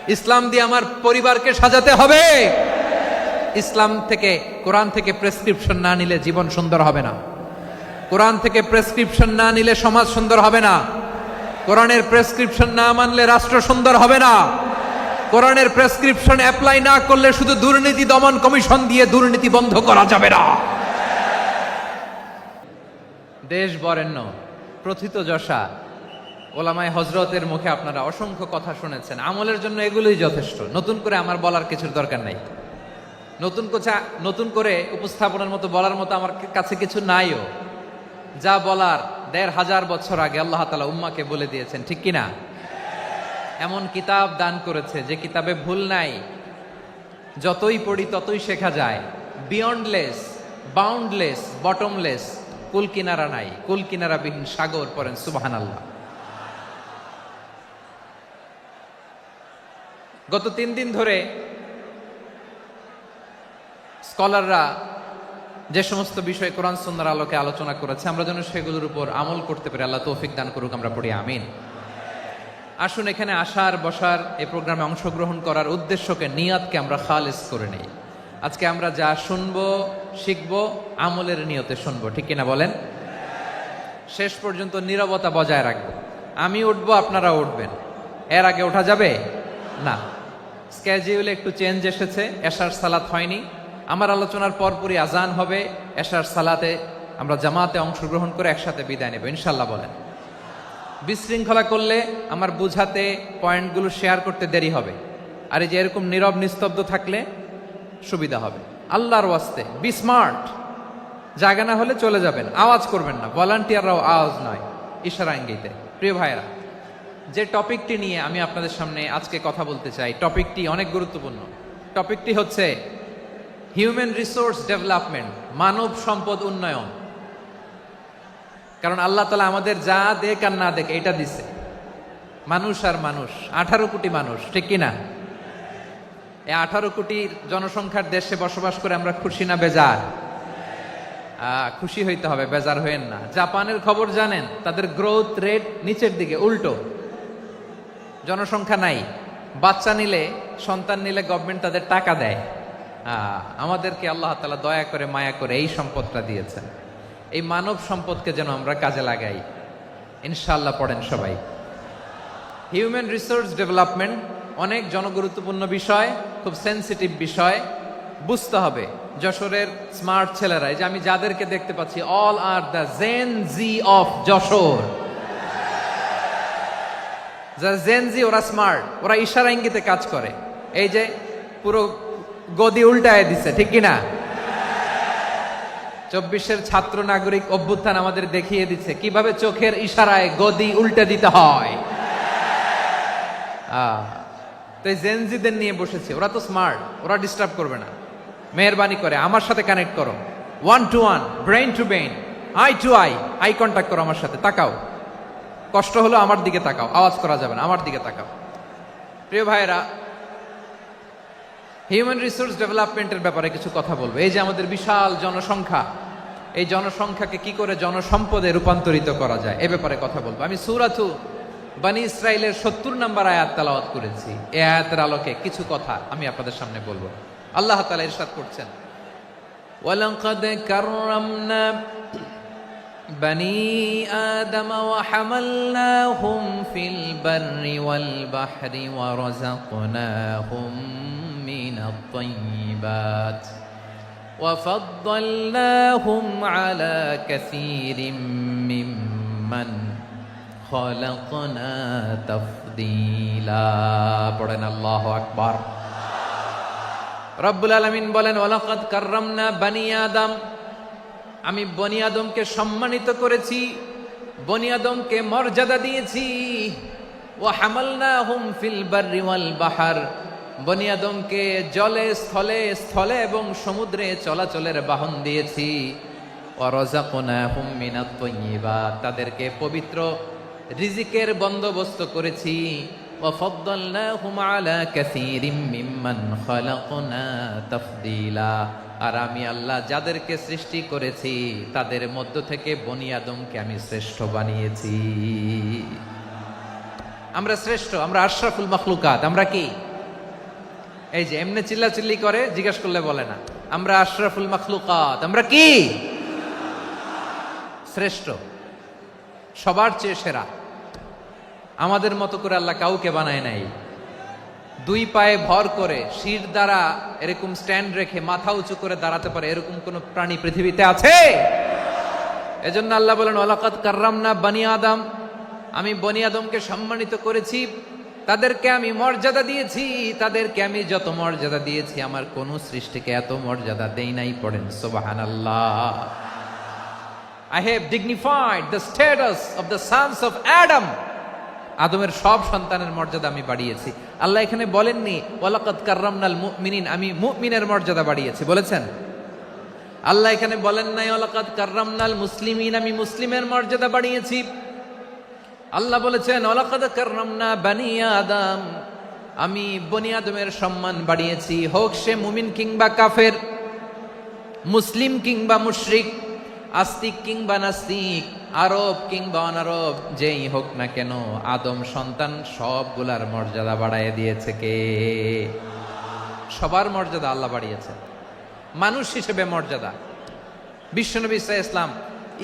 ইসলাম দিয়ে আমার পরিবারকে সাজাতে হবে। ইসলাম থেকে, কোরআন থেকে প্রেসক্রিপশন না নিলে জীবন সুন্দর হবে না। কোরআন থেকে প্রেসক্রিপশন না নিলে সমাজ সুন্দর হবে না। কোরআনের প্রেসক্রিপশন না মানলে রাষ্ট্র সুন্দর হবে না। কোরআনের প্রেসক্রিপশন অ্যাপ্লাই না করলে শুধু দুর্নীতি দমন কমিশন দিয়ে দুর্নীতি বন্ধ করা যাবে না। দেশ বরেণ্য প্রথিতযশা ওলামায়ে হযরতের মুখে আপনারা অসংখ্য কথা শুনেছেন। আমলের জন্য এগুলোই যথেষ্ট। নতুন করে আমার বলার কিছুর দরকার নাই। নতুন করে উপস্থাপনের মতো বলার মতো আমার কাছে কিছু নাইও। যা বলার ১৫০০ বছর আগে আল্লাহ তাআলা উম্মাহকে বলে দিয়েছেন, ঠিক কিনা? এমন কিতাব দান করেছে যে কিতাবে ভুল নাই। যতই পড়ি ততই শেখা যায়। বিয়ন্ডলেস, বাউন্ডলেস, বটমলেস, কুল কিনারা নাই, কুল কিনারা বিহীন সাগর। পড়েন সুবহানাল্লাহ। গত ৩ দিন ধরে স্কলাররা যে সমস্ত বিষয় কোরআন সুন্নাহর আলোকে আলোচনা করেছে, আমরা যেন সেগুলোর উপর আমল করতে পারি। আল্লাহ তৌফিক দান করুক, আমরা পড়ি আমিন। আসুন এখানে আসার, বসার, এই প্রোগ্রামে অংশগ্রহণ করার উদ্দেশ্যকে, নিয়াতকে আমরা খালিস করে নেই। আজকে আমরা যা শুনবো, শিখবো, আমলের নিয়তে শুনবো, ঠিক কিনা বলেন? শেষ পর্যন্ত নীরবতা বজায় রাখবো। আমি উঠবো, আপনারা উঠবেন। এর আগে ওঠা যাবে না। স্কেডিউলে একটু চেঞ্জ এসেছে, এশার সালাত হয়নি। আমার আলোচনার পরপরই আজান হবে। এশার সালাতে আমরা জামাতে অংশগ্রহণ করে একসাথে বিদায় নেব ইনশাল্লাহ। বলেন। বিশৃঙ্খলা করলে আমার বুঝাতে, পয়েন্টগুলো শেয়ার করতে দেরি হবে। আর এই যে এরকম নীরব নিস্তব্ধ থাকলে সুবিধা হবে। আল্লাহর ওয়াস্তে বি স্মার্ট। জায়গা না হলে চলে যাবেন, আওয়াজ করবেন না। ভলান্টিয়াররাও আওয়াজ নয়, ইশারা ইঙ্গিতে। প্রিয় ভাইরা, যে টপিকটি নিয়ে আমি আপনাদের সামনে আজকে কথা বলতে চাই, টপিকটি অনেক গুরুত্বপূর্ণ। টপিকটি হচ্ছে হিউম্যান রিসোর্স ডেভেলপমেন্ট, মানব সম্পদ উন্নয়ন। কারণ আল্লাহ তাআলা আমাদের যা দেখ আর না দেখ এটা দিছে। মানুষ আর মানুষ, 18 কোটি মানুষ, ঠিক কিনা? এই 18 কোটি জনসংখ্যার দেশে বসবাস করে আমরা খুশি না বেজার? খুশি হইতে হবে, বেজার হইেন না। জাপানের খবর জানেন? তাদের গ্রোথ রেট নিচের দিকে, উল্টো। জনসংখ্যা নাই, বাচ্চা নিলে, সন্তান নিলে গভর্নমেন্ট তাদের টাকা দেয়। আমাদেরকে আল্লাহ তাআলা দয়া করে, মায়া করে এই সম্পদটা দিয়েছেন। এই মানব সম্পদকে যেন আমরা কাজে লাগাই ইনশাআল্লাহ। পড়েন সবাই। হিউম্যান রিসোর্স ডেভেলপমেন্ট অনেক জনগুরুত্বপূর্ণ বিষয়, খুব সেন্সিটিভ বিষয়। বুঝতে হবে যশোরের স্মার্ট ছেলেরা, এই যে আমি যাদেরকে দেখতে পাচ্ছি, all are the gen Z of Jashore. যারা জেন জি, ওরা স্মার্ট, ওরা ইশারা ইঙ্গিতে কাজ করে। এই যে পুরো গদি উল্টায় দিছে, ঠিক কিনা? 24-এর ছাত্র নাগরিক অভ্যুত্থান আমাদের দেখিয়ে দিচ্ছে কিভাবে চোখের ইশারায় গদি উল্টে দিতে হয়। তো এই জেনজিদের নিয়ে বসেছে। ওরা তো স্মার্ট, ওরা ডিস্টার্ব করবে না। মেহরবানি করে আমার সাথে কানেক্ট করো, 1 to 1, brain to brain, eye to eye, eye contact করো আমার সাথে। তাকাও, কষ্ট হলো আমার দিকে তাকাও, আওয়াজ করা যাবে না, আমার দিকে তাকাও। প্রিয় ভাইয়েরা, হিউম্যান রিসোর্স ডেভেলপমেন্টের ব্যাপারে কিছু কথা বলবো। এই যে আমাদের বিশাল জনসংখ্যা, এই জনসংখ্যাকে কি করে জনসম্পদে রূপান্তরিত করা যায় এ ব্যাপারে কথা বলবো। আমি সূরাতু বনী ইসরাইলের 70 নম্বর আয়াত তেলাওয়াত করেছি। এই আয়াতের আলোকে কিছু কথা আমি আপনাদের সামনে বলবো। আল্লাহ তাআলা ইরশাদ করছেন, ওয়ালাকাদ কাররামনা বনী আদম ওয়া হামালনাহুম ফিল বাররি ওয়াল বাহরি ওয়া রাযাকনাহুম মিনাত তাইয়্যিবাত ওয়া ফাদ্দালনাহুম আলা কাসীরিম মিম্মান খালাকনা তাফদীলা। পড়েন আল্লাহু আকবার। রব্বুল আলামিন বলেন, ওয়ালাকাদ কাররামনা বনী আদম, আমি বনী আদমকে সম্মানিত করেছি, বনী আদমকে মর্যাদা দিয়েছি। ওয়া হামালনাহুম ফিল বাররি ওয়াল বাহর, বনী আদমকে জলে, স্থলে, স্থলে এবং সমুদ্রে চলাচলের বাহন দিয়েছি। ওয়া রাযাকনাহুম মিনাত তাইয়্যিবাত, তাদেরকে পবিত্র রিজিকের বন্দোবস্ত করেছি। ওয়া ফাদ্দালনাহুম আলা কাসীরিম মিম্মান খালাকনা তাফদীলা, আর আমি আল্লাহ যাদেরকে সৃষ্টি করেছি তাদের মধ্য থেকে বনী আদমকে আমি শ্রেষ্ঠ বানিয়েছি। আমরা শ্রেষ্ঠ, আমরা আশরাফুল মাখলুকাত। আমরা কি? এই যে এমনি চিল্লাচিল্লি করে, জিজ্ঞেস করলে বলে না। আমরা আশরাফুল মাখলুকাত, আমরা কি শ্রেষ্ঠ, সবার চেয়ে সেরা। আমাদের মতো করে আল্লাহ কাউকে বানায় নাই। দুই পায়ে ভর করে শির দ্বারা এরকম স্ট্যান্ড রেখে মাথা উঁচু করে দাঁড়াতে পারে এরকম কোন প্রাণী পৃথিবীতে আছে? এজন্য আল্লাহ বলেন ওয়ালাকাদ কাররামনা বানি আদম, আমি বনি আদমকে সম্মানিত করেছি, তাদেরকে আমি মর্যাদা দিয়েছি। তাদেরকে আমি যত মর্যাদা দিয়েছি আমার কোন সৃষ্টিকে এত মর্যাদা দেই নাই। পড়েন সুবহানাল্লাহ। I have dignified the status of the sons of Adam. আদমের সব সন্তানের মর্যাদা আমি বাড়িয়েছি। আল্লাহ এখানে বলেননি ওয়ালাকাদ কাররামনাল মুমিনিন, আমি মুমিনের মর্যাদা বাড়িয়েছি, বলেছেন? আল্লাহ এখানে বলেন নাই ওয়ালাকাদ কাররামনাল মুসলিমিন, আমি মুসলিমের মর্যাদা বাড়িয়েছি। আল্লাহ বলেছেন ওয়ালাকাদ কাররামনা বানি আদম, আমি বনি আদমের সম্মান বাড়িয়েছি। হোক সে মুমিন কিংবা কাফের, মুসলিম কিংবা মুশরিক, আস্তিক কিংবা নাস্তিক, আরব কিংবা অনারব, যেই হোক না কেন আদম সন্তান সবগুলার মর্যাদা বাড়ায় দিয়েছে কে? সবার মর্যাদা আল্লাহ বাড়িয়েছে। মানুষ হিসেবে মর্যাদা। বিশ্বনবী সাল্লাল্লাহু আলাইহি ওয়াসাল্লাম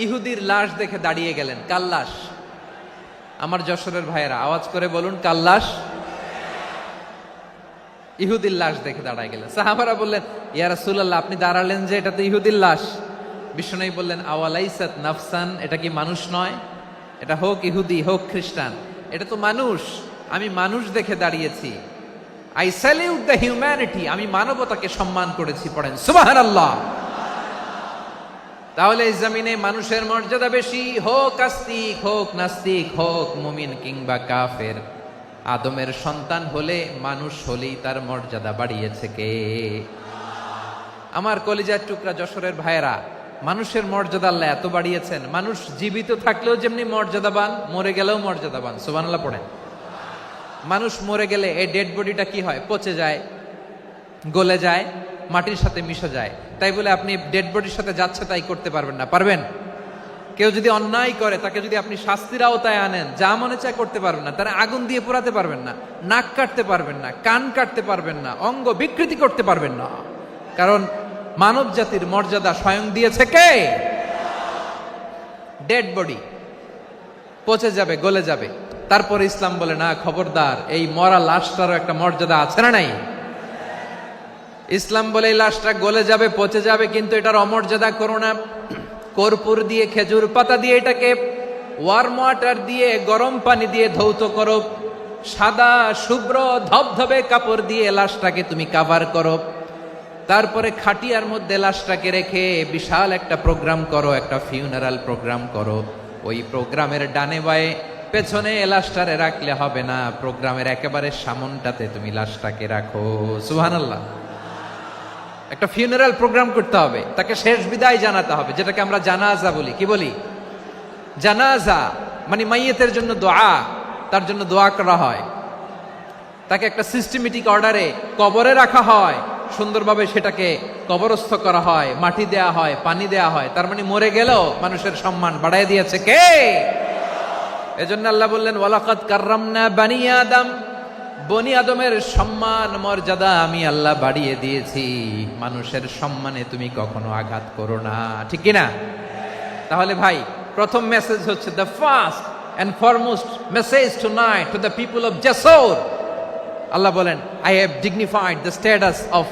ইহুদির লাশ দেখে দাঁড়িয়ে গেলেন। কার লাশ? আমার যশোরের ভাইয়েরা আওয়াজ করে বলুন, কার লাশ? ইহুদির লাশ দেখে দাঁড়ায় গেলেন। সাহাবারা বললেন ইয়া রাসূলুল্লাহ, আপনি দাঁড়ালেন যে, এটা তো ইহুদির লাশ। বিশ্বনবী বললেন আওয়ালাইসাত নাফসান, এটা কি মানুষ নয়? এটা হোক ইহুদি হোক খ্রিস্টান, এটা তো মানুষ। আমি মানুষ দেখে দাঁড়িয়েছি। আই স্যালিউট দ্য হিউম্যানিটি, আমি মানবতাকে সম্মান করেছি। পড়েন সুবহানাল্লাহ। তাহলে এই জমিনে মানুষের মর্যাদা বেশি, হোক আস্তিক হোক নাস্তিক, হোক মুমিন কিংবা কাফের। আদমের সন্তান হলে, মানুষ হলেই তার মর্যাদা বাড়িয়েছে কে? আমার কলিজার টুকরা যশোরের ভাইয়েরা, মানুষের মর্যাদা আল্লাহ এত বাড়িয়েছেন, মানুষ জীবিত থাকলেও যেমনি মর্যাদাবান, মরে গেলেও মর্যাদাবান। সুবহানাল্লাহ পড়েন। মানুষ মরে গেলে এই ডেড বডিটা কি হয়? পচে যায়, গলে যায়, মাটির সাথে মিশে যায়। তাই বলে আপনি ডেড বডির সাথে যাচ্ছে তাই করতে পারবেন না? পারবেন? কেউ যদি অন্যায় করে তাকে যদি আপনি শাস্তির আওতায় আনেন, যা মনে চায় করতে পারবেন না। তারা আগুন দিয়ে পোড়াতে পারবেন না, নাক কাটতে পারবেন না, কান কাটতে পারবেন না, অঙ্গ বিকৃতি করতে পারবেন না। কারণ মানব জাতির মর্যাদা স্বয়ং দিয়েছে কে? ডেড বডি পচে যাবে, গলে যাবে। তারপরে ইসলাম বলে না, খবরদার, এই মরা লাশটারও একটা মর্যাদা আছে না নাই? ইসলাম বলে এই লাশটা গলে যাবে, পচে যাবে, কিন্তু এটার অমর্যাদা করো না। কর্পূর দিয়ে, খেজুর পাতা দিয়ে এটাকে ওয়ার্ম ওয়াটার দিয়ে, গরম পানি দিয়ে ধৌত করো। সাদা শুভ্র ধবধবে কাপড় দিয়ে লাশটাকে তুমি কাভার করো। তারপরে খাটিয়ার মধ্যে লাশটাকে রেখে বিশাল একটা প্রোগ্রাম করো, একটা ফিউনারাল প্রোগ্রাম করো। ওই প্রোগ্রামের ডানে বায়ে পেছনে লাশটারে রাখলে হবে না, প্রোগ্রামের একেবারে সামনটাতে তুমি লাশটাকে রাখো। সুবহানাল্লাহ। একটা ফিউনারাল প্রোগ্রাম করতে হবে, তাকে শেষ বিদায় জানাতে হবে, যেটাকে আমরা জানাজা বলি। কি বলি? জানাজা মানে মাইয়েতের জন্য দোয়া, তার জন্য দোয়া করা হয়। তাকে একটা সিস্টেমেটিক অর্ডারে কবরে রাখা হয়, সুন্দরভাবে সেটাকে কবরস্থ করা হয়, মাটি দেয়া হয়, পানি দেয়া হয়। তার মানে মরে গেলেও মানুষের সম্মান বাড়ায় দিয়েছে কে? এজন্য আল্লাহ বললেন ওয়ালাকাদ কাররামনা বানি আদম, বনি আদমের সম্মান মর্যাদা আমি আল্লাহ বাড়িয়ে দিয়েছি। মানুষের সম্মানে তুমি কখনো আঘাত করো না, ঠিক কিনা? তাহলে ভাই, প্রথম মেসেজ হচ্ছে, the first and foremost message tonight to the people of Jessore. আল্লাহ বলেন I have dignified the status of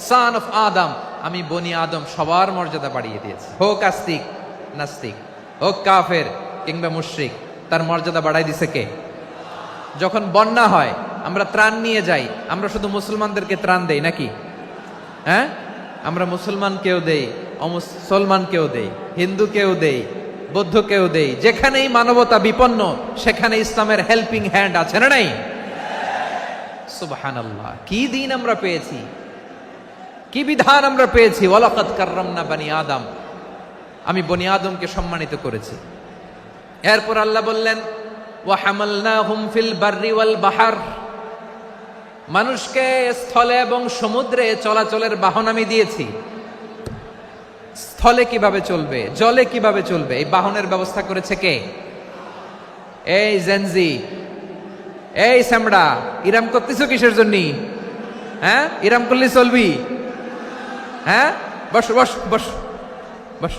son of Adam, আমি বনি আদম সবার মর্যাদা বাড়িয়ে দিয়েছি। হোক আস্তিক নাস্তিক, হোক কাফের কিংবা মুশরিক, তার মর্যাদা বাড়াই দিছে কে? যখন বন্যা হয় আমরা ত্রাণ নিয়ে যাই, আমরা শুধু মুসলমানদেরকে ত্রাণ দেই নাকি? হ্যাঁ, আমরা মুসলমানকেও দেই, অমুসলমানকেও দেই, হিন্দুকেও দেই, বৌদ্ধকেও দেই। যেখানেই মানবতা বিপন্ন সেখানে ইসলামের হেল্পিং হ্যান্ড আছে না নাই? সুবহানাল্লাহ। কি দিন আমরা পেয়েছি, কি বিধান আমরা পেয়েছি। ওয়ালাকাদ কাররামনা বানি আদম, আমি বনি আদমকে সম্মানিত করেছি। এরপর আল্লাহ বললেন ওয়া হামালনাহুম ফিল বাররি ওয়াল বাহর, মানুষকে স্থলে এবং সমুদ্রে চলাচলের বাহন আমি দিয়েছি। স্থলে কিভাবে চলবে, জলে কিভাবে চলবে, এই বাহনের ব্যবস্থা করেছে কে? এই জেনজি, এই সামড়া, ইরাম করতেছো কিসের জন্য? হ্যাঁ, ইরাম করলে চলবি? হ্যাঁ, বস বস বস বস।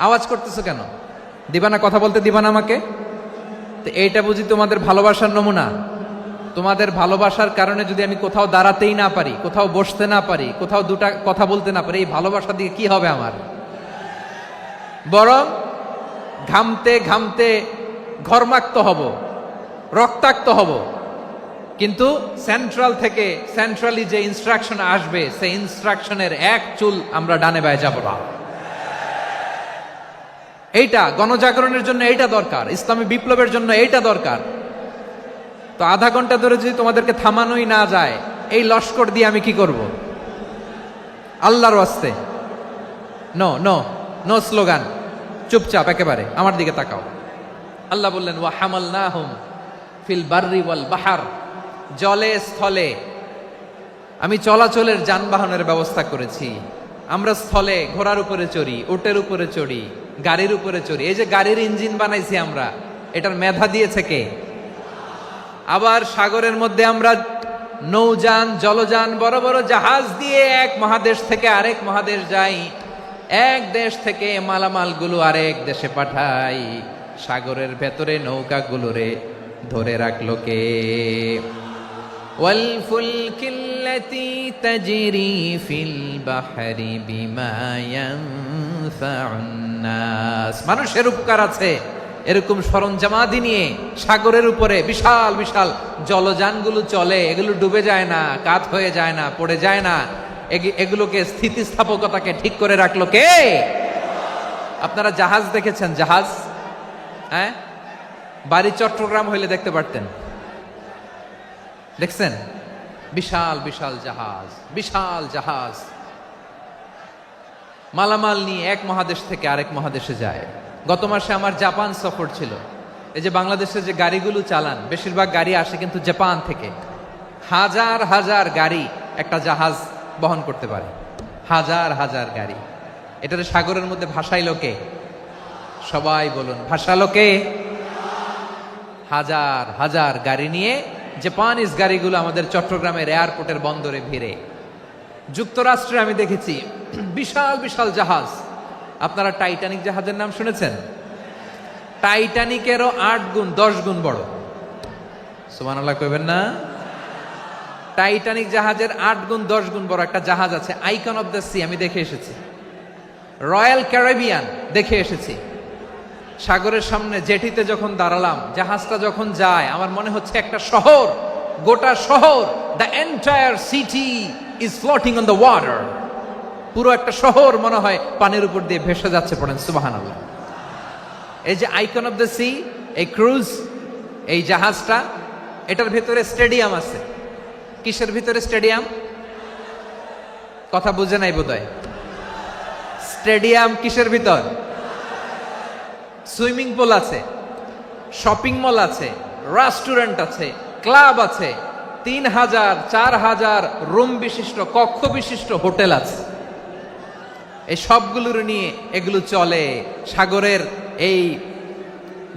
আওয়াজ করতেছো কেন? দিবা না, কথা বলতে দিবা না আমাকে? তো এইটা বুঝি তোমাদের ভালোবাসার নমুনা? তোমাদের ভালোবাসার কারণে যদি আমি কোথাও দাঁড়াতেই না পারি, কোথাও বসতে না পারি, কোথাও দুটা কথা বলতে না পারি, এই ভালোবাসা দিয়ে কি হবে আমার? বরং ঘামতে ঘামতে ঘর্মাক্ত হব, রক্তাক্ত হব, কিন্তু সেন্ট্রাল থেকে সেন্ট্রালি যে ইনস্ট্রাকশন আসবে সেই ইনস্ট্রাকশনের এক চুল আমরা ডানে বায়ে যাব না। এইটা গণজাগরণের জন্য এইটা দরকার, ইসলামী বিপ্লবের জন্য এইটা দরকার। তো আধা ঘন্টা ধরে যদি তোমাদেরকে থামানোই না যায়, এই লস্কর দিয়ে আমি কি করব? আল্লাহর ওয়াস্তে নো নো নো স্লোগান, চুপচাপ একেবারে আমার দিকে তাকাও। আল্লাহ বললেন ওয়া হামালনাহুম ফিল বাররি ওয়াল বাহার, জলে স্থলে আমি চলাচলের যানবাহনের ব্যবস্থা করেছি। আমরা স্থলে ঘোড়ার উপরে চড়ি, উটের উপরে চড়ি, গাড়ির উপরে চড়ি। এই যে গাড়ির ইঞ্জিন বানাইছি আমরা, এটার মেধা দিয়েছে কে? আবার সাগরের মধ্যে আমরা নৌযান, জলযান, বড় বড় জাহাজ দিয়ে এক মহাদেশ থেকে আরেক মহাদেশ যাই, এক দেশ থেকে মালামালগুলো আরেক দেশে পাঠাই। সাগরের ভেতরে নৌকাগুলোরে ধরে রাখলো কে? ওয়াল ফুলকিল্লাতী তাজরি ফিল বাহরি বিমা ইয়ানফাউন নাস। মানুষের উপকার আছে এরকম সরঞ্জামাদি নিয়ে সাগরের উপরে বিশাল বিশাল জলযানগুলো চলে, এগুলো ডুবে যায় না, কাত হয়ে যায় না, পড়ে যায় না। এগুলোকে স্থিতিস্থাপকতাকে ঠিক করে রাখলো কে? আপনারা জাহাজ দেখেছেন? জাহাজ, হ্যাঁ, বাড়ি চট্টগ্রাম হইলে দেখতে পারতেন। দেখছেন? বিশাল বিশাল জাহাজ, বিশাল জাহাজ মালামাল নিয়ে এক মহাদেশ থেকে আরেক মহাদেশে যায়। গত মাসে আমার জাপান সফর ছিল। এই যে বাংলাদেশে যে গাড়িগুলো চালান, বেশিরভাগ গাড়ি আসে কিন্তু জাপান থেকে। হাজার হাজার গাড়ি একটা জাহাজ বহন করতে পারে, হাজার হাজার গাড়ি। এটারে সাগরের মধ্যে ভাসাইলো কে? সবাই বলুন, ভাসালো কে? হাজার হাজার গাড়ি নিয়ে জাপানিজ গাড়িগুলো আমাদের চট্টগ্রামের এয়ারপোর্টের বন্দরে ভিড়ে। যুক্তরাষ্ট্রে আমি দেখেছি বিশাল বিশাল জাহাজ। আপনারা টাইটানিক জাহাজের নাম শুনেছেন? টাইটানিকেরও 8 গুণ 10 গুণ বড়। সুবহানাল্লাহ কইবেন না? টাইটানিক জাহাজের 8 গুণ 10 গুণ বড় একটা জাহাজ আছে, আইকন অফ দ্য সি, আমি দেখে এসেছি। রয়্যাল ক্যারিবিয়ান দেখে এসেছি। সাগরের সামনে জেটিতে যখন দাঁড়ালাম, জাহাজটা যখন যায়, আমার মনে হচ্ছে একটা শহর, গোটা শহর, the entire city is floating on the water. পুরো একটা শহর মনে হয় পানির উপর দিয়ে ভেসে যাচ্ছে। পড়েন সুবহানাল্লাহ। এই যে আইকন অফ দ্য সি, এই ক্রুজ, এই জাহাজটা, এটার ভিতরে স্টেডিয়াম আছে। কিসের ভিতরে স্টেডিয়াম? কথা বুঝে নাই বোধহয়। স্টেডিয়াম কিসের ভিতর? সুইমিং পুল আছে, শপিং মল আছে, রেস্টুরেন্ট আছে, ক্লাব আছে, 3000 4000 রুম বিশিষ্ট, কক্ষ বিশিষ্ট হোটেল আছে। এই সবগুলোর নিয়ে এগুলো চলে সাগরের এই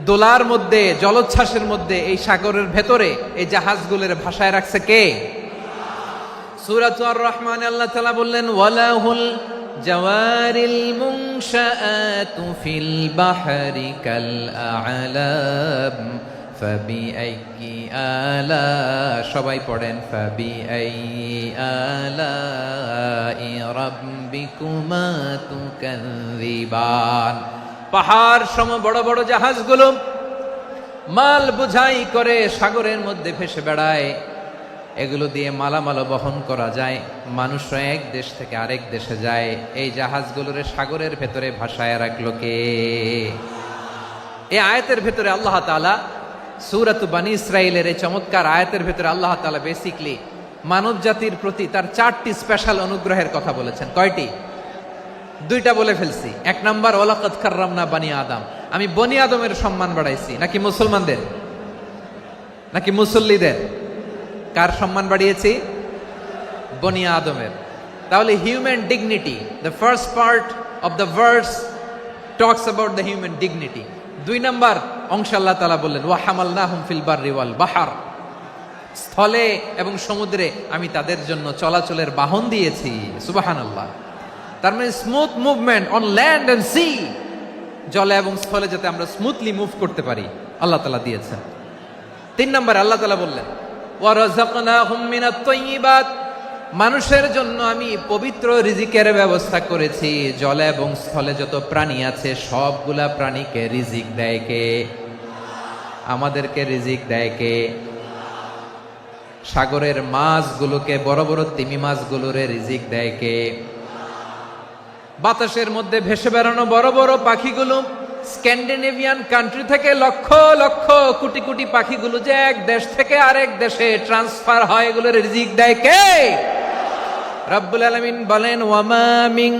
দোলার মধ্যে, জলোচ্ছ্বাসের মধ্যে। এই সাগরের ভেতরে এই জাহাজগুলোর ভাষায় রাখছে কে? সূরাতুর আর রহমানে আল্লাহ তাআলা বললেন ওয়ালাহুল জাওয়ারিল মুনশাআতু ফিল বাহরি কাল আ'লাম ফাবিআইয়ি আলা, সবাই পড়েন, ফাবিআইয়ি আলাই রাব্বিকুমা তুকাযযিবান। পাহাড় সম বড় বড় জাহাজগুলো মাল বোঝাই করে সাগরের মধ্যে ভেসে বেড়ায়। এগুলো দিয়ে মালামাল বহন করা যায়, মানুষরা এক দেশ থেকে আরেক দেশে যায়। এই জাহাজগুলোর সাগরের ভেতরে ভাসায় রাখলো কে? এই আয়াতের ভেতরে আল্লাহ তাআলা সূরাত বনী ইসরাঈলের এই চমৎকার আয়াতের ভেতরে আল্লাহ তাআলা বেসিক্যালি মানব জাতির প্রতি তার 4টি স্পেশাল অনুগ্রহের কথা বলেছেন। কয়টি? 2টা বলে ফেলছি। 1 নাম্বার ওয়ালাকাদ কাররামনা বানি আদম, আমি বনি আদমের সম্মান বাড়াইছি। নাকি মুসলমানদের? নাকি মুসল্লিদের? কার সম্মান বাড়িয়েছি? বনি আদমের। তাহলে human dignity, the first part of the verse talks about the human dignity. 2 number অংশ আল্লাহ তাআলা বললেন ওয়া হামালনাহুম ফিল বাররি ওয়াল বাহর, স্থলে এবং সমুদ্রে আমি তাদের জন্য চলাচলের বাহন দিয়েছি। সুবহানাল্লাহ। তার মানে smooth movement on land and sea, জলে এবং স্থলে যাতে আমরা স্মুথলি মুভ করতে পারি আল্লাহ তাআলা দিয়েছেন। 3 নম্বরে আল্লাহ তাআলা বললেন ওয়ারাযাকনাহুম মিনাত তাইয়্যিবাত, মানুষের জন্য আমি পবিত্র রিজিকের ব্যবস্থা করেছি। জলে এবং স্থলে যত প্রাণী আছে সবগুলা প্রাণীকে রিজিক দেয় কে? আমাদেরকে রিজিক দেয় কে? সাগরের মাছগুলোকে, বড় বড় তিমি মাছগুলোরে রিজিক দেয় কে? বাতাসের মধ্যে ভেসে বেড়ানো বড় বড় পাখিগুলো, স্ক্যান্ডিনেভিয়ান কান্ট্রি থেকে লক্ষ লক্ষ কোটি কোটি পাখিগুলো যে এক দেশ থেকে আরেক দেশে ট্রান্সফার হয়, এগুলোর রিজিক দেয় কে? রব্বুল আলামিন বলেন ওয়ামা মিন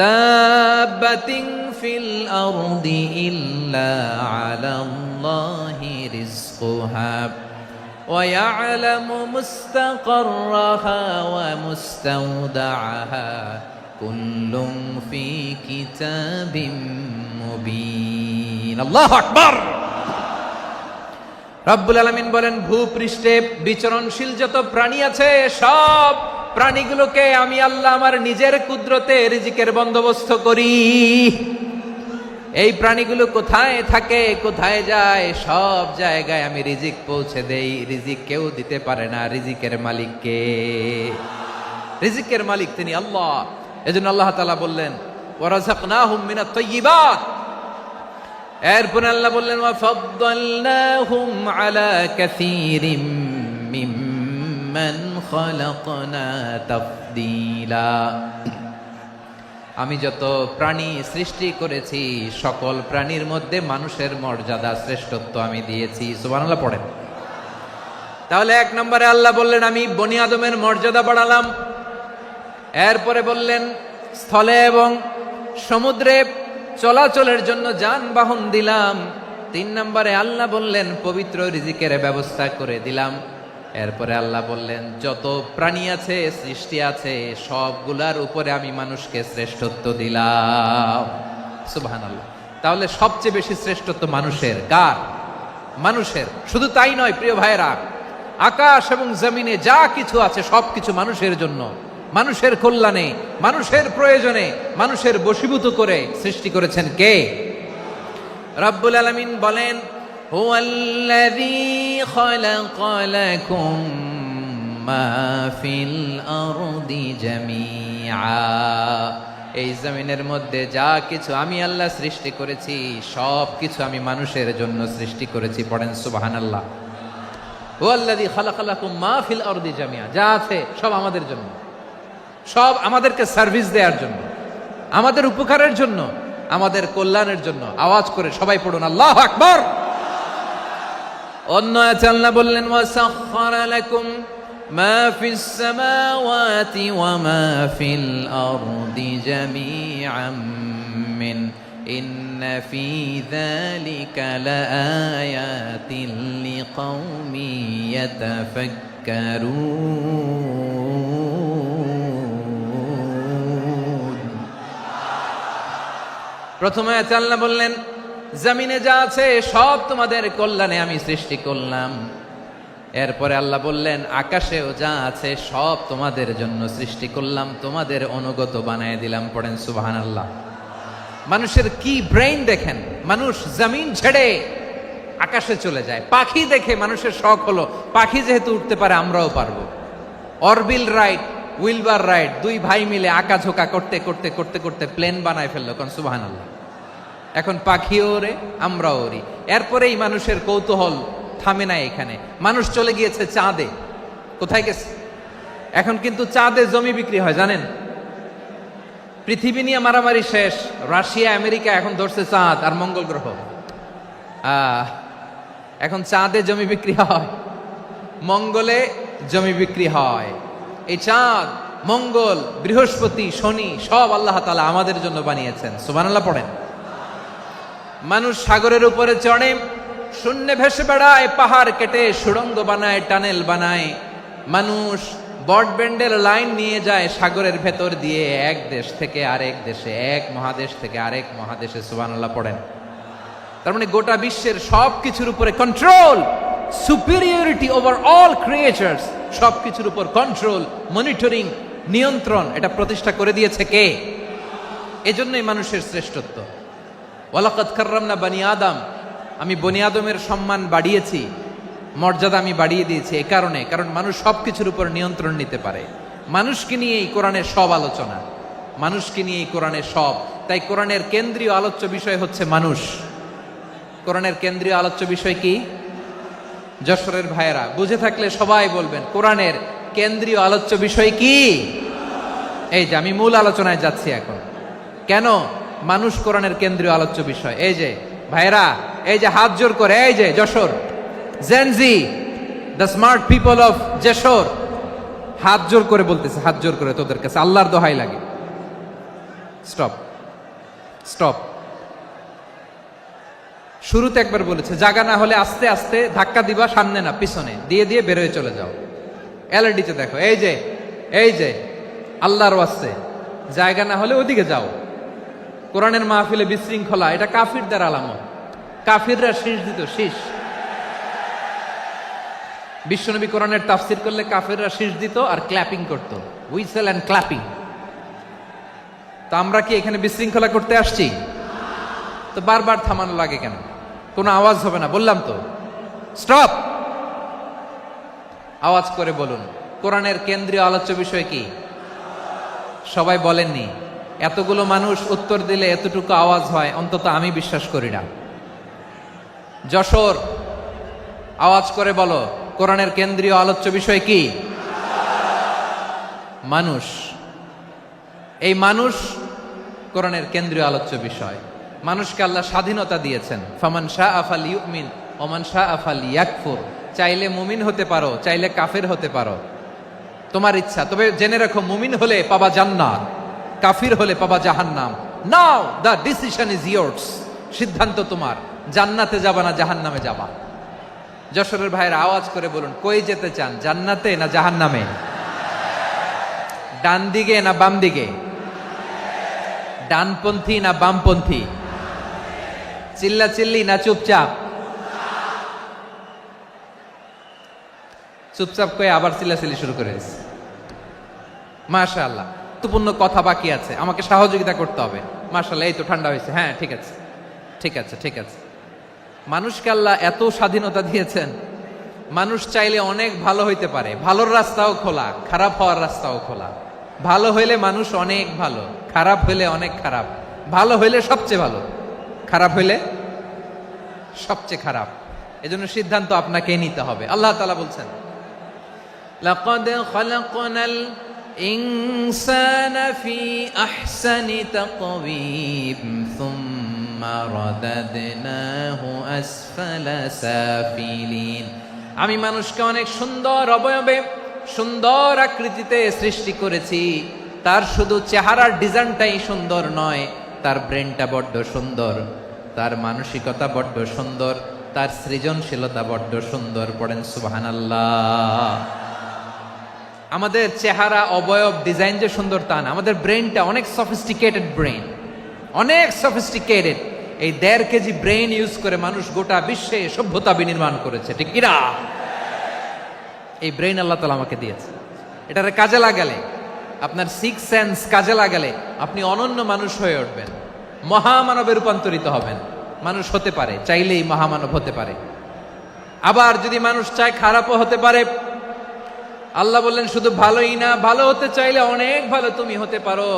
দাব্বাতিন ফিল আরদি ইল্লা আলাল্লাহি রিজকুহা ওয়া ইয়ালামু মুস্তাকাররাহা ওয়া মুস্তাওদাআহা কুল্লুম ফি কিতাবিম মুবিন। আল্লাহু আকবার। রব্বুল আলামিন বলেন ভূপৃষ্ঠে বিচরণশীল যত প্রাণী আছে সব প্রাণীগুলোকে আমি আল্লাহ আমার নিজের কুদরতে রিজিকের বন্দোবস্ত করি। এই প্রাণীগুলো কোথায় থাকে, কোথায় যায়, সব জায়গায় আমি রিজিক পৌঁছে দেই। রিজিক কেউ দিতে পারে না, রিজিকের মালিক কে? রিজিকের মালিক তিনি আল্লাহ। এজন্য আল্লাহ তাআলা বললেন ওয়ারাযাকনাহুম মিনাত তাইয়্যিবাত। এরপর আল্লাহ বললেন ওয়া ফাদ্দালনাহুম আলা কাসীরিম মিম্মান খালাকনা তাফদীলা। আমি যত প্রাণী সৃষ্টি করেছি সকল প্রাণীর মধ্যে মানুষের মর্যাদা শ্রেষ্ঠত্ব আমি দিয়েছি। সুবহানাল্লাহ পড়েন। তাহলে 1 নম্বরে আল্লাহ বললেন আমি বনি আদমের মর্যাদা বাড়ালাম। এরপরে বললেন স্থলে এবং সমুদ্রে চলাচলের জন্য যানবাহন দিলাম। 3 নম্বরে আল্লাহ বললেন পবিত্র রিজিকের ব্যবস্থা করে দিলাম। এরপরে আল্লাহ বললেন যত প্রাণী আছে, সৃষ্টি আছে, সবগুলার উপরে আমি মানুষকে শ্রেষ্ঠত্ব দিলাম। সুবহানাল্লাহ। তাহলে সবচেয়ে বেশি শ্রেষ্ঠত্ব মানুষের। কার? মানুষের। শুধু তাই নয় প্রিয় ভাইরা, আকাশ এবং জমিনে যা কিছু আছে সবকিছু মানুষের জন্য, মানুষের কল্যাণে, মানুষের প্রয়োজনে, মানুষের বশীভূত করে সৃষ্টি করেছেন কে? রব্বুল আলামিন বলেন হুয়াল্লাযী খালাকা লাকুম মা ফিল আরদি জামিআ। এই জমিনের মধ্যে যা কিছু আমি আল্লাহ সৃষ্টি করেছি সব কিছু আমি মানুষের জন্য সৃষ্টি করেছি। পড়েন সুবহানাল্লাহ। হুয়াল্লাযী খালাকা লাকুম মা ফিল আরদি জামিআ, যা আছে সব আমাদের জন্য, সব আমাদেরকে সার্ভিস দেওয়ার জন্য, আমাদের উপকারের জন্য, আমাদের কল্যাণের জন্য। আওয়াজ করে সবাই পড়ুন আল্লাহু আকবার। অন্য আয়াতে আল্লাহ বললেন ওয়াসাখখারা লাকুম মা ফিস সামাওয়াতি ওয়া মা ফিল আরদি জামিআম মিন ইন্না ফি যালিকা লাআয়াতিন লিকাউমিন ইয়াতাফাক্কারুন। প্রথমে আয়াতে আল্লাহ বললেন জমিনে যা আছে সব তোমাদের কল্যাণে আমি সৃষ্টি করলাম। এরপরে আল্লাহ বললেন আকাশেও যা আছে সব তোমাদের জন্য সৃষ্টি করলাম, তোমাদের অনুগত বানায় দিলাম। পড়েন সুবহানাল্লাহ। মানুষের কি ব্রেইন দেখেন, মানুষ জমিন ছেড়ে আকাশে চলে যায়। পাখি দেখে মানুষের শখ হলো পাখি যেহেতু উঠতে পারে আমরাও পারবো। অরবিল রাইট, উইলবার রাইট, 2 ভাই মিলে আঁকাঝোঁকা করতে করতে করতে করতে প্লেন বানায় ফেললো। কোন সুবহানাল্লাহ। এখন পাখিও ওরে, আমরাও ওরি। এরপরেই মানুষের কৌতূহল থামে না এখানে। মানুষ চলে গিয়েছে চাঁদে। কোথায় গেছে? এখন কিন্তু চাঁদে জমি বিক্রি হয় জানেন। পৃথিবী নিয়ে মারামারি শেষ। রাশিয়া আমেরিকা এখন ধরছে চাঁদ আর মঙ্গল গ্রহ। এখন চাঁদে জমি বিক্রি হয়, মঙ্গলে জমি বিক্রি হয়। এই চাঁদ, মঙ্গল, বৃহস্পতি, শনি সব আল্লাহ তাআলা আমাদের জন্য বানিয়েছেন। সুবহানাল্লাহ পড়েন। মানুষ সাগরের উপরে চড়ে, শূন্যে ভেসে বেড়ায়, পাহাড় কেটে সুড়ঙ্গ বানায়, টানেল বানায়। মানুষ ব্রডব্যান্ডের লাইন নিয়ে যায় সাগরের ভেতর দিয়ে, এক দেশ থেকে আরেক দেশে, এক মহাদেশ থেকে আরেক মহাদেশে। সুবহানাল্লাহ পড়েন। তার মানে গোটা বিশ্বের সব কিছুর উপরে control superiority over all creatures, সবকিছুর উপর কন্ট্রোল, মনিটরিং, নিয়ন্ত্রণ, এটা প্রতিষ্ঠা করে দিয়েছে কে? এজন্যই মানুষের শ্রেষ্ঠত্ব। ওয়ালাকাদ কাররামনা বানি আদম, আমি বনি আদমের সম্মান বাড়িয়েছি, মর্যাদা আমি বাড়িয়ে দিয়েছি এই কারণে, কারণ মানুষ সবকিছুর উপর নিয়ন্ত্রণ নিতে পারে। মানুষকে নিয়ে এই কোরআনের সব আলোচনা, মানুষকে নিয়ে এই কোরআনের সব। তাই কোরআনের কেন্দ্রীয় আলোচ্য বিষয় হচ্ছে মানুষ। কোরআনের কেন্দ্রীয় আলোচ্য বিষয় কি? যশোরের ভাইয়েরা বুঝে থাকলে সবাই বলবেন, কোরআনের কেন্দ্রীয় আলোচ্য বিষয় কি? এই যে আমি মূল আলোচনায় যাচ্ছি এখন। কেন মানুষ কোরআনের কেন্দ্রীয় আলোচ্য বিষয়? এই যে ভাইয়েরা, এই যে হাত জোর করে, এই যে Jessore Gen Z, the smart people of Jessore, হাত জোর করে বলতেছে, হাত জোর করে তোদের কাছে আল্লাহর দোহাই লাগে, স্টপ স্টপ। শুরুতে একবার বলেছে জায়গা না হলে আস্তে আস্তে ধাক্কা দিবা, সামনে না পিছনে, দিয়ে দিয়ে বেরোয় চলে যাও। এলইডিতে দেখো, এই যে আল্লাহর ওয়াস্তে জায়গা না হলে ওদিকে যাও। কোরআনের মাহফিলে বিশৃঙ্খলা, এটা কাফিরদের আলামত। কাফিররা শীষ দিত, শীষ। বিশ্বনবী কোরআনের তাফসির করলে কাফিররা শীষ দিত আর ক্ল্যাপিং করত, হুইসেল এন্ড ক্ল্যাপিং। তো আমরা কি এখানে বিশৃঙ্খলা করতে আসছি? তো বারবার থামানো লাগে কেন? কোনো আওয়াজ হবে না, বললাম তো, স্টপ। আওয়াজ করে বলুন, কোরআনের কেন্দ্রীয় আলোচ্য বিষয় কি? সবাই বলেননি। এতগুলো মানুষ উত্তর দিলে এতটুকু আওয়াজ হয়, অন্তত আমি বিশ্বাস করি না। যশোর, আওয়াজ করে বলো, কোরআনের কেন্দ্রীয় আলোচ্য বিষয় কি? মানুষ। এই মানুষ কোরআনের কেন্দ্রীয় আলোচ্য বিষয়। মানুষকে আল্লাহ স্বাধীনতা দিয়েছেন। ফামান শাআ ফালইউমিন ওয়া মান শাআ ফালইয়াকফুর। চাইলে মুমিন হতে পারো, চাইলে কাফের হতে পারো, তোমার ইচ্ছা। তবে জেনে রাখো, মুমিন হলে পাবা জান্নাত, কাফির হলে পাবা জাহান্নাম। নাও দ্য ডিসিশন ইজ ইয়ার্স। সিদ্ধান্ত তোমার, জান্নাতে যাবা না জাহান্নামে যাবা। যশোরের ভাইয়ের আওয়াজ করে বলুন, কই যেতে চান, জান্নাতে না জাহান্নামে? ডান দিকে না বাম দিকে? ডানপন্থী না বামপন্থী? চিল্লা চিল্লি না চুপচাপ? চুপচাপ কয়ে আবার চিল্লাচিল্লি শুরু করে দিয়েছে। মাশাআল্লাহ, গুরুত্বপূর্ণ কথা বাকি আছে, আমাকে সহযোগিতা করতে হবে। মাশাআল্লাহ, এই তো ঠান্ডা হয়েছে। হ্যাঁ, ঠিক আছে ঠিক আছে ঠিক আছে। মানুষকে আল্লাহ এত স্বাধীনতা দিয়েছেন, মানুষ চাইলে অনেক ভালো হইতে পারে। ভালোর রাস্তাও খোলা, খারাপ হওয়ার রাস্তাও খোলা। ভালো হইলে মানুষ অনেক ভালো, খারাপ হইলে অনেক খারাপ। ভালো হইলে সবচেয়ে ভালো, খারাপ হইলে সবচেয়ে খারাপ। এজন্য সিদ্ধান্ত আপনাকে নিতে হবে। আল্লাহ তাআলা বলছেন, লাকাদ খালাকনাল ইনসানা ফি আহসানি তাকওয়িম সুম্মা রাদাদনাহু আসফালা সাফিলিন। আমি মানুষকে অনেক সুন্দর অবয়বে, সুন্দর আকৃতিতে সৃষ্টি করেছি। তার শুধু চেহারার ডিজাইনটাই সুন্দর নয়, তার ব্রেনটা বড্ড সুন্দর, তার মানসিকতা বড্ড সুন্দর, তার সৃজনশীলতা বড্ড সুন্দর। পড়েন সুবহানাল্লাহ। আমাদের চেহারা, অবয়ব, ডিজাইন যে সুন্দর তা না, আমাদের ব্রেনটা অনেক সফিস্টিকেটেড ব্রেন, অনেক সফিস্টিকেটেড। এই 1.5 কেজি ব্রেন ইউজ করে মানুষ গোটা বিশ্বে সভ্যতা বিনির্মাণ করেছে, ঠিক কিনা? এই ব্রেন আল্লাহ তাআলা আমাকে দিয়েছে। এটারে কাজে লাগালে, আপনার 6 সেন্স কাজে লাগালে আপনি অনন্য মানুষ হয়ে উঠবেন, মহামানবে রূপান্তরিত হবেন। মানুষ হতে পারে, চাইলেই মহামানব হতে পারে। আবার যদি মানুষ চায়, খারাপও হতে পারে। আল্লাহ বললেন শুধু ভালোই না, ভালো হতে চাইলে অনেক ভালো তুমি হতে পারো,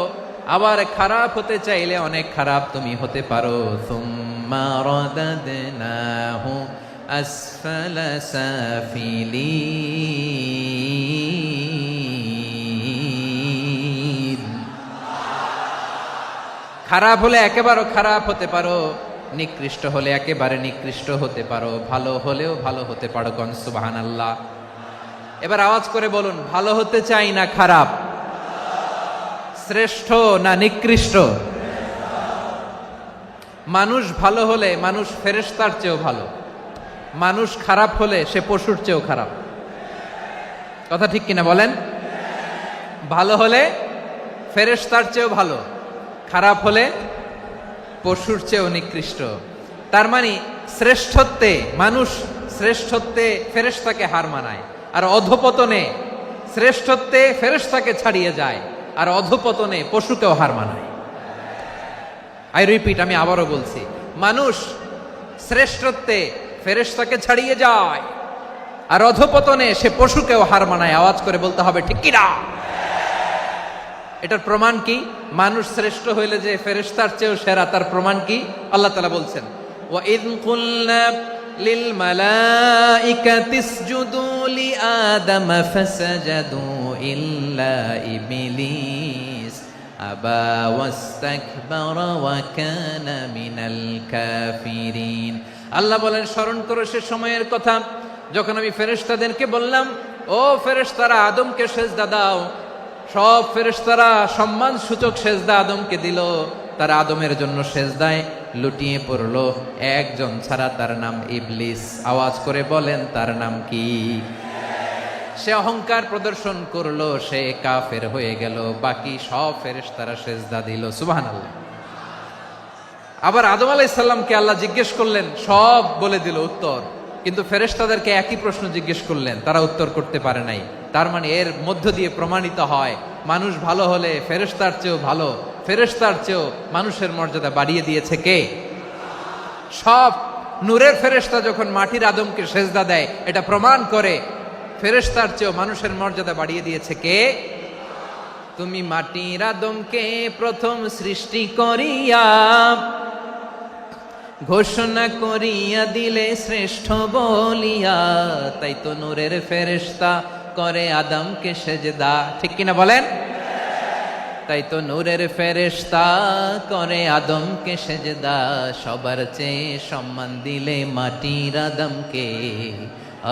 আবার খারাপ হতে চাইলে অনেক খারাপ তুমি হতে পারো। সুম্মা রাদাদনাহু আসফালা সাফিলিন। খারাপ হলে একেবারে খারাপ হতে পারো, নিকৃষ্ট হলে একেবারে নিকৃষ্ট হতে পারো, ভালো হলেও ভালো হতে পারো। কোন সুবহানাল্লাহ। এবার আওয়াজ করে বলুন, ভালো হতে চাই না খারাপ? শ্রেষ্ঠ না নিকৃষ্ট? মানুষ ভালো হলে মানুষ ফেরেশতার চেয়েও ভালো, মানুষ খারাপ হলে সে পশুর চেয়েও খারাপ। কথা ঠিক কিনা বলেন? ভালো হলে ফেরেশতার চেয়েও ভালো, খারাপ হলে পশুর চেয়েও নিকৃষ্ট। তার মানে শ্রেষ্ঠত্বে মানুষ শ্রেষ্ঠত্বে ফেরেশতাকে হার মানায়, আর অধপতনে শ্রেষ্ঠত্বে ফেরেশতাকে ছাড়িয়ে যায়, আর অধপতনে পশুকেও হার মানায়। আই রিপিট, আমি আবারও বলছি, মানুষ শ্রেষ্ঠত্বে ফেরেশতাকে ছাড়িয়ে যায়, আর অধপতনে সে পশুকেও হার মানায়। আওয়াজ করে বলতে হবে ঠিক কি না? এটার প্রমাণ কি? মানুষ শ্রেষ্ঠ হইলে যে ফেরেশতার চেয়েও সেরা, তার প্রমাণ কি? আল্লাহ তাআলা বলছেন, ওয়া ইয কুলনা লিল মালাইকাতি ইসজুদু লিআদম ফাসাজাদু ইল্লা ইবলিস আবা ওয়াস্তাকবারা ওয়া কানা মিনাল কাফিরিন। আল্লাহ বলেন, স্মরণ করো সে সময়ের কথা যখন আমি ফেরেশতাদেরকে বললাম, ও ফেরেশতারা আদমকে সেজদা দাও। সব ফেরেশতারা সম্মান সূচক সেজদা আদমকে দিল, তারা আদমের জন্য সেজদায় লুটিয়ে পড়লো, একজন ছাড়া, তার নাম ইবলিস। আওয়াজ করে বলেন তার নাম কি? সে অহংকার প্রদর্শন করলো, সে কাফের হয়ে গেল, বাকি সব ফেরেশতারা সেজদা দিল। সুবহানাল্লাহ। আবার আদম আলাইহিস সালামকে আল্লাহ জিজ্ঞেস করলেন, সব বলে দিল উত্তর, কিন্তু ফেরেশতাদেরকে একই প্রশ্ন জিজ্ঞেস করলেন, তারা উত্তর করতে পারে নাই। তার মানে এর মধ্য দিয়ে প্রমাণিত হয়, মানুষ ভালো হলে ফেরেশতার চেয়েও ভালো, ফেরেশতার চেয়েও মানুষের মর্যাদা বাড়িয়ে দিয়েছে কে? সব নূরের ফেরেশতা যখন মাটির আদমকে সেজদা দেয়, এটা প্রমাণ করে ফেরেশতার চেয়েও মানুষের মর্যাদা বাড়িয়ে দিয়েছে কে? তুমি মাটির আদমকে প্রথম সৃষ্টি করিয়া ঘোষণা করিয়া দিলে শ্রেষ্ঠ বলিয়া, তাই তো নূরের ফেরেশতা করে আদমকে সেজদা। ঠিক কিনা বলেন? তাই তো নূরের ফেরেশতা করে আদমকে সেজদা, সবার চেয়ে সম্মান দিলে মাটির আদমকে।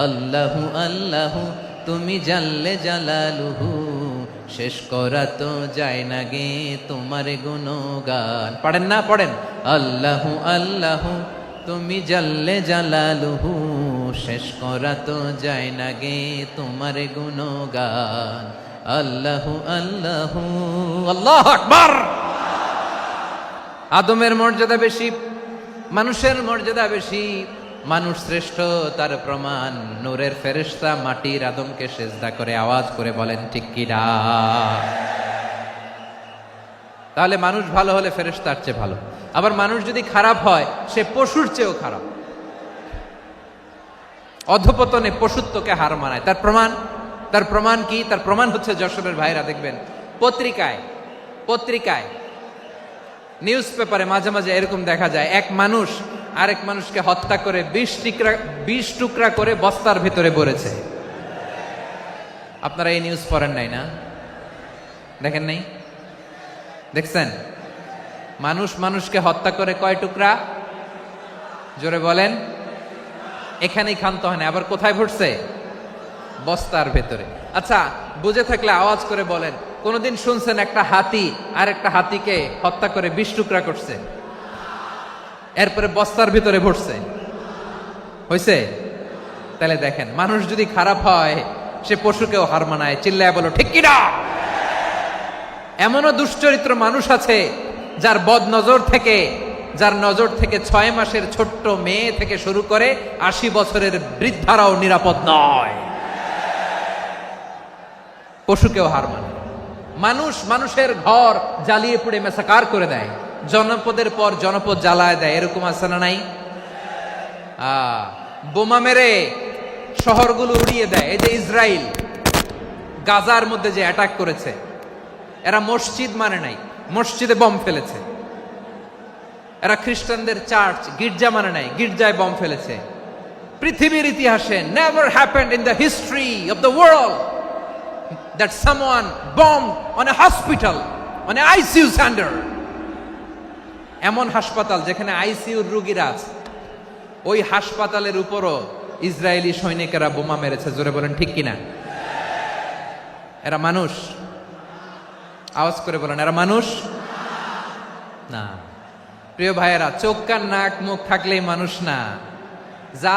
আল্লাহু আল্লাহু তুমি জাল্লে জালালুহু, শেষ করা তো যায় না গে তোমার গুণগান। পড়েন না? পড়েন। আল্লাহু আল্লাহু তুমি জাল্লে জালালুহু, শেষ করা তো যায় না গে তোমার গুণগান। আল্লাহু আল্লাহু আল্লাহু আকবার। আদমের মর্যাদা বেশি, মানুষের মর্যাদা বেশি, মানুষ শ্রেষ্ঠ, তার প্রমাণ নূরের ফেরেশতা মাটির আদমকে সেজদা করে। আওয়াজ করে বলেন ঠিক কি না? তাহলে মানুষ ভালো হলে ফেরেশতার চেয়ে ভালো, আবার মানুষ যদি খারাপ হয় সে পশুর চেয়েও খারাপ। অধপতনে পশুত্বকে হার মানায়। তার প্রমাণ কি? তার প্রমাণ হচ্ছে, যশোরের ভাইরা দেখবেন পত্রিকায় নিউজ পেপারে মাঝে মাঝে এরকম দেখা যায়, এক মানুষ আরেক মানুষকে হত্যা করে 20 টুকরা করে বস্তার ভিতরে ভরেছে। আপনারা এই নিউজ পড়েন নাই না? দেখেন নাই? দেখছেন? মানুষ মানুষকে হত্যা করে কয় টুকরা? জোরে বলেন। এখানেই ক্ষান্ত হয় না, আবার কোথায় ভরছে? বস্তার ভেতরে। আচ্ছা, বুঝে থাকলে আওয়াজ করে বলেন, কোনদিন শুনছেন একটা হাতি আর একটা হাতিকে হত্যা করে 20 টুকরা করছে, এরপরে বস্তার ভিতরে ভরছে? হয়েছে? তাহলে দেখেন, মানুষ যদি খারাপ হয় সে পশুকেও হার মানায়। চিল্লায় বলো ঠিক কিনা? এমনও দুশ্চরিত্র মানুষ আছে যার নজর থেকে 6 মাসের ছোট্ট মেয়ে থেকে শুরু করে 80 বছরের বৃদ্ধারাও নিরাপদ নয়। পশুকেও হার মানে। মানুষের ঘর জ্বালিয়ে পুড়ে মেসাকার করে দেয়, জনপদের পর জনপদ জ্বালায় দেয়, এরকম আছে না নাই? বোমা মেরে শহরগুলো উড়িয়ে দেয়। এই যে ইসরায়েল গাজার মধ্যে যে অ্যাটাক করেছে, এরা মসজিদ মানে নাই, মসজিদে বম ফেলেছে। এরা খ্রিস্টানদের চার্চ গির্জা মানে নাই, গির্জায় বম ফেলেছে। পৃথিবীর ইতিহাসে never happened in the history of the world that someone bombed on a hospital, on a ICU center. এমন হাসপাতাল যেখানে আইসিইউর রোগীরা আছে, ওই হাসপাতালের উপরও ইসরায়েলি সৈনিকেরা বোমা মেরেছে। জোরে বলেন ঠিক কিনা? এরা মানুষ? আওয়াজ করে বলেন, এরা মানুষ না। প্রিয় ভাইয়েরা, চোখ কান নাক মুখ থাকলেই মানুষ না। যা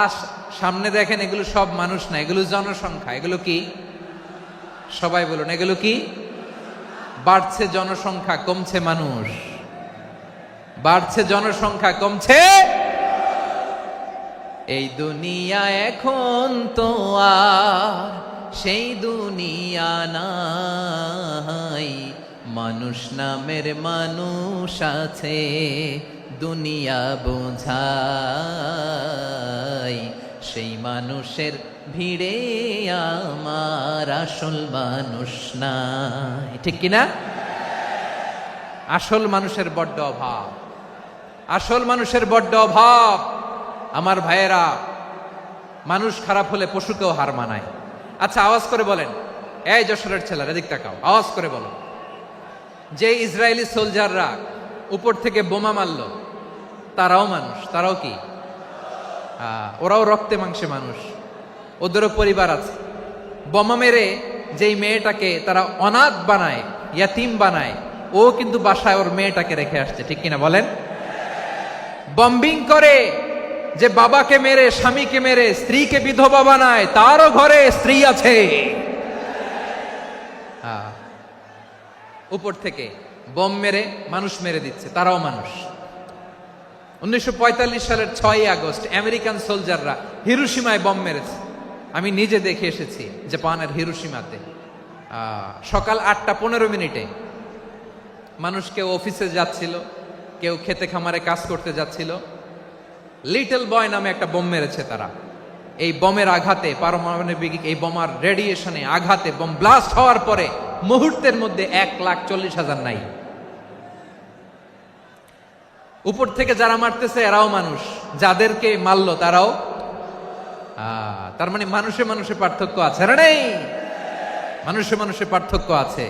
সামনে দেখেন এগুলো সব মানুষ না, এগুলো জনসংখ্যা। এগুলো কি? সবাই বলুন, এগুলো কি? বাড়ছে জনসংখ্যা, কমছে মানুষ। বাড়ছে জনসংখ্যা, কমছে এই দুনিয়া এখন তো আর সেই দুনিয়া নাই, মানুষ নামের মানুষ আছে দুনিয়া বোঝাই, সেই মানুষের ভিড়ে আমার আসল মানুষ নাই। ঠিক কিনা? আসল মানুষের বড্ড অভাব, আসল মানুষের বড্ড অভাব। আমার ভাইয়েরা, মানুষ খারাপ হলে পশুকেও হার মানায়। আচ্ছা, আওয়াজ করে বলেন, এই যশোরের ছেলেরা এদিক তাকাও, আওয়াজ করে বলো, যে ইসরায়েলি সোলজাররা উপর থেকে বোমা মারল, তারাও মানুষ? তারাও কি? ওরাও রক্তে মাংসে মানুষ, ওদেরও পরিবার আছে। বোমা মেরে যেই মেয়েটাকে তারা অনাথ বানায়, ইয়াতিম বানায়, ও কিন্তু বাসায় ওর মেয়েটাকে রেখে আসছে। ঠিক কিনা বলেন? বম্বিং করে যে বাবাকে মেরে, স্বামীকে মেরে স্ত্রীকে বিধবা বানায়, তারও ঘরে স্ত্রী আছে। উপর থেকে বম মেরে মানুষ মেরে দিচ্ছে, তারাও মানুষ। 1945 সালের 6 আগস্ট আমেরিকান সোলজাররা হিরোশিমায় বম মেরেছে। আমি নিজে দেখে এসেছি জাপানের হিরোশিমাতে। সকাল 8:15 মানুষ কেউ অফিসে যাচ্ছিল, কেউ খেতে খামারে কাজ করতে যাচ্ছিল। লিটল বয় নামে একটা বোম মেরেছে তারা। এই বোমের আঘাতে, পারমাণবিক এই বোমার রেডিয়েশনে আঘাতে, বোম ব্লাস্ট হওয়ার পরে মুহূর্তের মধ্যে 1,40,000 নাই। উপর থেকে যারা মারতেছে এরাও মানুষ, যাদেরকে মারলো তারাও। তার মানে মানুষে মানুষে পার্থক্য আছে না? নেই? মানুষে মানুষে পার্থক্য আছে।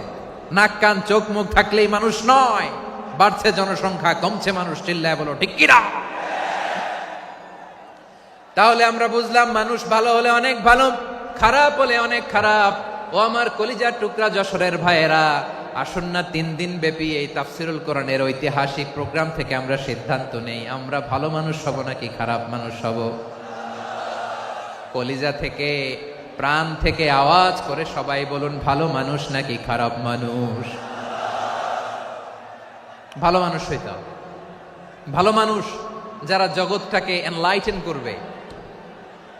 নাক কান চোখ মুখ থাকলেই মানুষ নয়। বাড়ছে জনসংখ্যা, কমছে মানুষ। চিল্লায় বলো ঠিক কিনা? তাহলে আমরা বুঝলাম, মানুষ ভালো হলে অনেক ভালো, খারাপ হলে অনেক খারাপ। ও আমার কলিজার টুকরা যশোরের ভাইয়েরা, আসুন না 3 দিন ব্যাপী এই তাফসিরুল কোরআনের ঐতিহাসিক প্রোগ্রাম থেকে আমরা সিদ্ধান্ত নেই, আমরা ভালো মানুষ হব নাকি খারাপ মানুষ হব। কলিজা থেকে, প্রাণ থেকে আওয়াজ করে সবাই বলুন, ভালো মানুষ নাকি খারাপ মানুষ? ভালো মানুষ হইতে হবে। ভালো মানুষ যারা জগৎটাকে এনলাইটেন করবে,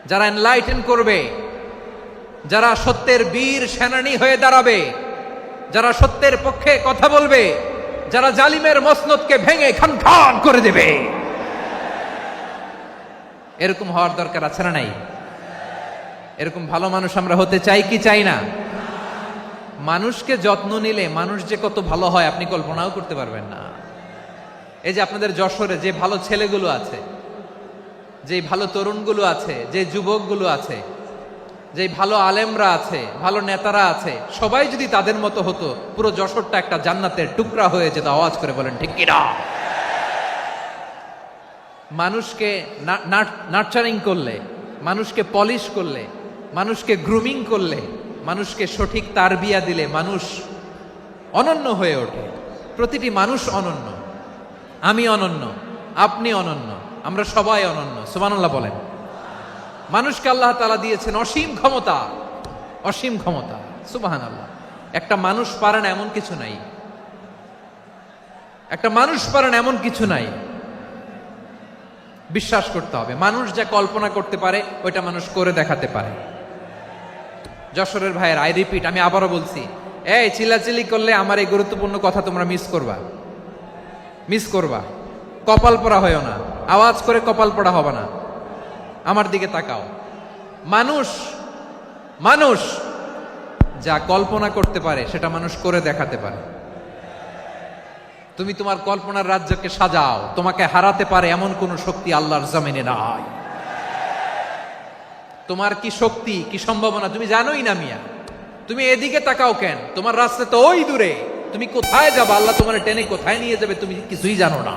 যারা এনলাইটেন করবে, যারা সত্যের বীর সেনানী হয়ে দাঁড়াবে, যারা সত্যের পক্ষে কথা বলবে, যারা জালিমের মসনদকে ভেঙে খান খান করে দেবে। এরকম হওয়ার দরকার আছে না নাই? এরকম ভালো মানুষ আমরা হতে চাই কি চাই না? মানুষকে যত্ন নিলে মানুষ যে কত ভালো হয় আপনি কল্পনাও করতে পারবেন না। এই যে আপনাদের যশোরে যে ভালো ছেলেগুলো আছে, যে ভালো তরুণগুলো আছে, যে যুবকগুলো আছে, যে ভালো আলেমরা আছে, ভালো নেতারা আছে, সবাই যদি তাদের মতো হতো, পুরো যশোরটা একটা জান্নাতের টুকরা হয়ে যেত। আওয়াজ করে বলেন ঠিক কিনা? মানুষকে নার্চারিং করলে, মানুষকে পলিশ করলে, মানুষকে গ্রুমিং করলে, মানুষকে সঠিক তারবিয়া দিলে মানুষ অনন্য হয়ে ওঠে। প্রতিটি মানুষ অনন্য। আমি অনন্য, আপনি অনন্য, আমরা সবাই অনন্য। সুবহানাল্লাহ বলেন। মানুষকে আল্লাহ তাআলা দিয়েছেন অসীম ক্ষমতা, অসীম ক্ষমতা। সুবহানাল্লাহ। একটা মানুষ পারে না এমন কিছু নাই, একটা মানুষ পারে না এমন কিছু নাই। বিশ্বাস করতে হবে, মানুষ যা কল্পনা করতে পারে ওইটা মানুষ করে দেখাতে পারে। যশোরের ভাইয়ের, আই রিপিট, আমি আবারও বলছি, এই চিল্লাচিল্লি করলে আমার এই গুরুত্বপূর্ণ কথা তোমরা মিস করবা, মিস করবা। কপাল পড়া হয়েও না, আওয়াজ করে কপাল পড়া হবে না। আমার দিকে তাকাও। মানুষ, মানুষ যা কল্পনা করতে পারে সেটা মানুষ করে দেখাতে পারে। তুমি তোমার কল্পনার রাজ্যকে সাজাও, তোমাকে হারাতে পারে এমন কোন শক্তি আল্লাহর জমিনে নাই। তোমার কি শক্তি, কি সম্ভাবনা তুমি জানোই না মিয়া। তুমি এদিকে তাকাও কেন? তোমার রাস্তা তো ওই দূরে। তুমি কোথায় যাবে, আল্লাহ তোমার টেনে কোথায় নিয়ে যাবে তুমি কিছুই জানো না।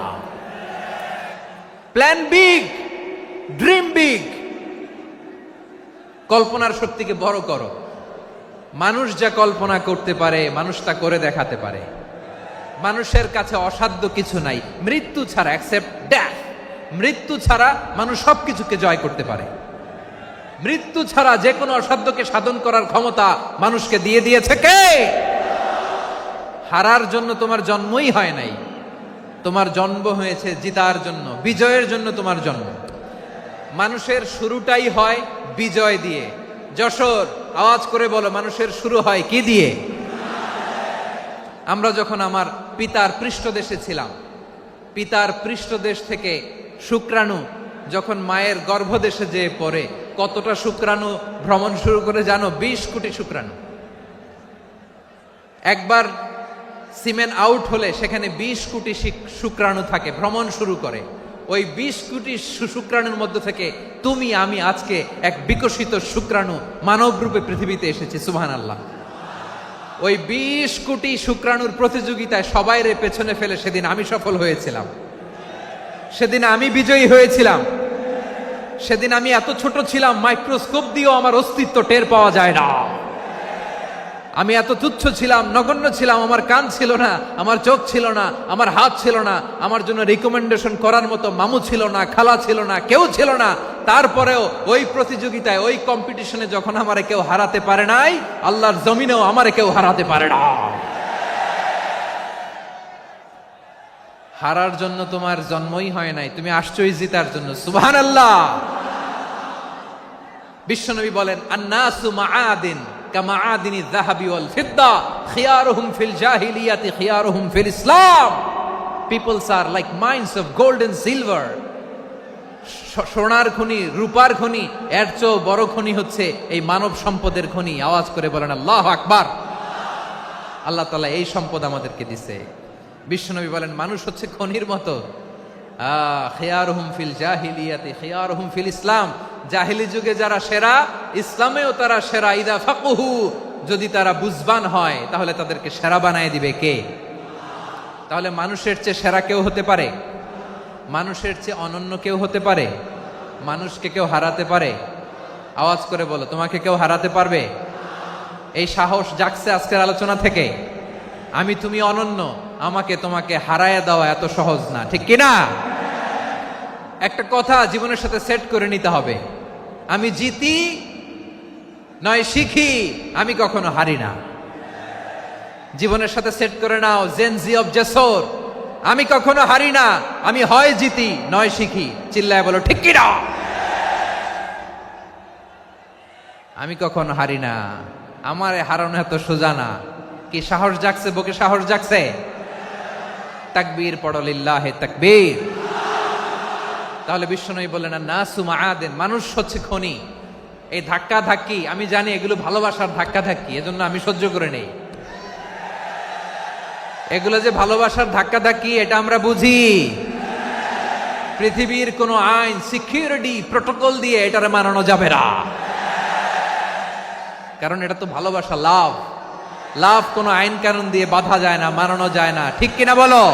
Plan big, dream big. কল্পনার শক্তিকে বড় করো। মানুষ যা কল্পনা করতে পারে মানুষ তা করে দেখাতে পারে। মানুষের কাছে অসাধ্য কিছু নাই, মৃত্যু ছাড়া, এক্সেপ্ট ডেথ। মৃত্যু ছাড়া মানুষ সবকিছুকে জয় করতে পারে। মৃত্যু ছাড়া যে কোনো অসাধ্যকে সাধন করার ক্ষমতা মানুষকে দিয়ে দিয়েছে কে? হারার জন্য তোমার জন্মই হয় নাই, তোমার জন্ম হয়েছে জিতার জন্য, বিজয়ের জন্য তোমার জন্ম। মানুষের শুরুটাই হয় বিজয় দিয়ে। যশোর, আওয়াজ করে বলো, মানুষের শুরু হয় কি দিয়ে? আমরা যখন আমার পিতার পৃষ্ঠদেশে ছিলাম, পিতার পৃষ্ঠদেশ থেকে শুক্রাণু যখন মায়ের গর্ভদেশে যেয়ে পড়ে, কতটা শুক্রাণু ভ্রমণ শুরু করে জানো? 20 কোটি শুক্রাণু। একবার সিমেন আউট হলে সেখানে 20 কোটি শুক্রাণু থাকে, ভ্রমণ শুরু করে। ওই 20 কোটি শুক্রাণুর মধ্যে থেকে তুমি আমি আজকে এক বিকশিত শুক্রাণু মানব রূপে পৃথিবীতে এসেছি। সুবহানাল্লাহ। ওই 20 কোটি শুক্রাণুর প্রতিযোগিতায় সবাই রে পেছনে ফেলে সেদিন আমি সফল হয়েছিলাম, সেদিন আমি বিজয়ী হয়েছিলাম। সেদিন আমি এত ছোট ছিলাম, মাইক্রোস্কোপ দিয়েও আমার অস্তিত্ব টের পাওয়া যায় না। আমি এত তুচ্ছ ছিলাম, নগণ্য ছিলাম। আমার কান ছিল না, আমার চোখ ছিল না, আমার হাত ছিল না, আমার জন্য রিকমেন্ডেশন করার মতো মামু ছিল না, খালা ছিল না, কেউ ছিল না। তারপরেও ওই প্রতিযোগিতায়, ওই কম্পিটিশনে যখন আমারে কেউ হারাতে পারে নাই, আল্লাহর জমিনেও আমারে কেউ হারাতে পারে না। হারার জন্য তোমার জন্মই হয় নাই, তুমি আসছই জিতার জন্য। সুবহানাল্লাহ। বিশ্বনবী বলেন, আন্নাসু মাআদিন কামাআদিনি যাহাবি ওয়াল ফিদ্দা খিয়ারুহুম ফিল জাহিলিয়াতি খিয়ারুহুম ফিল ইসলাম। Peoples are like mines of gold and silver. সোনার খনি, রূপার খনি, এর চেয়েও বড় খনি হচ্ছে এই মানব সম্পদের খনি। আওয়াজ করে বলেন আল্লাহু আকবার। আল্লাহ তাআলা এই সম্পদ আমাদেরকে দিছে। বিশ্বনবী বলেন, মানুষ হচ্ছে খনির মতো। খিয়ারুহুম ফিল জাহিলিয়াতি খিয়ারুহুম ফিল ইসলাম। জাহিলি যুগে যারা সেরা, ইসলামেও তারা সেরা। ইদা ফাকুহু, যদি তারা বুঝবান হয় তাহলে তাদেরকে সেরা বানায় দিবে কে? তাহলে মানুষের চেয়ে সেরা কেউ হতে পারে? মানুষের চেয়ে অনন্য কেউ হতে পারে? মানুষকে কেউ হারাতে পারে? আওয়াজ করে বলো, তোমাকে কেউ হারাতে পারবে? এই সাহস জাগছে আজকের আলোচনা থেকে। আমি তুমি অনন্য, আমাকে তোমাকে হারায় দেওয়া এত সহজ না, ঠিক কিনা? একটা কথা জীবনের সাথে সেট করে নিতে হবে, আমি জিতি নয় শিখি, আমি কখনো হারি না। জীবনের সাথে সেট করে নাও, জেনজি অফ যশোর, আমি কখনো হারি না, আমি হয় জিতি নয় শিখি। চিল্লায় বলো ঠিক কিনা? আমি কখনো হারি না, আমার হারানো এত সোজা না। কি সাহস জাগছে? বুকে সাহস জাগছে? তাকবীর পড়ো, লিল্লাহে তাকবীর। তাহলে বিশ্বনবী বললেন, নাসু মাআদিন, মানুষ হচ্ছে খনি। এই ধাক্কা ধাক্কি, আমি জানি এগুলো ভালোবাসার ধাক্কা ধাক্কি, এজন্য আমি সহ্য করে নেই। এগুলো যে ভালোবাসার ধাক্কা ধাক্কি, এটা আমরা বুঝি। পৃথিবীর কোন আইন, সিকিউরিটি প্রটোকল দিয়ে এটারে মানানো যাবে না, কারণ এটা তো ভালোবাসা, লাভ। লাভ কোনো আইন কানুন দিয়ে বাধা যায় না, মানানো যায় না, ঠিক কিনা বলো?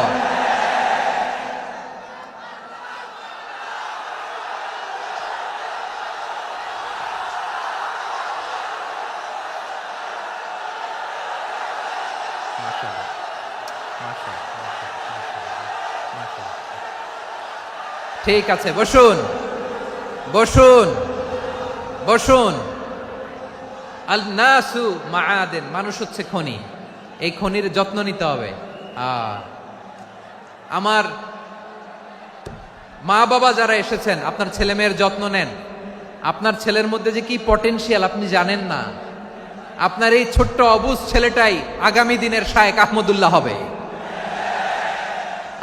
ঠিক আছে, বসুন বসুন বসুন। আল নাসু মাআদিন, মানুষ হচ্ছে খনি। এই খনির যত্ন নিতে হবে। আমার মা বাবা যারা এসেছেন, আপনার ছেলে মেয়ের যত্ন নেন। আপনার ছেলের মধ্যে যে কি পটেনশিয়াল আপনি জানেন না। আপনার এই ছোট্ট অবুজ ছেলেটাই আগামী দিনের শায়েখ আহমদুল্লাহ হবে।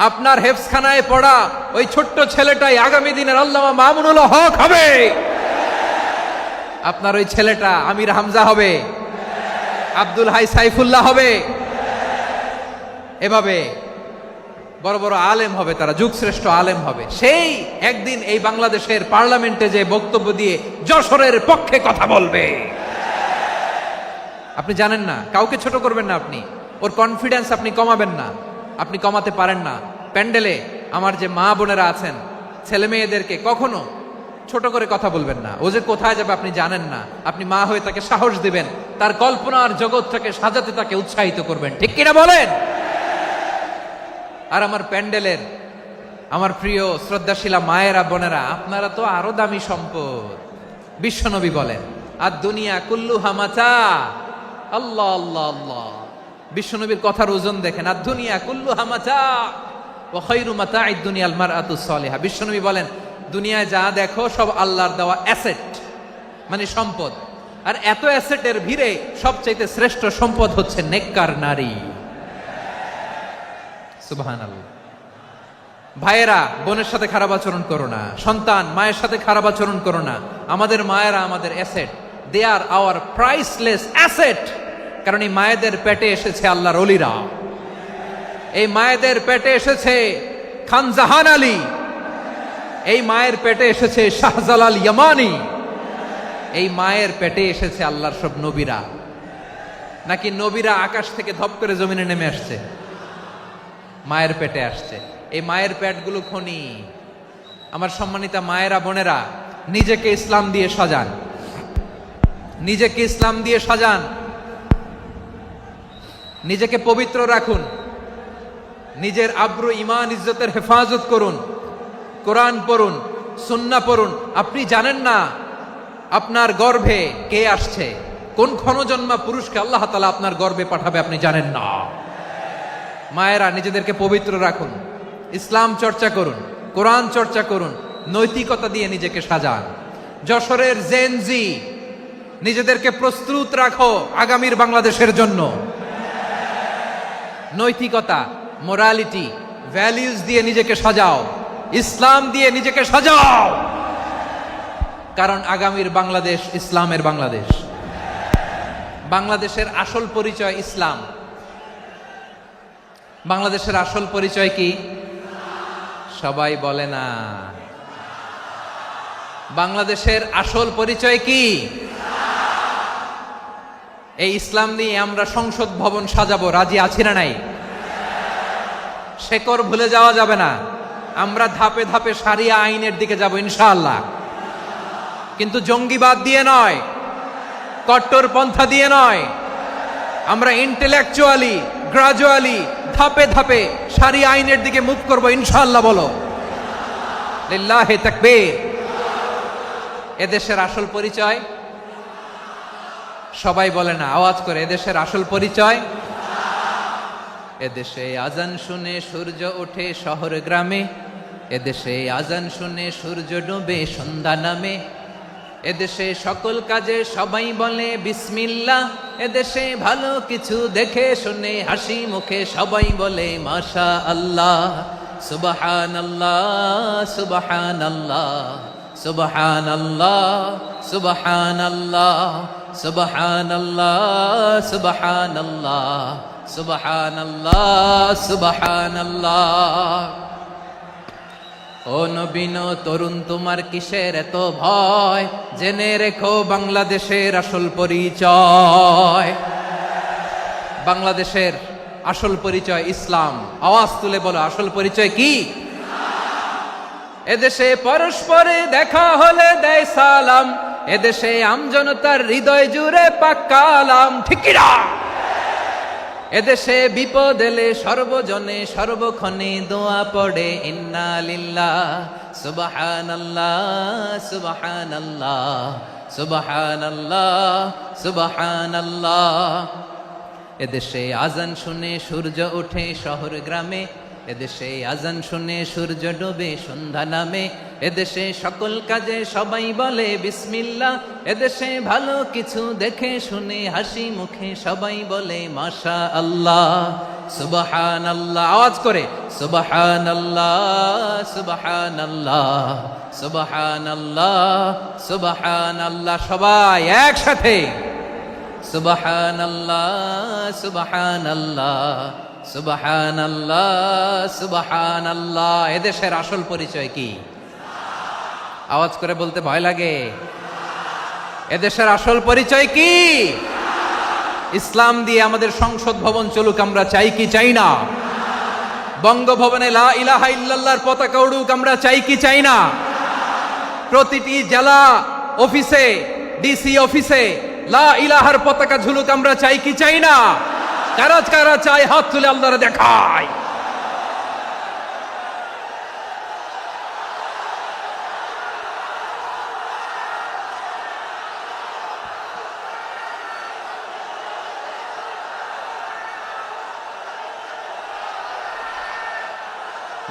আপনার হেফজখানায় পড়া ওই ছোট্ট ছেলেটাই আগামী দিনের আল্লামা মামুনুল হক হবে। আপনার ওই ছেলেটা আমির হামজা হবে, আব্দুল হাই সাইফুল্লাহ হবে। এভাবে বড় বড় আলেম হবে, তারা যুগশ্রেষ্ঠ আলেম হবে। সেই একদিন এই বাংলাদেশের পার্লামেন্টে যে বক্তব্য দিয়ে যশোরের পক্ষে কথা বলবে। আপনি জানেন না, কাউকে ছোট করবেন না আপনি, ওর কনফিডেন্স আপনি কমাবেন না, আপনি কমাতে পারেন না। প্যান্ডেলে আমার যে মা বোনেরা আছেন, ছেলে মেয়েদেরকে কখনো ছোট করে কথা বলবেন না। ও যে কোথায় যাবে আপনি জানেন না, আপনি মা হয়ে তাকে সাহস দিবেন, তার কল্পনার জগৎটাকে সাজাতে তাকে উৎসাহিত করবেন, ঠিক কিনা বলেন? আর আমার প্যান্ডেলের আমার প্রিয় শ্রদ্ধাশীলা মায়েরা বোনেরা, আপনারা তো আরো দামি সম্পদ। বিশ্বনবী বলেন, আর দুনিয়া কুল্লুহা মাতা। আল্লাহ আল্লাহ আল্লাহ, বিশ্বনবীর কথার ওজন দেখেন। আর দুনিয়া কুল্লুহা মাতা ওয়া খায়রু মাতা'আদ দুনিয়াল মারআতুস সালিহা। বিশ্বনবী বলেন, দুনিয়ায় যা দেখো সব আল্লাহর দেওয়া অ্যাসেট, মানে সম্পদ। আর এত অ্যাসেটের ভিড়ে সবচাইতে শ্রেষ্ঠ সম্পদ হচ্ছে নেককার নারী। সুবহানাল্লাহ। ভাইয়েরা বোনের সাথে খারাপ আচরণ করো না, সন্তান মায়ের সাথে খারাপ আচরণ করো না। আমাদের মায়েরা আমাদের asset, they are our priceless asset. কারণ এই মায়েদের পেটে এসেছে আল্লাহর ওলিরা, এই মায়েদের পেটে এসেছে খান জাহান আলী, এই মায়ের পেটে এসেছে শাহজালাল ইয়ামানি, এই মায়ের পেটে এসেছে আল্লাহর সব নবীরা। নাকি নবীরা আকাশ থেকে ধপ করে জমিনে নেমে আসছে? মায়ের পেটে আসছে। এই মায়ের পেটগুলো খনি। আমার সম্মানিতা মায়েরা বোনেরা, নিজেকে ইসলাম দিয়ে সাজান, নিজেকে ইসলাম দিয়ে সাজান, নিজেকে পবিত্র রাখুন, নিজের আব্রু ইমান ইজ্জতের হেফাজত করুন, কোরআন পড়ুন, সুন্নাহ পড়ুন। আপনি জানেন না আপনার গর্ভে কে আসছে, কোন ক্ষণজন্মা পুরুষকে আল্লাহ তাআলা আপনার গর্ভে পাঠাবে আপনি জানেন না। মায়েরা নিজেদেরকে পবিত্র রাখুন, ইসলাম চর্চা করুন, কোরআন চর্চা করুন, নৈতিকতা দিয়ে নিজেকে সাজান। যশোরের জেনজি, নিজেদেরকে প্রস্তুত রাখো আগামীর বাংলাদেশের জন্য। নৈতিকতা, মোরালিটি, ভ্যালিউজ দিয়ে নিজেকে সাজাও, ইসলাম দিয়ে নিজেকে সাজাও। কারণ আগামীর বাংলাদেশ ইসলামের বাংলাদেশ। বাংলাদেশের আসল পরিচয় ইসলাম। বাংলাদেশের আসল পরিচয় কি? সবাই বলে না। বাংলাদেশের আসল পরিচয় কি? এই ইসলাম নিয়ে আমরা সংসদ ভবন সাজাবো, রাজি আছি না নাই? শেকড় ভুলে যাওয়া যাবে না। আমরা ধাপে ধাপে শারিয়া আইনের দিকে যাব ইনশাআল্লাহ, কিন্তু জঙ্গিবাদ দিয়ে নয়, কট্টর পন্থা দিয়ে নয়। আমরা ইন্টেলেকচুয়ালি, গ্রাজুয়ালি, ধাপে ধাপে শারিয়া আইনের দিকে মুভ করব ইনশাআল্লাহ। বলো লিল্লাহি তাকবীর। এদেশের আসল পরিচয় সবাই বলে না, আওয়াজ করে, এদেশের আসল পরিচয়। এদেশে আজান শুনে সূর্য ওঠে শহর গ্রামে, এদেশে আজান শুনে সূর্য ডুবে সন্ধ্যা নামে, এদেশে সকল কাজে সবাই বলে বিসমিল্লাহ, এদেশে ভালো কিছু দেখে শুনে হাসি মুখে সবাই বলে মাশা আল্লাহ। সুবহানাল্লাহ, সুবহানাল্লাহ, সুবহানাল্লাহ, সুবহানাল্লাহ, সুবহানাল্লাহ, সুবহানাল্লাহ, সুবহানাল্লাহ, সুবহানাল্লাহ। ও নবীন তরুণ, তোমার কিসের এত ভয়? জেনে রেখো বাংলাদেশের আসল পরিচয়। বাংলাদেশের আসল পরিচয় ইসলাম। আওয়াজ তুলে বলো, আসল পরিচয় কি? এদেশে পরস্পরে দেখা হলে দেয় সালাম, এদেশে আমজনতার হৃদয় জুড়ে পাক্কা আলাম। ঠিক কি না? এদেশে বিপদ এলে সর্বজনে সর্বক্ষণে দোয়া পড়ে ইন্না লিল্লাহ, সুবহানাল্লাহ, সুবহানাল্লাহ, সুবহানাল্লাহ, সুবহানাল্লাহ। এদেশে আজান শুনে সূর্য ওঠে শহর গ্রামে, এদেশে আজান শুনে সূর্য ডুবে সন্ধ্যা নামে, এদেশে সকল কাজে সবাই বলে বিসমিল্লাহ, এদেশে ভালো কিছু দেখে শুনে হাসি মুখে সবাই বলে মাশা আল্লাহ। সুবহানাল্লাহ, আওয়াজ করে সুবহানাল্লাহ, সুবহানাল্লাহ, সুবহানাল্লাহ, সুবহানাল্লাহ। সবাই একসাথে সুবহানাল্লাহ, সুবহানাল্লাহ, সুবহানাল্লাহ, সুবহানাল্লাহ। এদেশের আসল পরিচয় কি? আওয়াজ করে বলতে ভয় লাগে। এদেশের আসল পরিচয় কি? ইসলাম দিয়ে আমাদের সংসদ ভবন চলুক, আমরা চাই কি চাই না? বঙ্গভবনে লা ইলাহা ইল্লাল্লাহর পতাকা উড়ুক, আমরা চাই কি চাই না? প্রতিটি জেলা অফিসে, ডিসি অফিসে লা ইলাহার পতাকা ঝুলুক, আমরা চাই কি চাই না? কারা কারা চাই হাত তুলে আল্লাহরে দেখায়।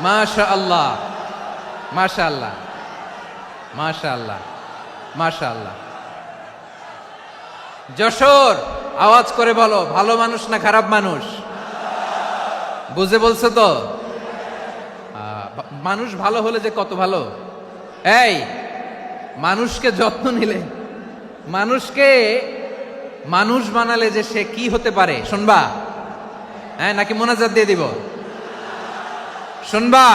মাশাআল্লাহ, মাশাআল্লাহ। মাশাআল্লাহ, মাশাআল্লাহ। যশোর, আওয়াজ করে বলো, ভালো মানুষ না খারাপ মানুষ? বুঝে বলছো তো? মানুষ ভালো হলে যে কত ভালো। এই মানুষকে যত্ন নিলে, মানুষকে মানুষ বানালে যে সে কি হতে পারে শুনবা? হ্যাঁ, নাকি মোনাজাত দিয়ে দিব? শুনবা?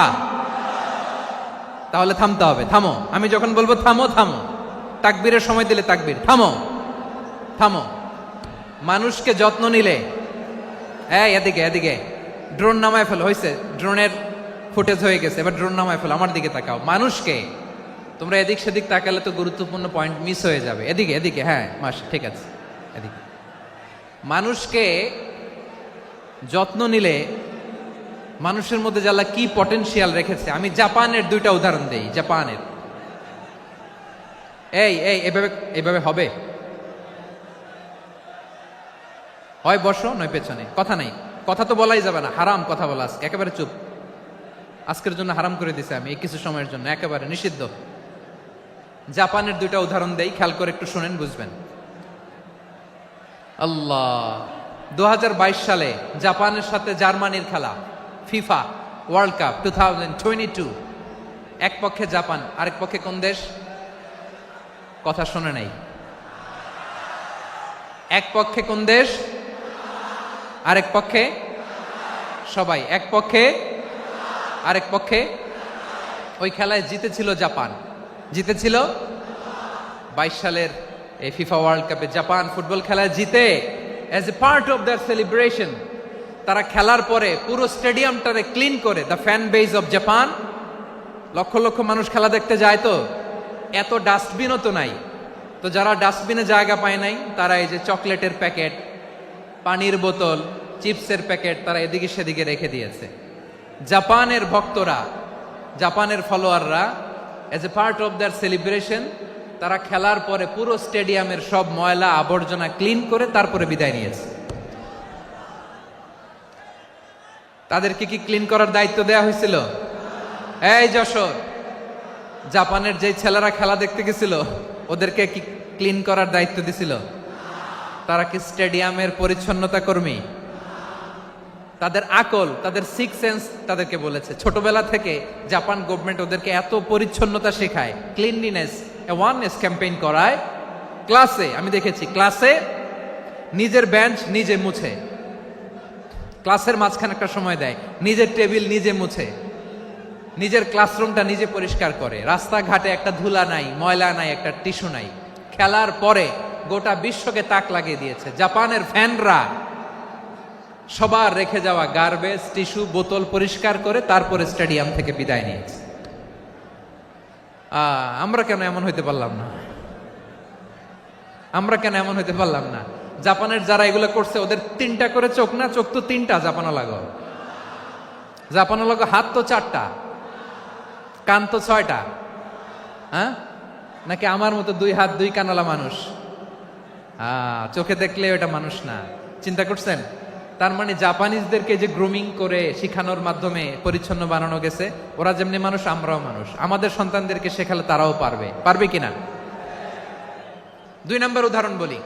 তাহলে থামতে হবে। থামো, আমি যখন বলবো থামো থামো, তাকবীরের সময় দিলে তাকবীর। থামো থামো। মানুষকে যত্ন নিলে, এই এদিকে এদিকে, ড্রোন নামায় ফেলো। হয়েছে, ড্রোনের ফুটেজ হয়ে গেছে, এবার ড্রোন নামায় ফেলো। আমার দিকে তাকাও। মানুষকে, তোমরা এদিক সেদিক তাকালে তো গুরুত্বপূর্ণ পয়েন্ট মিস হয়ে যাবে। এদিকে এদিকে, হ্যাঁ মাস, ঠিক আছে, এদিকে। মানুষকে যত্ন নিলে মানুষের মধ্যে যে আল্লাহ কি পটেনশিয়াল রেখেছে। আমি জাপানের দুইটা উদাহরণ দেই। জাপানের, এই এই এভাবে এভাবে হবে, হয় বসো নয় পেছনে, কথা নাই, কথা তো বলাই যাবে না, হারাম কথা বলা আজকে, একেবারে চুপ। আজকের জন্য হারাম করে দিছে আমি, এই কিছু সময়ের জন্য একেবারে নিষিদ্ধ। জাপানের দুইটা উদাহরণ দেই, খেয়াল করে একটু শুনেন, বুঝবেন। আল্লাহ, 2022 সালে জাপানের সাথে জার্মানির খেলা, ফিফা ওয়ার্ল্ড কাপ 2022। এক পক্ষে জাপান, আরেক পক্ষে কোন দেশ? কথা শোনে নাই। এক পক্ষে কোন দেশ? আরেক পক্ষে? সবাই এক পক্ষে, আরেক পক্ষে। ওই খেলায় জিতেছিল জাপান, জিতেছিল 22 সালের এই ফিফা ওয়ার্ল্ড কাপে। জাপান ফুটবল খেলায় জিতে, as a part of their celebration তারা খেলার পরে পুরো স্টেডিয়ামটারে ক্লিন করে। The fan base of Japan, লক্ষ লক্ষ মানুষ খেলা দেখতে যায়, তো এত ডাস্টবিনও তো নাই। তো যারা ডাস্টবিনে জায়গা পায় নাই, তারা এই যে চকলেটের প্যাকেট, পানির বোতল, চিপসের প্যাকেট তারা এদিকে সেদিকে রেখে দিয়েছে। জাপানের ভক্তরা, জাপানের ফলোয়াররা, as a part of their celebration তারা খেলার পরে পুরো স্টেডিয়ামের সব ময়লা আবর্জনা ক্লিন করে তারপরে বিদায় নিয়েছে। তাদেরকে কি ক্লিন করার দায়িত্ব দেয়া হয়েছিল? এই যশোর, জাপানের যে ছেলেরা খেলা দেখতে গেছিল ওদেরকে কি ক্লিন করার দায়িত্ব দিছিল? তারা কি স্টেডিয়ামের পরিচ্ছন্নতা কর্মী? তাদের আকল, তাদের সিক্স সেন্স তাদেরকে বলেছে। ছোটবেলা থেকে জাপান গভর্নমেন্ট ওদেরকে এত পরিচ্ছন্নতা শেখায়, ক্লিনলিনেস অ্যাওয়ারনেস ক্যাম্পেইন করায়। ক্লাসে আমি দেখেছি, ক্লাসে নিজের বেঞ্চ নিজে মুছে, ক্লাসের মাঝখানে একটা সময় দেয়, নিজের টেবিল নিজে মুছে, নিজের ক্লাসরুমটা নিজে পরিষ্কার করে। রাস্তাঘাটে একটা ধুলা নাই, ময়লা নাই, একটা টিস্যু নাই। খেলার পরে গোটা বিশ্বকে তাক লাগিয়ে দিয়েছে। জাপানের ফ্যানরা সবার রেখে যাওয়া গার্বেজ, টিস্যু, বোতল পরিষ্কার করে তারপরে স্টেডিয়াম থেকে বিদায় নিয়েছে। আমরা কেন এমন হইতে পারলাম না? আমরা কেন এমন হইতে পারলাম না? জাপানের যারা এগুলো করছে ওদের 3টা করে চোখ না? চোখ তো 3টা জাপানা লাগো, জাপানা লাগো। হাত তো 4টা, কান তো 6টা। হ্যাঁ, নাকি আমার মতো 2 হাত 2 কানালা মানুষ? চোখে দেখলে ওটা মানুষ না। চিন্তা করছেন? তার মানে জাপানিজদেরকে যে গ্রুমিং করে শিখানোর মাধ্যমে পরিচ্ছন্ন বানানো গেছে। ওরা যেমনি মানুষ, আমরাও মানুষ। আমাদের সন্তানদেরকে শেখালে তারাও পারবে। পারবে কিনা? 2 নম্বর উদাহরণ বলি।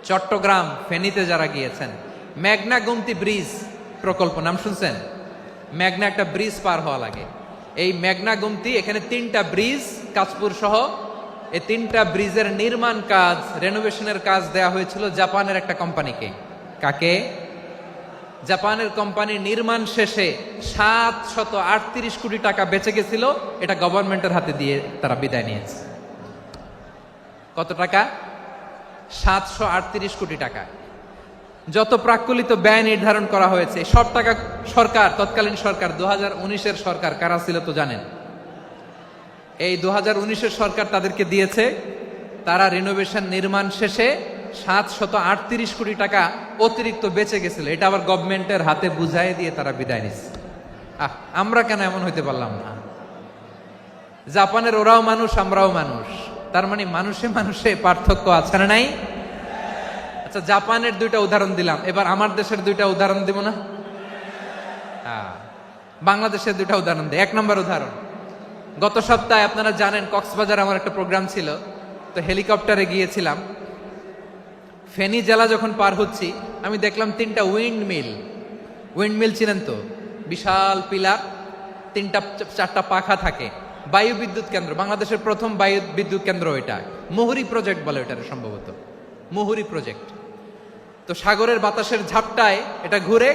চট্টগ্রাম ফেনীতে যারা গিয়েছেন, মেঘনা গুমতি ব্রিজ প্রকল্প নাম শুনছেন? মেঘনা একটা ব্রিজ পার হওয়া লাগে। এই মেঘনা গুমতি, এখানে 3টা ব্রিজ কাঁচপুর সহ, এই 3টা ব্রিজের নির্মাণ কাজ, রেনোভেশনের কাজ দেয়া হয়েছিল জাপানের একটা কোম্পানিকে। কাকে? জাপানের কোম্পানি। নির্মাণ শেষে 738 কোটি টাকা বেঁচে গেছিল, এটা গভর্নমেন্টের হাতে দিয়ে তারা বিদায় নিয়েছে। কত টাকা? 738 কোটি টাকা। যত প্রাক্কলিত ব্যয় নির্ধারণ করা হয়েছে সব টাকা সরকার, তৎকালীন সরকার 2019-এর সরকার, কারা ছিল তো জানেন? এই 2019-এর সরকার তাদেরকে দিয়েছে। তারা রিনোভেশন নির্মাণ শেষে 738 কোটি টাকা অতিরিক্ত বেঁচে গেছিল, এটা আবার গভর্নমেন্টের হাতে বুঝাই দিয়ে তারা বিদায় নিচ্ছে। আমরা কেন এমন হইতে পারলাম না? জাপানের ওরাও মানুষ, আমরাও মানুষ। তার মানে মানুষে মানুষে পার্থক্য আছে না নাই? আচ্ছা, জাপানের 2টা উদাহরণ দিলাম, এবার আমার দেশের 2টা উদাহরণ দিব না? বাংলাদেশের 2টা উদাহরণ দিই। 1 নম্বর উদাহরণ, গত সপ্তাহে আপনারা জানেন কক্সবাজার আমার একটা প্রোগ্রাম ছিল, তো হেলিকপ্টারে গিয়েছিলাম। ফেনী জেলা যখন পার হচ্ছি আমি দেখলাম 3টা উইন্ডমিল চিনেন তো, বিশাল পিলার, 3টা-4টা পাখা থাকে, বায়ু বিদ্যুৎ কেন্দ্র, বাংলাদেশের প্রথম বায়ু বিদ্যুৎ কেন্দ্র এটা, মুহুরী প্রজেক্ট বলে এটার, সম্ভবত মুহুরী প্রজেক্ট। তো সাগরের বাতাসের ঝাপটায় এটা ঘুরে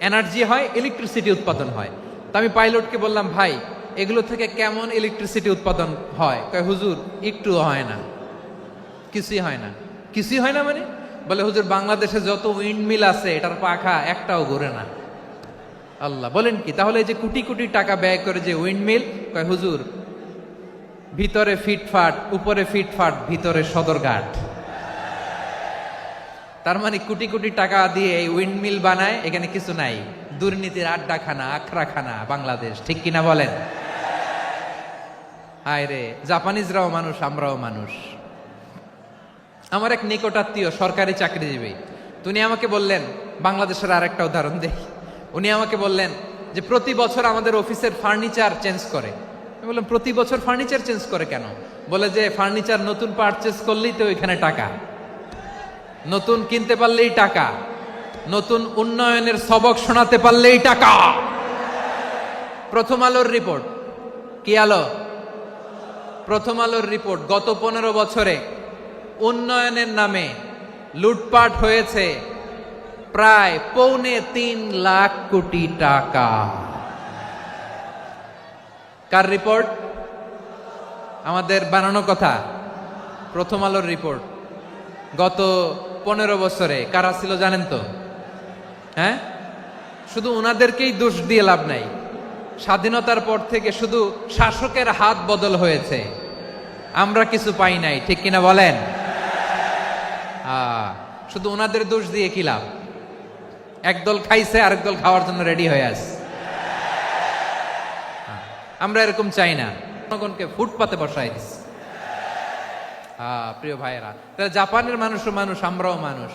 এনার্জি হয়, ইলেকট্রিসিটি উৎপাদন হয়। তো আমি পাইলটকে বললাম, ভাই এগুলো থেকে কেমন ইলেকট্রিসিটি উৎপাদন হয়? কয় হুজুর একটুও হয় না, কিছুই হয় না। কিছুই হয় না মানে? বলে হুজুর বাংলাদেশে যত উইন্ডমিল আছে এটার পাখা একটাও ঘুরে না। আল্লাহ, বলেন কি? তাহলে এই যে কোটি কোটি টাকা ব্যয় করে যে উইন্ডমিল, কয় হুজুর ভিতরে ফিটফাট, উপরে ফিটফাট, ভিতরে সদরঘাট। তার মানে কোটি কোটি টাকা দিয়ে এই উইন্ডমিল বানায়, এখানে কিছু নাই। দুর্নীতির আড্ডাখানা, আখড়াখানা বাংলাদেশ, ঠিক কিনা বলেন? হায় রে, জাপানিজরাও মানুষ, আমরাও মানুষ। আমার এক নিকটাত্মীয় সরকারি চাকরিজীবী, উনি আমাকে বললেন, বাংলাদেশের আরেকটা উদাহরণ দেখি। উনি আমাকে বললেন যে প্রতি বছর আমাদের অফিসের ফার্নিচার চেঞ্জ করে। আমি বললাম প্রতি বছর ফার্নিচার চেঞ্জ করে কেন? বলে যে ফার্নিচার নতুন পারচেজ করলেই তো ওইখানে টাকা, নতুন কিনতে পারলেই টাকা, নতুন উন্নয়নের সবক শোনাতে পারলেই টাকা। প্রথম আলোর রিপোর্ট, কি আলো? প্রথম আলোর রিপোর্ট, গত 15 বছরে উন্নয়নের নামে লুটপাট হয়েছে প্রায় 3.25 লাখ কোটি টাকা। কার রিপোর্ট? আমাদের বানানো কথা। প্রথম আলোর রিপোর্ট। গত 15 বছরে কারা ছিল জানেন তো? হ্যাঁ, শুধু ওনাদেরকেই দোষ দিয়ে লাভ নাই। স্বাধীনতার পর থেকে শুধু শাসকের হাত বদল হয়েছে, আমরা কিছু পাই নাই, ঠিক কিনা বলেন? শুধু ওনাদের দোষ দিয়ে কি লাভ? একদল খাইছে, আরেক দল খাওয়ার জন্য রেডি হয়ে আছে। আমরা এরকম চাই না, জনগণকে ফুটপাতে বসাই দিচ্ছে। প্রিয় ভাইয়েরা, তাহলে জাপানের মানুষও মানুষ, আমরাও মানুষ।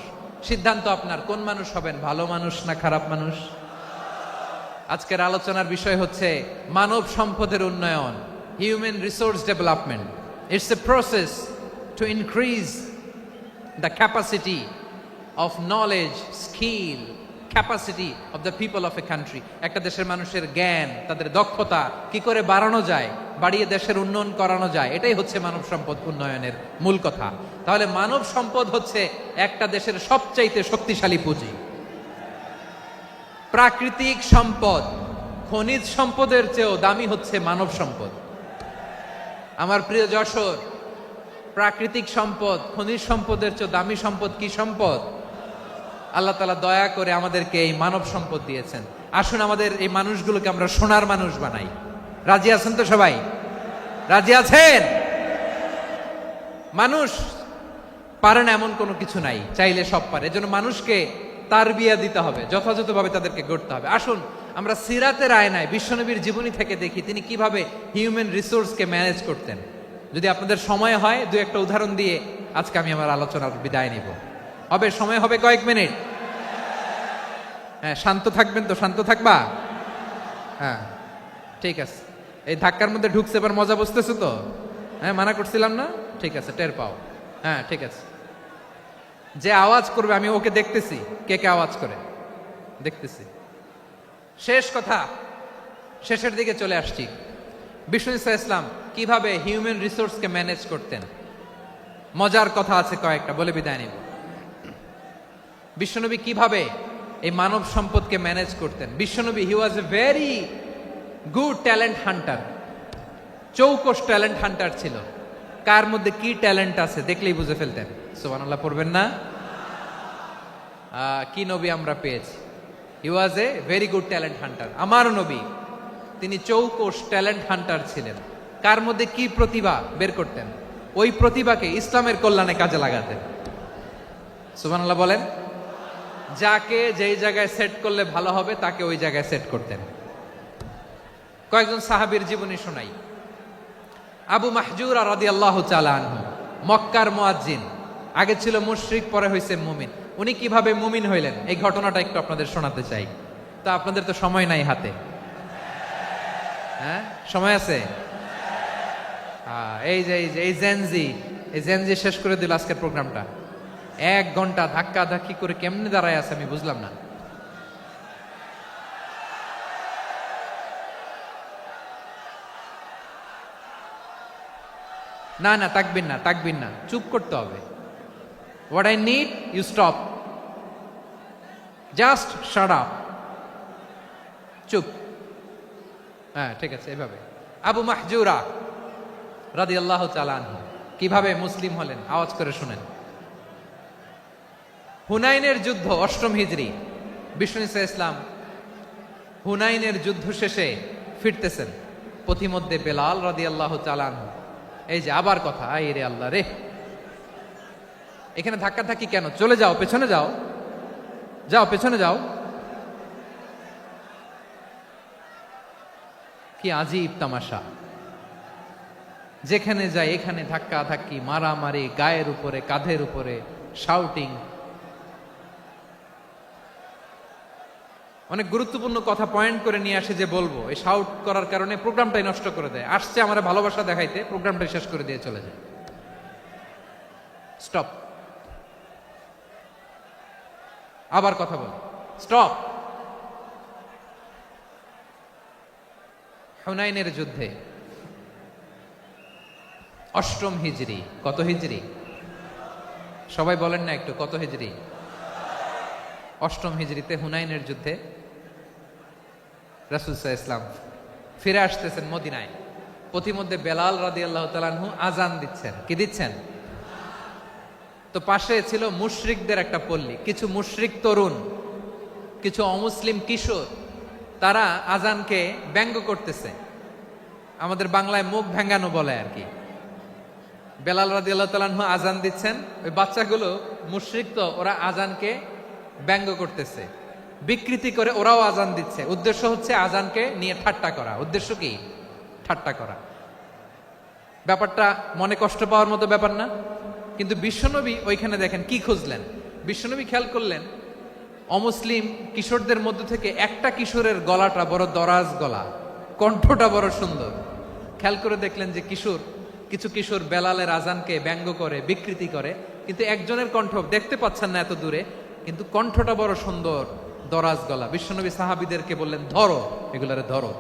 সিদ্ধান্ত আপনার, কোন মানুষ হবেন, ভালো মানুষ না খারাপ মানুষ? আজকের আলোচনার বিষয় হচ্ছে মানব সম্পদের উন্নয়ন, human resource development. It's a process to increase the capacity of knowledge, skill, capacity of the people of a country. একটা দেশের মানুষের জ্ঞান, তাদের দক্ষতা কি করে বাড়ানো যায়, বাড়িয়ে দেশের উন্নয়ন করানো যায়, এটাই হচ্ছে মানব সম্পদ উন্নয়নের মূল কথা। তাহলে মানব সম্পদ হচ্ছে একটা দেশের সবচাইতে শক্তিশালী পুঁজি। প্রাকৃতিক সম্পদ, খনিজ সম্পদের চেয়েও দামি হচ্ছে মানব সম্পদ। আমার প্রিয় যশোর, প্রাকৃতিক সম্পদ, খনিজ সম্পদের চেয়েও দামি সম্পদ কি সম্পদ? আল্লাহ তাআলা দয়া করে আমাদেরকে এই মানব সম্পদ দিয়েছেন। আসুন আমাদের এই মানুষগুলোকে আমরা সোনার মানুষ বানাই। রাজি আছেন তো সবাই? রাজি আছেন? মানুষ পারে না এমন কোনো কিছু নাই, চাইলে সব পারে। এজন্য মানুষকে তারবিয়া দিতে হবে, যথাযথভাবে তাদেরকে গড়তে হবে। আসুন আমরা সিরাতের আয়নায় বিশ্বনবীর জীবনী থেকে দেখি তিনি কিভাবে হিউম্যান রিসোর্সকে ম্যানেজ করতেন। যদি আপনাদের সময় হয়, দু একটা উদাহরণ দিয়ে আজকে আমি আমার আলোচনার বিদায় নিব। হবে? সময় হবে কয়েক মিনিট? হ্যাঁ, শান্ত থাকবেন তো? শান্ত থাকবা? হ্যাঁ, ঠিক আছে। এই ধাক্কার মধ্যে ঢুকছে, এবার মজা বুঝতেছো তো? হ্যাঁ, মানা করছিলাম না? ঠিক আছে, টের পাও। হ্যাঁ, ঠিক আছে। যে আওয়াজ করবে আমি ওকে দেখতেছি, কে কে আওয়াজ করে দেখতেছি। শেষ কথা, শেষের দিকে চলে আসছি। বিষ্ণু ইসলাম কিভাবে হিউম্যান রিসোর্সকে ম্যানেজ করতেন, মজার কথা আছে কয়েকটা, বলে বিদায় নিব। বিশ্বনবী কিভাবে এই মানব সম্পদকে ম্যানেজ করতেন। বিশ্বনবী, he was a very good talent hunter, চৌকস ট্যালেন্ট হান্টার ছিল। কার মধ্যে কি ট্যালেন্ট আছে দেখলেই বুঝে ফেলতেন। সুবহানাল্লাহ পড়বেন না? কি নবী আমরা পেয়েছি! He was a very good talent hunter. আমার নবী তিনি চৌকস ট্যালেন্ট হান্টার ছিলেন। কার মধ্যে কি প্রতিভা বের করতেন, ওই প্রতিভাকে ইসলামের কল্যাণে কাজে লাগাতেন। সুবহানাল্লাহ বলেন। যাকে যেই জায়গায় সেট করলে ভালো হবে তাকে ওই জায়গায় সেট করতেন। কয়েকজন সাহাবীর জীবনী শোনাই। আবু মাহজুরা রাদিয়াল্লাহু তাআলা আনহু, মক্কার মুয়াজ্জিন, আগে ছিল মুশরিক, পরে হয়েছে মুমিন। উনি কিভাবে মুমিন হইলেন এই ঘটনাটা একটু আপনাদের শোনাতে চাই। তা আপনাদের তো সময় নাই হাতে। হ্যাঁ, সময় আছে। এই জেনজি শেষ করে দিল আজকের প্রোগ্রামটা। 1 ঘন্টা ধাক্কা ধাক্কি করে কেমনে দাঁড়ায় আছে আমি বুঝলাম না। না না, তাকবির না, চুপ করতে হবে। What I need you stop, just shut up, চুপ। হ্যাঁ ঠিক আছে, এভাবে। আবু মাহজুরা রাদিয়াল্লাহু তাআলা আনহু কিভাবে মুসলিম হলেন আওয়াজ করে শুনেন। হুনাইনের যুদ্ধ 8ম হিজরি, বিষ্ণু ঈসা ইসলাম হুনাইনের যুদ্ধ শেষে ফিরতেছেন। পথিমধ্যে বেলাল রাদিয়াল্লাহু তাআলা আনহু, এই যে আবার কথা, আই রে আল্লাহ রে, এখানে ধাক্কা ধাক্কি কেন? চলে যাও, পেছনে যাও, পেছনে যাও। কি আজীব তামাশা! যেখানে যায় এখানে ধাক্কা ধাক্কি, মারামারি, গায়ের উপরে, কাঁধের উপরে, শাউটিং। অনেক গুরুত্বপূর্ণ কথা পয়েন্ট করে নিয়ে আসে যে বলবো, এই শাউট করার কারণে প্রোগ্রামটাই নষ্ট করে দেয়। আসছে আমার ভালোবাসা দেখাইতে, প্রোগ্রামটাই শেষ করে দিয়ে চলে যায়। স্টপ, আবার কথা বল, স্টপ। হুনাইনের যুদ্ধে 8ম হিজরি, কত হিজরি সবাই বলেন না একটু, কত হিজরি? 8ম হিজরিতে হুনাইনের যুদ্ধে রাসূল সাল্লাল্লাহু আলাইহি ওয়াসাল্লাম ফিরে আসতেছেন মদিনায়। পথিমধ্যে বেলাল রাদিয়াল্লাহু তাআলা আনহু আজান দিচ্ছেন। কি দিচ্ছেন? তো পাশে ছিল মুশরিকদের একটা পল্লী, কিছু মুশরিক তরুণ, কিছু অমুসলিম কিশোর, তারা আজানকে ব্যঙ্গ করতেছে। আমাদের বাংলায় মুখ ভেঙ্গানো বলে আর কি। বেলাল রাদিয়াল্লাহু তাআলা আনহু আজান দিচ্ছেন, ওই বাচ্চাগুলো মুশরিক, তো ওরা আজানকে ব্যঙ্গ করতেছে, বিকৃতি করে ওরাও আজান দিচ্ছে। উদ্দেশ্য হচ্ছে আজানকে নিয়ে ঠাট্টা করা। উদ্দেশ্য কি? ঠাট্টা করা। ব্যাপারটা মনে কষ্ট পাওয়ার মতো ব্যাপার না? কিন্তু বিশ্বনবী ওইখানে দেখেন কি খুঁজলেন। বিশ্বনবী খেয়াল করলেন অমুসলিম কিশোরদের মধ্য থেকে একটা কিশোরের গলাটা বড় দরাজ গলা, কণ্ঠটা বড় সুন্দর। খেয়াল করে দেখলেন যে কিছু কিশোর বেলালের আজানকে ব্যঙ্গ করে, বিকৃতি করে, কিন্তু একজনের কণ্ঠ দেখতে পাচ্ছেন না এত দূরে, কিন্তু কণ্ঠটা বড় সুন্দর, দরাজ গলা। বিশ্বনবী সাহাবীদেরকে বললেন, ধরো এগুলারে, ধরো।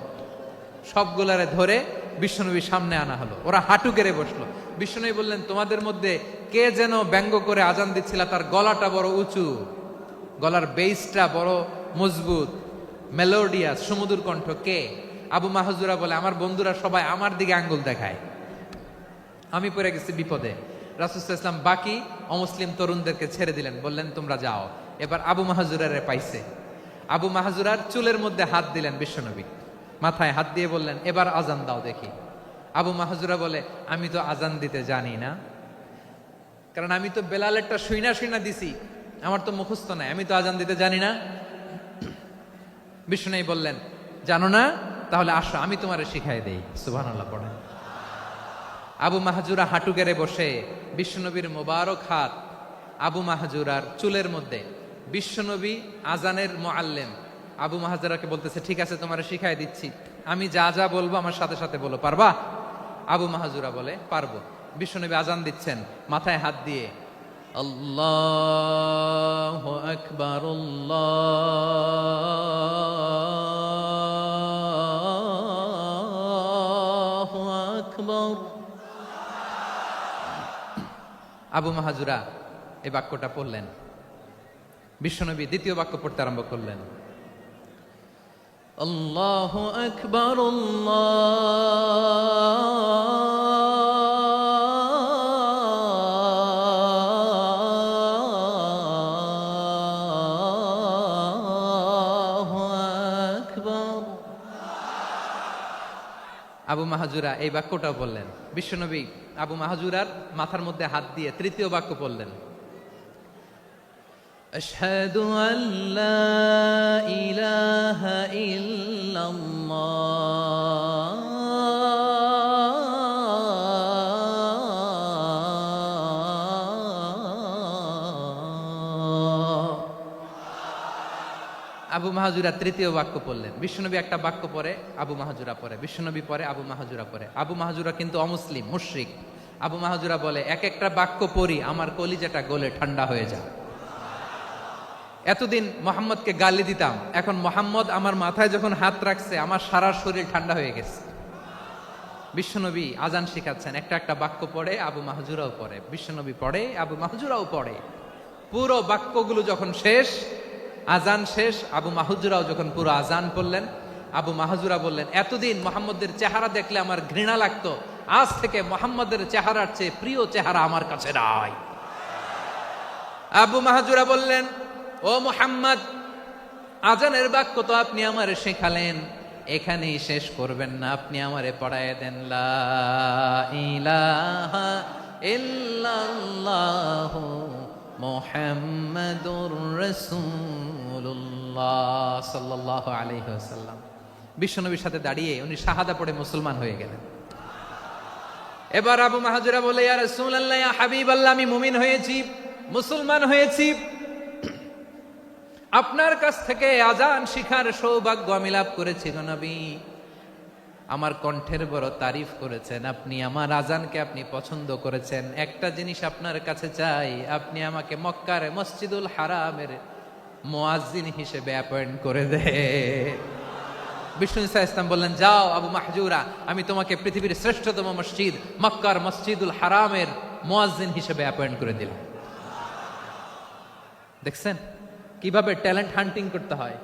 সবগুলারে ধরে বিশ্বনবী সামনে আনা হলো। ওরা হাঁটু গেড়ে বসলো। বিশ্বনবী বললেন, তোমাদের মধ্যে কে যেন ব্যঙ্গ করে আজান দিচ্ছিল, তার গলাটা বড় উঁচু, গলার বেসটা বড় মজবুত, মেলোডিয়াস, সুমধুর কণ্ঠ। কে? আবু মাহজুরা বলে, আমার বন্ধুরা সবাই আমার দিকে আঙ্গুল দেখায়, আমি পড়ে গেছি বিপদে। রাসূল সাল্লাল্লাহু আলাইহি ওয়াসাল্লাম বাকি অমুসলিম তরুণদেরকে ছেড়ে দিলেন, বললেন তোমরা যাও। এবার আবু মাহজুরারে পাইছে। আবু মাহজুরার চুলের মধ্যে হাত দিলেন বিশ্বনবী, মাথায় হাত দিয়ে বললেন, এবার আজান দাও দেখি। আবু মাহজুরা বলে, আমি তো আজান দিতে জানি না, কারণ আমি তো বেলালেরটা শুইনা দিছি, আমার তো মুখস্থ নাই, আমি তো আজান দিতে জানি না। বিশ্বনবী বললেন, জানো না? তাহলে আসো, আমি তোমারে শিখাই দেই। সুবহানাল্লাহ পড়েন। আবু মাহজুরা হাঁটু গেড়ে বসে, বিশ্বনবীর মোবারক হাত আবু মাহজুরার চুলের মধ্যে। বিশ্বনবী আজানের মুআল্লিম আবু মাহজুরাকে বলতেছে, ঠিক আছে তোমারে শিখাই দিচ্ছি, আমি যা যা বলবো আমার সাথে সাথে বলো, পারবা? আবু মাহজুরা বলে, পারবো। বিশ্বনবী আজান দিচ্ছেন মাথায় হাত দিয়ে, আল্লাহু আকবার, আল্লাহু আকবার। আবু মাহজুরা এই বাক্যটা পড়লেন। বিশ্বনবী দ্বিতীয় বাক্য পড়তে আরম্ভ করলেন, আল্লাহু আকবার, আল্লাহু আকবার। আবু মাহজুরা এই বাক্যটাও বললেন। বিশ্বনবী আবু মাহজুরার মাথার মধ্যে হাত দিয়ে তৃতীয় বাক্য পড়লেন, আশহাদু আল্লা ইলাহা ইল্লাল্লাহ। আবু মাহাজুরা তৃতীয় বাক্য পড়লেন। বিশ্বনবী একটা বাক্য পরে আবু মাহাজুরা পরে, বিশ্বনবী পরে আবু মাহাজুরা পরে। আবু মাহাজুরা কিন্তু অমুসলিম, মুশরিক। আবু মাহাজুরা বলে, এক একটা বাক্য পড়ি আমার কলিজাটা গলে ঠান্ডা হয়ে যায়। এতদিন মোহাম্মদকে গালি দিতাম, এখন মোহাম্মদ আমার মাথায় যখন হাত রাখছে আমার সারা শরীর ঠান্ডা হয়ে গেছে। বিশ্বনবী আজান শিখাচ্ছেন, একটা একটা বাক্য পড়ে আবু মাহাজুরাও পড়ে, বিশ্বনবী পড়ে আবু মাহাজুরাও পড়ে। পুরো বাক্যগুলো যখন শেষ, আজান শেষ, আবু মাহাজুরাও যখন পুরো আজান পড়লেন, আবু মাহাজুরা বললেন, এতদিন মোহাম্মদের চেহারা দেখলে আমার ঘৃণা লাগতো, আজ থেকে মোহাম্মদের চেহারার চেয়ে প্রিয় চেহারা আমার কাছে নাই। আবু মাহাজুরা বললেন, ও মুহাম্মদ, আজানের বাক্য তো আপনি আমারে শেখালেন, এখানেই শেষ করবেন না, আপনি আমারে পড়ায় দেন লা ইলাহা ইল্লাল্লাহু মুহাম্মাদুর রাসূলুল্লাহ সাল্লাল্লাহু আলাইহি ওয়াসাল্লাম। বিশ্বনবীর সাথে দাঁড়িয়ে উনি শাহাদা পড়ে মুসলমান হয়ে গেলেন। এবার আবু মাহাজুরা বলে, ইয়া রাসূলুল্লাহ, ইয়া হাবিবাল্লাহ, আমি মুমিন হয়েছি, মুসলমান হয়েছি, আপনার কাছ থেকে আজান শিখার সৌভাগ্য আমি লাভ করেছি গো নবী। আমার কণ্ঠের বড় তারিফ করেছেন আপনি, আমার আজানকে আপনি পছন্দ করেছেন। একটা জিনিস আপনার কাছে চাই, আপনি আমাকে মক্কার মসজিদুল হারামের মুয়াজ্জিন হিসেবে অ্যাপয়েন্ট করে দে। বিষ্ণু ইসা ইসলাম বললেন, যাও আবু মাহজুরা, আমি তোমাকে পৃথিবীর শ্রেষ্ঠতম মসজিদ মক্কার মসজিদুল হারামের মুয়াজ্জিন হিসেবে অ্যাপয়েন্ট করে দিলাম। দেখছেন কিভাবে ট্যালেন্ট হান্টিং করতে হয়,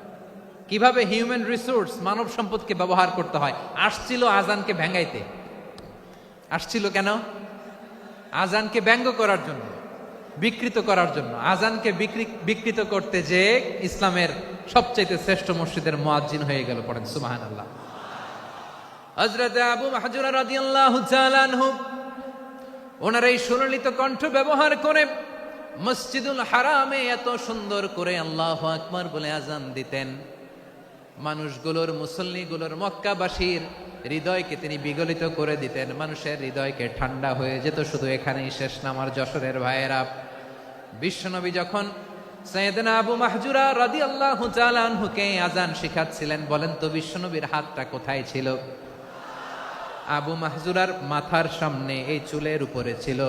কিভাবে হিউম্যান রিসোর্স মানব সম্পদকে ব্যবহার করতে হয়। আসছিল আজানকে ভেঙ্গাইতে, আসছিল কেন? আজানকে ব্যঙ্গ করার জন্য, বিকৃত করার জন্য। আজানকে বিকৃত করতে যে ইসলামের সবচেয়ে শ্রেষ্ঠ মসজিদের মুয়াজ্জিন হয়ে গেল। পড়েন সুবহানাল্লাহ। হযরত আবু মাহজুরা রাদিয়াল্লাহু তাআলা আনহু ওনার এই সুললিত কণ্ঠ ব্যবহার করে মসজিদুল হারামে এত সুন্দর করে আল্লাহু আকবার বলে আজান দিতেন, মানুষগুলোর, মুসল্লিগুলোর, মক্কাবাসীর হৃদয়কে তিনি বিগলিত করে দিতেন, মানুষের হৃদয়কে ঠান্ডা হয়ে যেত। শুধু এখানেই শেষ না আমার যশোরের ভাইয়েরা, বিশ্বনবী যখন সাইয়েদনা আবু মাহজুরা রাদিয়াল্লাহু তাআলা আনহুকে আজান শিখাচ্ছিলেন, বলেন তো বিশ্বনবীর হাতটা কোথায় ছিল? আবু মাহজুরার মাথার সামনে, এই চুলের উপরে ছিল।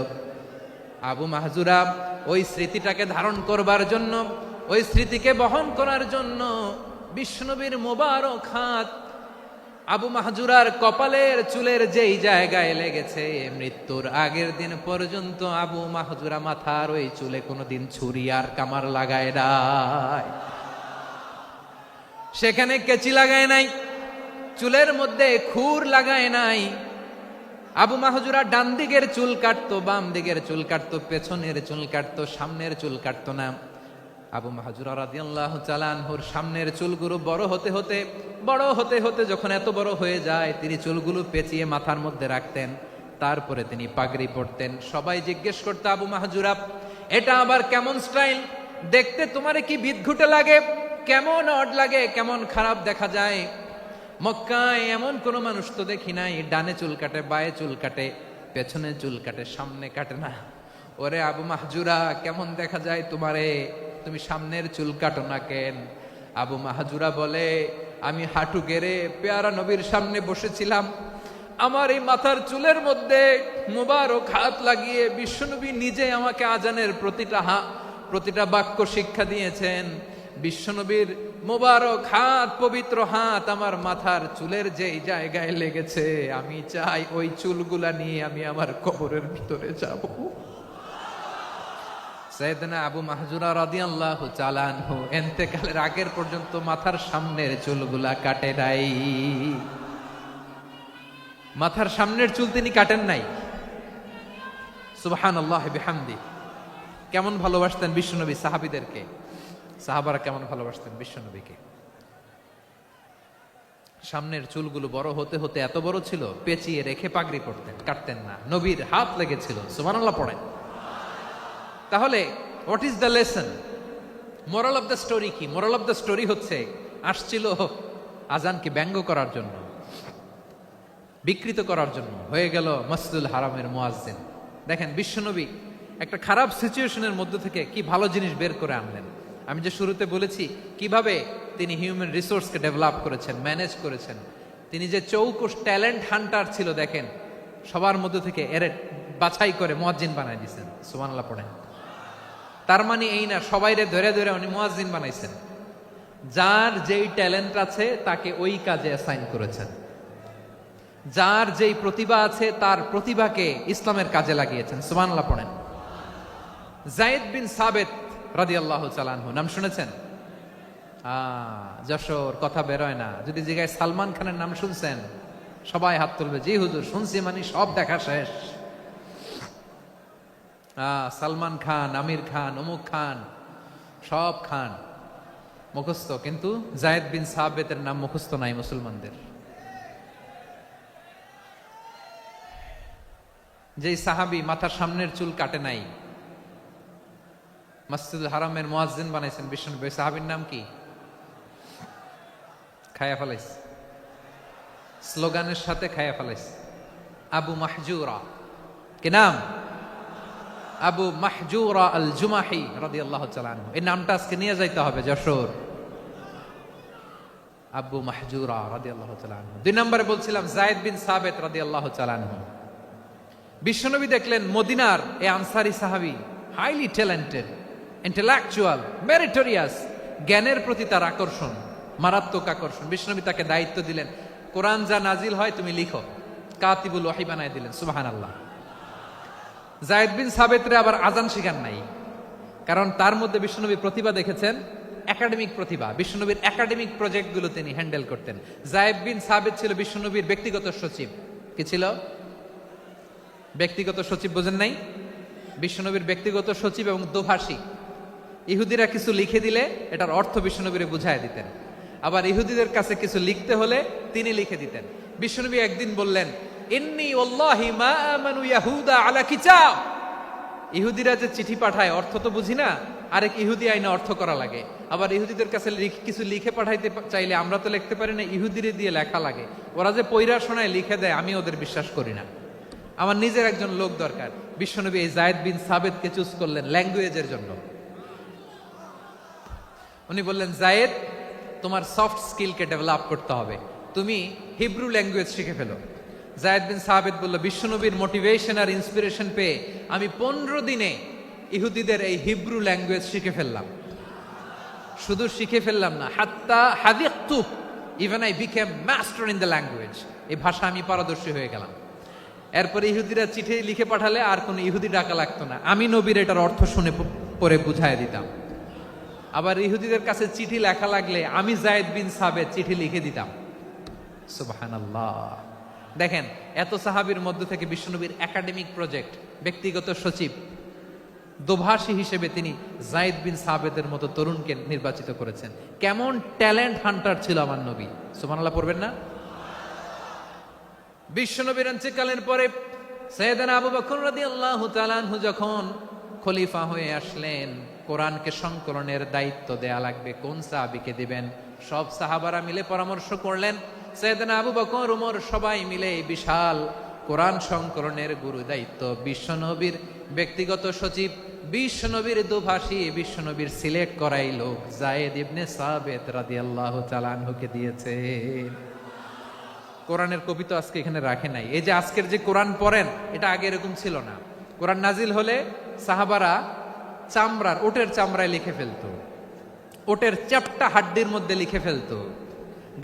আবু মাহজুরা ওই স্মৃতিটাকে ধারণ করবার জন্য, ওই স্মৃতিকে বহন করার জন্য বিশ্বনবীর মোবারক হাত আবু মাহজুরার কপালের চুলের যেই জায়গায় লেগেছে, মৃত্যুর আগের দিন পর্যন্ত আবু মাহজুরা মাথার ওই চুলে কোনোদিন ছুরি আর কামার লাগায় নাই, সেখানে কেচি লাগায় নাই, চুলের মধ্যে খুর লাগায় নাই। আবু মাহজুরা ডান দিকের চুল কাটতো, বাম দিকের চুল কাটতো, পেছনের চুল কাটতো, সামনের চুল কাটতো না। আবু মাহজুরা রাদিয়াল্লাহু তাআলা আনহুর সামনের চুলগুলো বড় হতে হতে যখন এত বড় হয়ে যায়, তিনি চুলগুলো পেঁচিয়ে মাথার মধ্যে রাখতেন, তারপরে তিনি পাগড়ি পরতেন। সবাই জিজ্ঞেস করতো, আবু মাহজুরা, এটা আবার কেমন স্টাইল? দেখতে তোমারে কি বিদঘুটে লাগে? কেমন অড লাগে, কেমন খারাপ দেখা যায়? মক্কায় এমন কোন মানুষ তো দেখি নাই, ডানে চুল কাটে, বায়ে চুল কাটে, পেছনে চুল কাটে, সামনে কাটে না। ওরে আবু মাহজুরা, কেমন দেখা যায় তোমারে? তুমি সামনের চুল কাটো না কেন? আবু মাহজুরা বলে, আমি হাঁটু গেড়ে পেয়ারা নবীর সামনে বসেছিলাম, আমার এই মাথার চুলের মধ্যে মুবারক হাত লাগিয়ে বিশ্বনবী নিজে আমাকে আজানের প্রতিটা বাক্য শিক্ষা দিয়েছেন। বিশ্বনবীর মোবারক হাত, পবিত্র হাত আমার মাথার চুলের যেই জায়গায় লেগেছে, আমি চাই ওই চুলগুলা নিয়ে আমি আমার কবরের ভিতরে যাব। সাইয়েদনা আবু মাহজুরা রাদিয়াল্লাহু তাআলা আনহু ইন্তেকালের আগের পর্যন্ত মাথার সামনের চুলগুলা কাটে নাই, মাথার সামনের চুল তিনি কাটেন নাই। সুবহানাল্লাহ বিহামদি। কেমন ভালোবাসতেন বিশ্বনবী সাহাবীদেরকে, সাহাবারা কেমন ভালোবাসতেন বিশ্বনবীকে। সামনের চুলগুলো বড় হতে হতে এত বড় ছিল, পেঁচিয়ে রেখে পাগড়ি পরতেন, কাটতেন না। নবীর হাত লেগেছিল। সুবহানাল্লাহ পড়েন। তাহলে what is the lesson? Moral of the story কি? মোরাল অফ দ্য স্টোরি হচ্ছে, আসছিল আজানকে ব্যঙ্গ করার জন্য, বিকৃত করার জন্য, হয়ে গেল মসজিদুল হারামের মুয়াজ্জিন। দেখেন বিশ্বনবী একটা খারাপ সিচুয়েশনের মধ্যে থেকে কি ভালো জিনিস বের করে আনলেন। আমি যে শুরুতে বলেছি কিভাবে তিনি হিউম্যান রিসোর্সকে ডেভেলপ করেছেন, ম্যানেজ করেছেন। তিনি যে চৌকুশ ট্যালেন্ট হান্টার ছিল, দেখেন সবার মধ্যে থেকে এর বাছাই করে মুয়াজ্জিন বানাই দিয়েছেন। সুবহানাল্লাহ পড়েন। তার মানে এই না সবাইরে ধরে ধরে উনি মুয়াজ্জিন বানাইছেন। যার যেই ট্যালেন্ট আছে তাকে ওই কাজে অ্যাসাইন করেছেন। যার যেই প্রতিভা আছে তার প্রতিভাকে ইসলামের কাজে লাগিয়েছেন। সুবহানাল্লাহ পড়েন। যায়েদ বিন সাবিত রাদিয়াল্লাহু তাআলা আনহু নাম শুনেছেন? যশোর কথা বেরোয় না। যদি জিজ্ঞাসা সালমান খানের নাম শুনছেন, সবাই হাত তুলবে, জি হুজুর শুনছি, মানে সব দেখা শেষ। সালমান খান, আমির খান, অমুক খান, সব খান মুখস্থ, কিন্তু যায়েদ বিন সাবিতের নাম মুখস্থ নাই মুসলমানদের। যেই সাহাবী মাথার সামনের চুল কাটে নাই, মসজিদুল হারামের মুয়াজ্জিন বানাইছেন বিশ্বনবী, সাহাবীর নাম কি? খায়া ফেলাইছে, স্লোগানের সাথে খায়া ফেলাইছে। আবু মাহজুরা, কি নাম? আবু মাহজুরা আল জুমাহি রাদিয়াল্লাহু তাআলা আনহু। এই নামটা আজকে নিয়ে যাইতে হবে যশোর। আবু মাহজুরা রাদিয়াল্লাহু তাআলা আনহু। 2 নম্বরে বলছিলাম যায়েদ বিন সাবিত রাদিয়াল্লাহু তাআলা আনহু। বিশ্বনবী দেখলেন মদিনার এই আনসারী সাহাবী হাইলি ট্যালেন্টেড, ইন্টেলেকচুয়াল, মেরিটোরিয়াস, জ্ঞানের প্রতি তার আকর্ষণ, মারাত্মক আকর্ষণ। বিশ্বনবী তাকে দায়িত্ব দিলেন, কোরআন যা নাজিল হয় তুমি লিখো, কাতিবুল ওয়াহি বানায় দিলেন। সুবহানাল্লাহ। যায়েদ বিন সাবিতরে আবার আজান শিখান নাই, কারণ তার মধ্যে বিশ্বনবী প্রতিভা দেখেছেন, একাডেমিক প্রতিভা। বিশ্বনবীর একাডেমিক প্রজেক্টগুলো তিনি হ্যান্ডেল করতেন। যায়েদ বিন সাবিত ছিল বিশ্বনবীর ব্যক্তিগত সচিব। কি ছিল? ব্যক্তিগত সচিব। বোঝেন নাই? বিশ্বনবীর ব্যক্তিগত সচিব এবং দোভাষী। ইহুদিরা কিছু লিখে দিলে এটার অর্থ বিশ্বনবীরে বুঝায় দিতেন, আবার ইহুদিদের কাছে কিছু লিখতে হলে তিনি লিখে দিতেন। বিশ্বনবী একদিন বললেন, ইন্নী ওয়াল্লাহি মা আমানু ইয়াহুদা আলা কিতাব। ইহুদিরা যে চিঠি পাঠায় অর্থ তো বুঝি না, আরেক ইহুদি আইনে অর্থ করা লাগে। আবার ইহুদিদের কাছে কিছু লিখে পাঠাইতে চাইলে আমরা তো লিখতে পারি না, ইহুদিরে দিয়ে লেখা লাগে। ওরা যে পয়রা শোনায় লিখে দেয়, আমি ওদের বিশ্বাস করি না। আমার নিজের একজন লোক দরকার। বিশ্বনবী এই যায়েদ বিন সাবিতকে চুজ করলেন ল্যাঙ্গুয়েজের জন্য। উনি বললেন, যায়েদ তোমার সফট স্কিলকে ডেভেলপ করতে হবে, তুমি হিব্রু ল্যাঙ্গুয়েজ শিখে ফেলো। যায়েদ বিন সাবিত বলল, বিশ্বনবীর মোটিভেশন আর ইন্সপিরেশন পেয়ে আমি 15 দিনে ইহুদিদের এই হিব্রু ল্যাঙ্গুয়েজ শিখে ফেললাম। শুধু শিখে ফেললাম না, হাত্তা হাদিকতু, even I became master in the language. এই ভাষা আমি পারদর্শী হয়ে গেলাম। এরপরে ইহুদিরা চিঠি লিখে পাঠালে আর কোনো ইহুদি ডাকা লাগতো না, আমি নবীর এটার অর্থ শুনে পরে বুঝাই দিতাম। আবার ইহুদিদের কাছে চিঠি লেখা লাগলে আমি যায়েদ বিন সাবিত চিঠি লিখে দিতাম। সুবহানাল্লাহ। দেখেন, এত সাহাবীর মধ্য থেকে বিশ্বনবীর একাডেমিক প্রজেক্ট, ব্যক্তিগত সচিব, দোভাষী হিসেবে তিনি যায়েদ বিন সাবিতের মতো তরুণকে নির্বাচিত করেছেন। কেমন ট্যালেন্ট হান্টার ছিল আমার নবী। সুবহানাল্লাহ পড়বেন না? বিশ্বনবীর ইন্তেকালের পরে সাইয়েদনা আবু বকর রাদিয়াল্লাহু তাআলা আনহু যখন খলিফা হয়ে আসলেন, কোরআনকে সংকলনের দায়িত্ব দেয়া লাগবে, কোন সাহাবীকে দিবেন? সব সাহাবারা মিলে পরামর্শ করলেন। সাইয়েদনা আবু বকর, ওমর সবাই মিলে বিশাল কোরআন সংকলনের গুরু দায়িত্ব বিশ্বনবীর ব্যক্তিগত সচিব, বিশ্বনবীর দোভাষী, বিশ্বনবীর সিলেক্ট করাই লোক যায়েদ ইবনে সাবিত রাদিয়াল্লাহু তাআলা আনহুকে দিয়েছে। কোরআনের কপি তো আজকে এখানে রাখে নাই। এই যে আজকের যে কোরআন পড়েন, এটা আগে এরকম ছিল না। কোরআন নাজিল হলে সাহাবারা চামড়ার, ওটের চামড়ায় লিখে ফেলতো, ওটের চ্যাপ্টা হাড্ডির মধ্যে লিখে ফেলতো,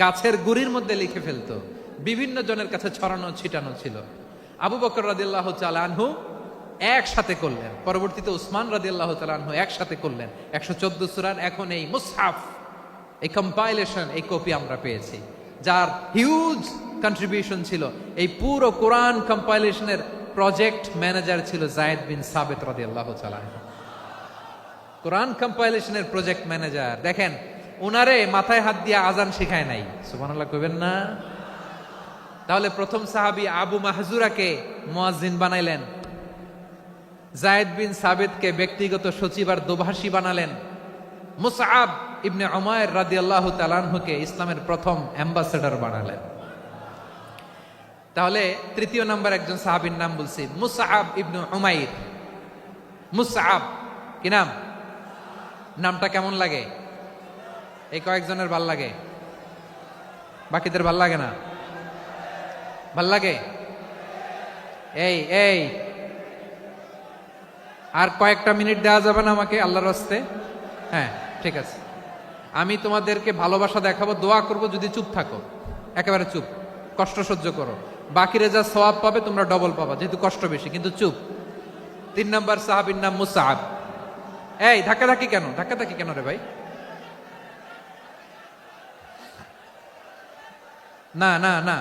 গাছের গুড়ির মধ্যে লিখে ফেলতো। বিভিন্ন জনের কাছে ছড়ানো ছিটানো ছিল। আবু বকর রাদিয়াল্লাহু তাআলা আনহু একসাথে করলেন, পরবর্তীতে উসমান রাদিয়াল্লাহু তাআলা আনহু একসাথে করলেন। 114 সূরার এখন এই মুসহাফ, এই কম্পাইলেশন, এই কপি আমরা পেয়েছি, যার হিউজ কন্ট্রিবিউশন ছিল। এই পুরো কোরআন কম্পাইলেশনের প্রজেক্ট ম্যানেজার ছিল যায়েদ বিন সাবিত রাদিয়াল্লাহু তাআলা। কোরআন কম্পাইলেশনের প্রজেক্ট ম্যানেজার। দেখেন, উনারে মাথায় হাত দিয়ে আজান শিখায় নাই। সুবহানাল্লাহ কইবেন না? তাহলে প্রথম সাহাবী আবু মাহজুরাকে মুয়াজ্জিন বানাইলেন, যায়েদ বিন সাবিতকে ব্যক্তিগত সচিব আর দোভাষী বানালেন, মুসআব ইবনে উমাইর রাদিয়াল্লাহু তাআলা আনহুকে ইসলামের প্রথম অ্যাম্বাসেডর বানালেন। তাহলে তৃতীয় নাম্বার একজন সাহাবীর নাম বলছি, মুসআব ইবনে উমাইর। মুসআব কি নাম? নামটা কেমন লাগে? এই কয়েকজনের ভাল লাগে, বাকিদের ভাল লাগে না? ভাল লাগে? এই এই আর কয়েকটা মিনিট দেওয়া যাবে না আমাকে আল্লাহর রাস্তে? হ্যাঁ ঠিক আছে, আমি তোমাদেরকে ভালোবাসা দেখাবো, দোয়া করব যদি চুপ থাকো, একেবারে চুপ, কষ্ট সহ্য করো। বাকিরা যা সওয়াব পাবে তোমরা ডবল পাবা, যেহেতু কষ্ট বেশি, কিন্তু চুপ। 3 নম্বর সাহাবীর নাম মুসআব। এই ধাক্কাধাক্কি কেন, ধাক্কাধাক্কি কেন রে ভাই? না না না,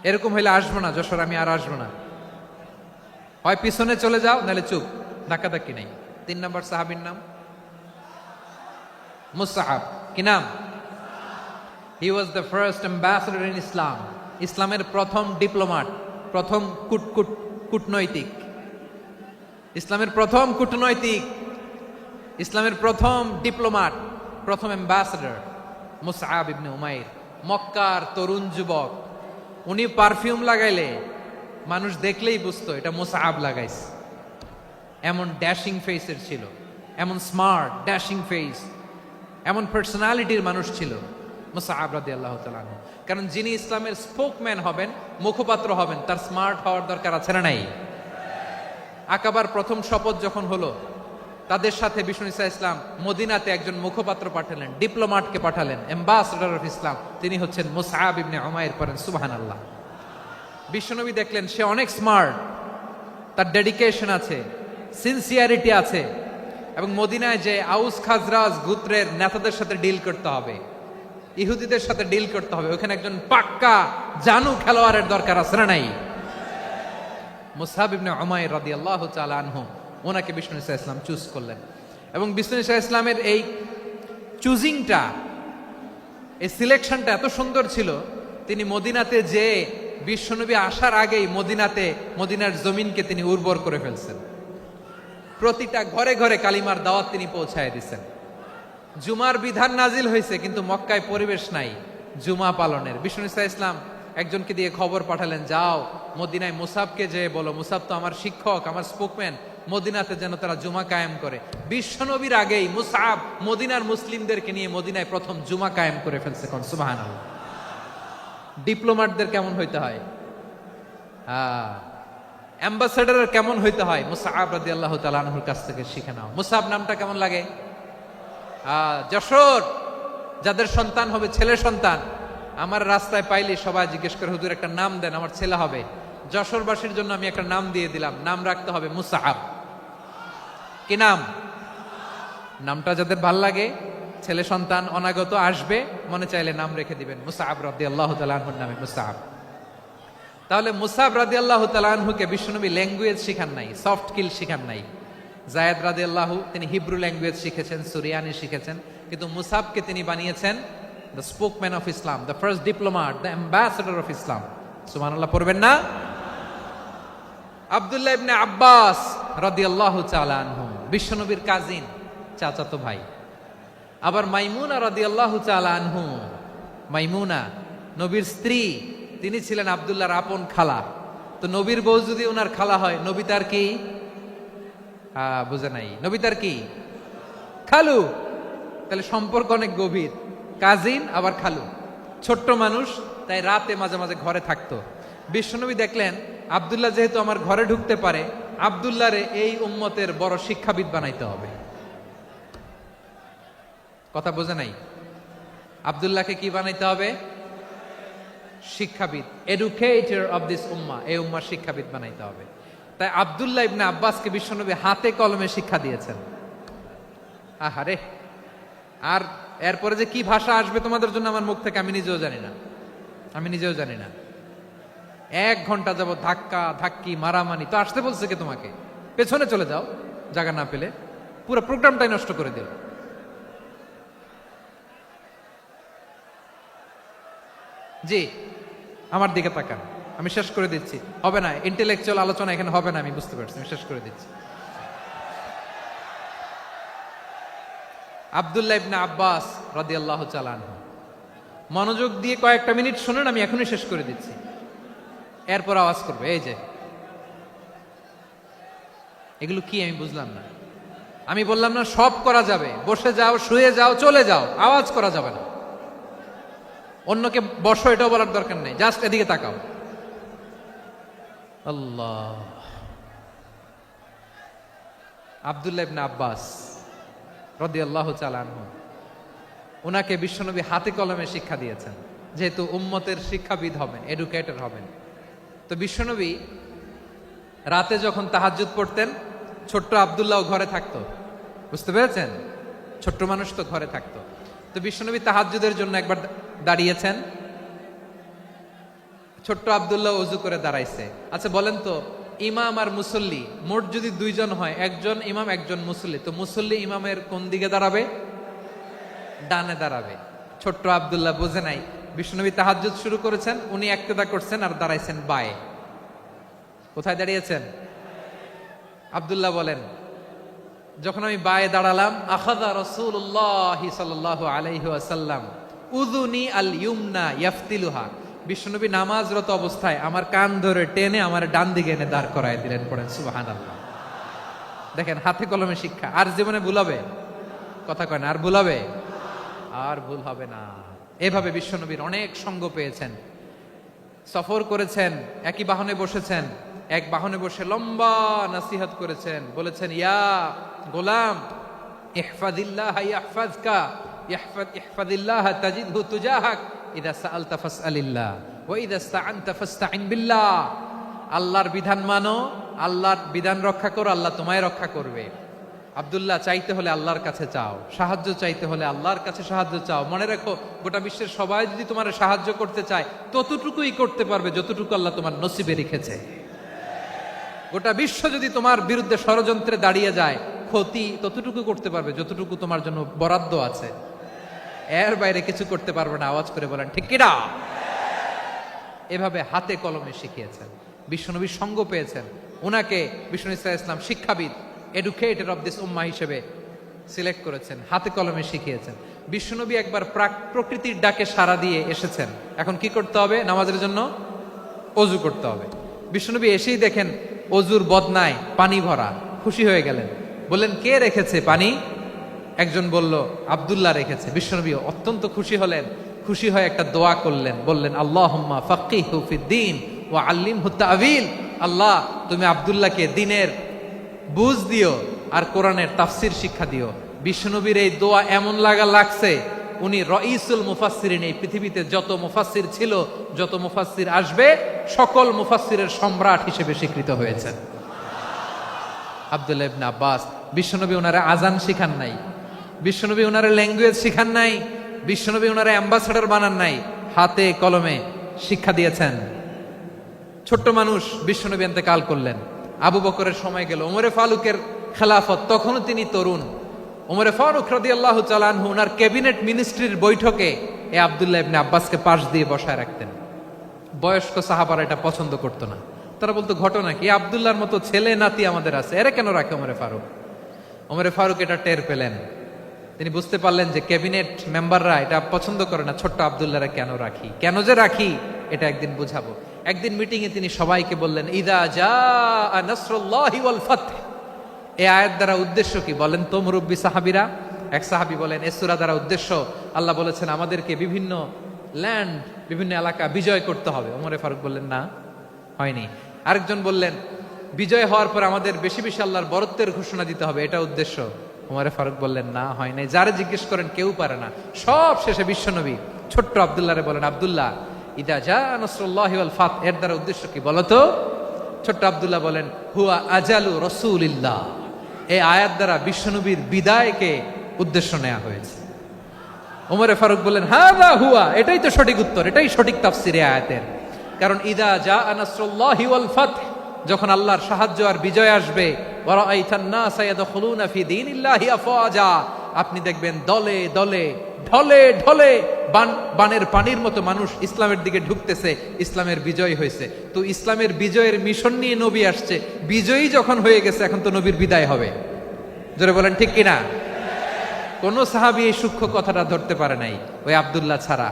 এরকম হইলে আসবো না যশোর, আমি আর আসবো না। হয় পিছনে চলে যাও, নাহলে চুপ, ধাক্কাধাক্কি নাই। 3 নম্বর সাহাবীর নাম মুসআব। কি নাম? He was the first ambassador in Islam. ইসলামের প্রথম ডিপ্লোমাট, প্রথম কূটনৈতিক, ইসলামের প্রথম কূটনৈতিক, ইসলামের প্রথম ডিপ্লোমাট, প্রথম অ্যাম্বাসেডর মুসআব ইবনে উমাইর। মক্কার তরুণ যুবক, উনি পারফিউম লাগাইলে মানুষ দেখলেই বুঝতো এটা মুসআব লাগাইছে। এমন ড্যাশিং ফেসের ছিল, এমন স্মার্ট ড্যাশিং ফেস, এমন পার্সোনালিটির মানুষ ছিল মুসআব রাদিয়াল্লাহু তাআলা আনহু। কারণ যিনি ইসলামের স্পোকম্যান হবেন, মুখপাত্র হবেন, তার স্মার্ট হওয়ার দরকার আছে না নাই? আকাবার প্রথম শপথ যখন হলো, তাদের সাথে বিষ্ণু ঈসা ইসলাম মদিনাতে একজন মুখপাত্র পাঠালেন, ডিপ্লোমাটকে পাঠালেন, অ্যাম্বাসেডর অফ ইসলাম। তিনি হচ্ছেন মুসআব ইবনে উমাইর। পড়েন সুবহানাল্লাহ। বিশ্বনবী দেখলেন সে অনেক স্মার্ট, তার ডেডিকেশন আছে, সিনসিয়ারিটি আছে, এবং মদিনায় যে আউস খাজরাজ গোত্রের নেতাদের সাথে ডিল করতে হবে, ইহুদিদের সাথে ডিল করতে হবে, ওখানে একজন পাক্কা জানু খেলোয়াড়ের দরকার আছে না নাই? মুসআব ইবনে উমাইর রাদিয়াল্লাহু তাআলা আনহু, ওনাকে বিষ্ণু ঈসা ইসলাম চুজ করলেন। এবং বিষ্ণু ঈসা ইসলামের এই চুজিংটা, এই সিলেকশনটা এত সুন্দর ছিল, তিনি মদিনাতে যে বিশ্বনবী আসার আগেই মদিনার জমিনকে তিনি উর্বর করে ফেলছেন। প্রতিটা ঘরে ঘরে কালিমার দাওয়াত তিনি পৌঁছায় দিচ্ছেন। জুমার বিধান নাজিল হয়েছে, কিন্তু মক্কায় পরিবেশ নাই জুমা পালনের। বিষ্ণু ঈসা ইসলাম একজনকে দিয়ে খবর পাঠালেন, যাও মদিনায় মুসাবকে যে বলো, মুসাব তো আমার শিক্ষক, আমার স্পোকম্যান, মদিনাতে যেন তারা জুমা কায়েম করে। বিশ্বনবীর আগেই মুসাব মদিনার মুসলিমদেরকে নিয়ে মদিনায় প্রথম জুমা কায়েম করে ফেলছে। কোন সুবহানাল্লাহ। ডিপ্লোমাটদের কেমন হইতে হয়, অ্যাম্বাসেডারের কেমন হইতে হয়, মুসআব রাদিয়াল্লাহু তাআলা আনহুর কাছ থেকে শিখে নাও। মুসআব নামটা কেমন লাগে? যশোর যাদের সন্তান হবে, ছেলে সন্তান, আমার রাস্তায় পাইলে সবাই জিজ্ঞেস করে, হুজুর একটা নাম দেন, আমার ছেলে হবে। যশোরবাসীর জন্য আমি একটা নাম দিয়ে দিলাম, নাম রাখতে হবে মুসআব। কি নাম? নামটা যাদের ভাল লাগে, ছেলে সন্তান অনাগত আসবে, মনে চাইলে নাম রেখে দিবেন মুসআব রাদিয়াল্লাহু তাআলা আনহুর নামে মুসআব। তাহলে মুসআব রাদিয়াল্লাহু তাআলা আনহুকে বিশ্বনবী ল্যাঙ্গুয়েজ শিখান নাই, সফট স্কিল শিখান নাই। যায়েদ রাদিয়াল্লাহু তিনি হিব্রু ল্যাঙ্গুয়েজ শিখেছেন, সুরিয়ানি শিখেছেন, কিন্তু মুসআবকে তিনি বানিয়েছেন the spokesman of Islam, the first diplomat, the ambassador of Islam. সুবহানাল্লাহ পড়বেন না? আব্দুল্লাহ ইবনে আব্বাস রাদিয়াল্লাহু তাআলা আনহু বিশ্বনবীর কাজিন, চাচাতো ভাই। আবার মাইমুনা রাদিয়াল্লাহু তাআলা আনহু, মাইমুনা নবীর স্ত্রী, তিনি ছিলেন আব্দুল্লাহর আপন খালা। তো নবীর বউ যদি ওনার খালা হয়, নবী তার কি? বুঝে নাই, নবী তার কি? খালু। তাহলে সম্পর্ক অনেক গভীর, কাজিন আবার খালু। ছোট্ট মানুষ, তাই রাতে মাঝে মাঝে ঘরে থাকতো। বিশ্বনবী দেখলেন আব্দুল্লাহ যেহেতু আমার ঘরে ঢুকতে পারে, আব্দুল্লাহরে এই উম্মতের বড় শিক্ষাবিদ বানাইতে হবে। কথা বোঝে নাই? আব্দুল্লাহকে কি বানাইতে হবে? শিক্ষাবিদ, এডুকেটর অফ দিস উম্মাহ, এই উম্মার শিক্ষাবিদ বানাইতে হবে। তাই আব্দুল্লাহ ইবনে আব্বাসকে বিশ্বনবী হাতে কলমে শিক্ষা দিয়েছেন। আহারে, আর এরপরে যে কি ভাষা আসবে তোমাদের জন্য আমার মুখ থেকে আমি নিজেও জানি না, আমি নিজেও জানি না। 1 ঘন্টা যাবত ধাক্কা ধাক্কি মারামারি। তো আসতে বলছে কে তোমাকে? পেছনে চলে যাও, জায়গা না পেলে। পুরো প্রোগ্রামটাই নষ্ট করে দিল। জি, আমার দিকে তাকান, আমি শেষ করে দিচ্ছি। হবে না, ইন্টেলেকচুয়াল আলোচনা এখানে হবে না, আমি বুঝতে পারছি, আমি শেষ করে দিচ্ছি। আব্দুল্লাহ ইবনে আব্বাস রাদিয়াল্লাহু তাআলা আনহু, মনোযোগ দিয়ে কয়েকটা মিনিট শুনুন, আমি এখনই শেষ করে দিচ্ছি। এরপর আওয়াজ করবে, এই যে এগুলো কি আমি বুঝলাম না। আমি বললাম না সব করা যাবে, বসে যাও, শুয়ে যাও, চলে যাও, আওয়াজ করা যাবে না। অন্যকে বসো এটাও বলার দরকার নেই, জাস্ট এদিকে তাকাও। আল্লাহ। আব্দুল্লাহ ইবনে আব্বাস রাদিয়াল্লাহু তাআলা আনহু, ওনাকে বিশ্বনবী হাতে কলমে শিক্ষা দিয়েছেন, যেহেতু উম্মতের শিক্ষাবিদ হবেন, এডুকেটর হবেন। তো বিশ্বনবী রাতে যখন তাহাজ্জুদ পড়তেন, ছোট্ট আব্দুল্লাহ ঘরে থাকতো, বুঝতে পেরেছেন? ছোট্ট মানুষ তো ঘরে থাকতো। তো বিশ্বনবী তাহাজ্জুদের জন্য একবার দাঁড়িয়েছেন, ছোট্ট আব্দুল্লাহ ওযু করে দাঁড়াইছে। আচ্ছা বলেন তো, ইমাম আর মুসল্লি মোট যদি দুইজন হয়, একজন ইমাম একজন মুসল্লি, তো মুসল্লি ইমামের কোন দিকে দাঁড়াবে? ডানে দাঁড়াবে। ছোট্ট আব্দুল্লাহ বুঝে নাই, বিশ্বনবী তাহাজ্জুদ শুরু করেছেন, উনি ইক্তেদা করছেন আর দাঁড়াইছেন বায়ে। কোথায় দাঁড়িয়েছেন? আব্দুল্লাহ বলেন, যখন আমি বায়ে দাঁড়ালাম, আখাযা রাসূলুল্লাহ সাল্লাল্লাহু আলাইহি ওয়াসাল্লাম উযুনি আল ইউমনা ইয়াফতিলুহা, বিশ্বনবী নামাজরত অবস্থায় আমার কান ধরে টেনে আমার ডান দিকে এনে দাঁড় করায় দিলেন। পড়েন সুবহানাল্লাহ। দেখেন হাতে কলমে শিক্ষা। আর জীবনে ভুলাবে? কথা কয় না, আর ভুলাবে? আর ভুল হবে না। এভাবে বিশ্বনবীর অনেক সঙ্গ পেয়েছেন, সফর করেছেন, একই বাহনে বসেছেন, এক বাহনে বসে লম্বা নসিহত করেছেন, বলেছেন, ইয়া গোলাম ইহফাজিল্লাহ ইয়াহফাজকা, ইহফাজিল্লাহ তাজিদহু তুজাহাক, ইযা সাআলতা ফাসআলিল্লাহ ওয়া ইযা ইসতাআনতা ফাসতাইন বিল্লাহ। আল্লাহর বিধান মানো, আল্লাহর বিধান রক্ষা করো, আল্লাহ তোমায় রক্ষা করবে। আব্দুল্লাহ, চাইতে হলে আল্লাহর কাছে চাও, সাহায্য চাইতে হলে আল্লাহর কাছে সাহায্য চাও। মনে রাখো, গোটা বিশ্বের সবাই যদি তোমার সাহায্য করতে চায়, ততটুকুই করতে পারবে যতটুকু আল্লাহ তোমার নসিবে রেখেছে। গোটা বিশ্ব যদি তোমার বিরুদ্ধে ষড়যন্ত্রে দাঁড়িয়ে যায়, ক্ষতি ততটুকু করতে পারবে যতটুকু তোমার জন্য বরাদ্দ আছে, এর বাইরে কিছু করতে পারবে না। আওয়াজ করে বলেন ঠিক কিনা? এভাবে হাতে কলমে শিখিয়েছেন, বিশ্বনবীর সঙ্গ পেয়েছেন। ওনাকে বিষ্ণু ইসলাম শিক্ষাবিদ, এডুকেটর অফ দিস উম্মাহ হিসেবে সিলেক্ট করেছেন, হাতে কলমে শিখিয়েছেন। বিশ্বনবী একবার প্রকৃতির ডাকে সাড়া দিয়ে এসেছেন, এখন কি করতে হবে? নামাজের জন্য অজু করতে হবে। বিশ্বনবী এসেই দেখেন অজুর বদনায় পানি ভরা, খুশি হয়ে গেলেন, বললেন, কে রেখেছে পানি? একজন বলল, আব্দুল্লাহ রেখেছে। বিশ্বনবী অত্যন্ত খুশি হলেন, খুশি হয়ে একটা দোয়া করলেন, বললেন, আল্লাহুম্মা ফাক্কিহু ফিদ্দীন ওয়া আল্লিমহু তা'ওয়ীল, আল্লাহ তুমি আব্দুল্লাহকে দ্বীনের বুঝ দিও আর কোরআনের তাফসীর শিক্ষা দিও। বিশ্বনবীর এই দোয়া এমন লাগছে, উনি রাইসুল মুফাসসিরিন, এই পৃথিবীতে যত মুফাসসির ছিল, যত মুফাসসির আসবে, সকল মুফাসসিরের সম্রাট হিসেবে স্বীকৃত হয়েছেন আব্দুল্লাহ ইবনে আব্বাস। বিশ্বনবী ওনারে আজান শিখান নাই, বিশ্বনবী ওনারে ল্যাঙ্গুয়েজ শিখান নাই, বিশ্বনবী ওনারে অ্যাম্বাসেডর বানান নাই, হাতে কলমে শিক্ষা দিয়েছেন। ছোট্ট মানুষ, বিশ্বনবী ইন্তেকাল করলেন, আবু বকরের সময় গেল, ওমরে ফারুকের খেলাফত, তখনও তিনি তরুণ। ওমরে ফারুক রাদিয়াল্লাহু তাআলা আনহু ওনার ক্যাবিনেট মিনিস্ট্রির বৈঠকে এই আব্দুল্লাহ ইবনে আব্বাসকে পাশ দিয়ে বসায় রাখতেন। বয়স্ক সাহাবারা এটা পছন্দ করতো না, তারা বলতো, ঘটনা কি? আব্দুল্লাহর মতো ছেলে নাতি আমাদের আছে, এরা কেন রাখে ওমরে ফারুক? ওমরে ফারুক এটা টের পেলেন, তিনি বুঝতে পারলেন যে ক্যাবিনেট মেম্বাররা এটা পছন্দ করে না, ছোট্ট আব্দুল্লাহরা কেন রাখি, কেন যে রাখি, এটা একদিন বুঝাবো। একদিন মিটিং এ তিনি সবাইকে বললেন, ইদা জাআ নাসরুল্লাহি ওয়াল ফাতহ। এই আয়াত দ্বারা উদ্দেশ্য কি বলেন তো মুরব্বী সাহাবীরা? এক সাহাবী বলেন, এই সূরা দ্বারা উদ্দেশ্য, আল্লাহ বলেছেন আমাদেরকে বিভিন্ন ল্যান্ড, বিভিন্ন এলাকা বিজয় করতে হবে। ওমরে ফারুক বললেন, না, হয়নি। আরেকজন বললেন, বিজয় হওয়ার পর আমাদের বেশি বেশি আল্লাহর বরত্বের ঘোষণা দিতে হবে, এটা উদ্দেশ্য। ওমরে ফারুক বললেন, না, হয় নাই। যারে জিজ্ঞেস করেন কেউ পারে না। সব শেষে বিশ্বনবী ছোট্ট আব্দুল্লাহরে বলেন, আব্দুল্লাহ, ইদা জা নাসরুল্লাহি ওয়াল ফাত, এর দ্বারা উদ্দেশ্য কি বলো তো? ছোট্ট আব্দুল্লাহ বলেন, হুয়া আজালু রাসূলিল্লাহ। এই আয়াত দ্বারা বিশ্বনবীর বিদায়কে উদ্দেশ্য নেওয়া হয়েছে। ওমরে ফারুক বললেন, হাযা হুয়া, এটাই তো সঠিক উত্তর, এটাই সঠিক তাফসীর এই আয়াতের। কারণ ইদা জা নাসরুল্লাহি ওয়াল ফাত, যখন আল্লাহর সাহায্য আর বিজয় আসবে, ওয়া রাআইতান নাসা ইয়াদখুলুনা ফি দীনিল্লাহি আফওয়াজা, আপনি দেখবেন দলে দলে, ঢলে ঢলে, বানের পানির মতো মানুষ ইসলামের দিকে ঢুকতেছে, ইসলামের বিজয় হয়েছে। তো ইসলামের বিজয়ের মিশন নিয়ে নবী আসছে, বিজয়ী যখন হয়ে গেছে, এখন তো নবীর বিদায় হবে। জোরে বলেন ঠিক কিনা? কোন সাহাবী এই সূক্ষ্ম কথাটা ধরতে পারে নাই, ওই আব্দুল্লাহ ছাড়া।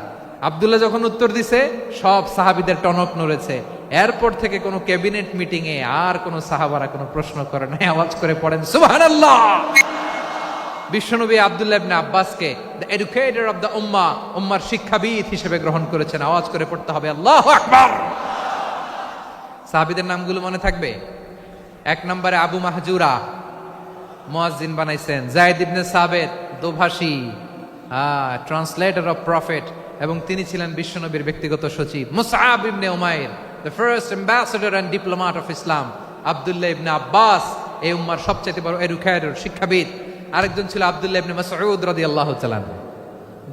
আব্দুল্লাহ যখন উত্তর দিছে, সব সাহাবীদের টনক নড়েছে। এরপর থেকে কোনো ক্যাবিনেট মিটিং এ আর কোনো সাহাবারা কোনো প্রশ্ন করে নাই। আওয়াজ করে পড়েন সুবহানাল্লাহ। বিশ্বনবী আব্দুল্লাহ ইবনে আব্বাসকে দ্য এডুকেটর অফ দ্য উম্মাহ, উম্মার শিক্ষাবিদ হিসেবে গ্রহণ করেছেন। আওয়াজ করে পড়তে হবে আল্লাহু আকবার। সাহাবীদের নামগুলো মনে থাকবে? এক নম্বরে আবু মাহজুরা, মুয়াজ্জিন বানাইছেন। যায়েদ ইবনে সাবিত, দোভাষী, ট্রান্সলেটর অফ প্রফেট, এবং তিনি ছিলেন বিশ্বনবীর ব্যক্তিগত সচিব। Musab ibne Umair, the first ambassador and diplomat of Islam. Abdullah ibne Abbas, এই উম্মার সবচেয়ে বড় এডুকেটর, শিক্ষাবিদ। আরেকজন ছিল আব্দুল্লাহ ইবনে মাসউদ রাদিয়াল্লাহু তাআলা।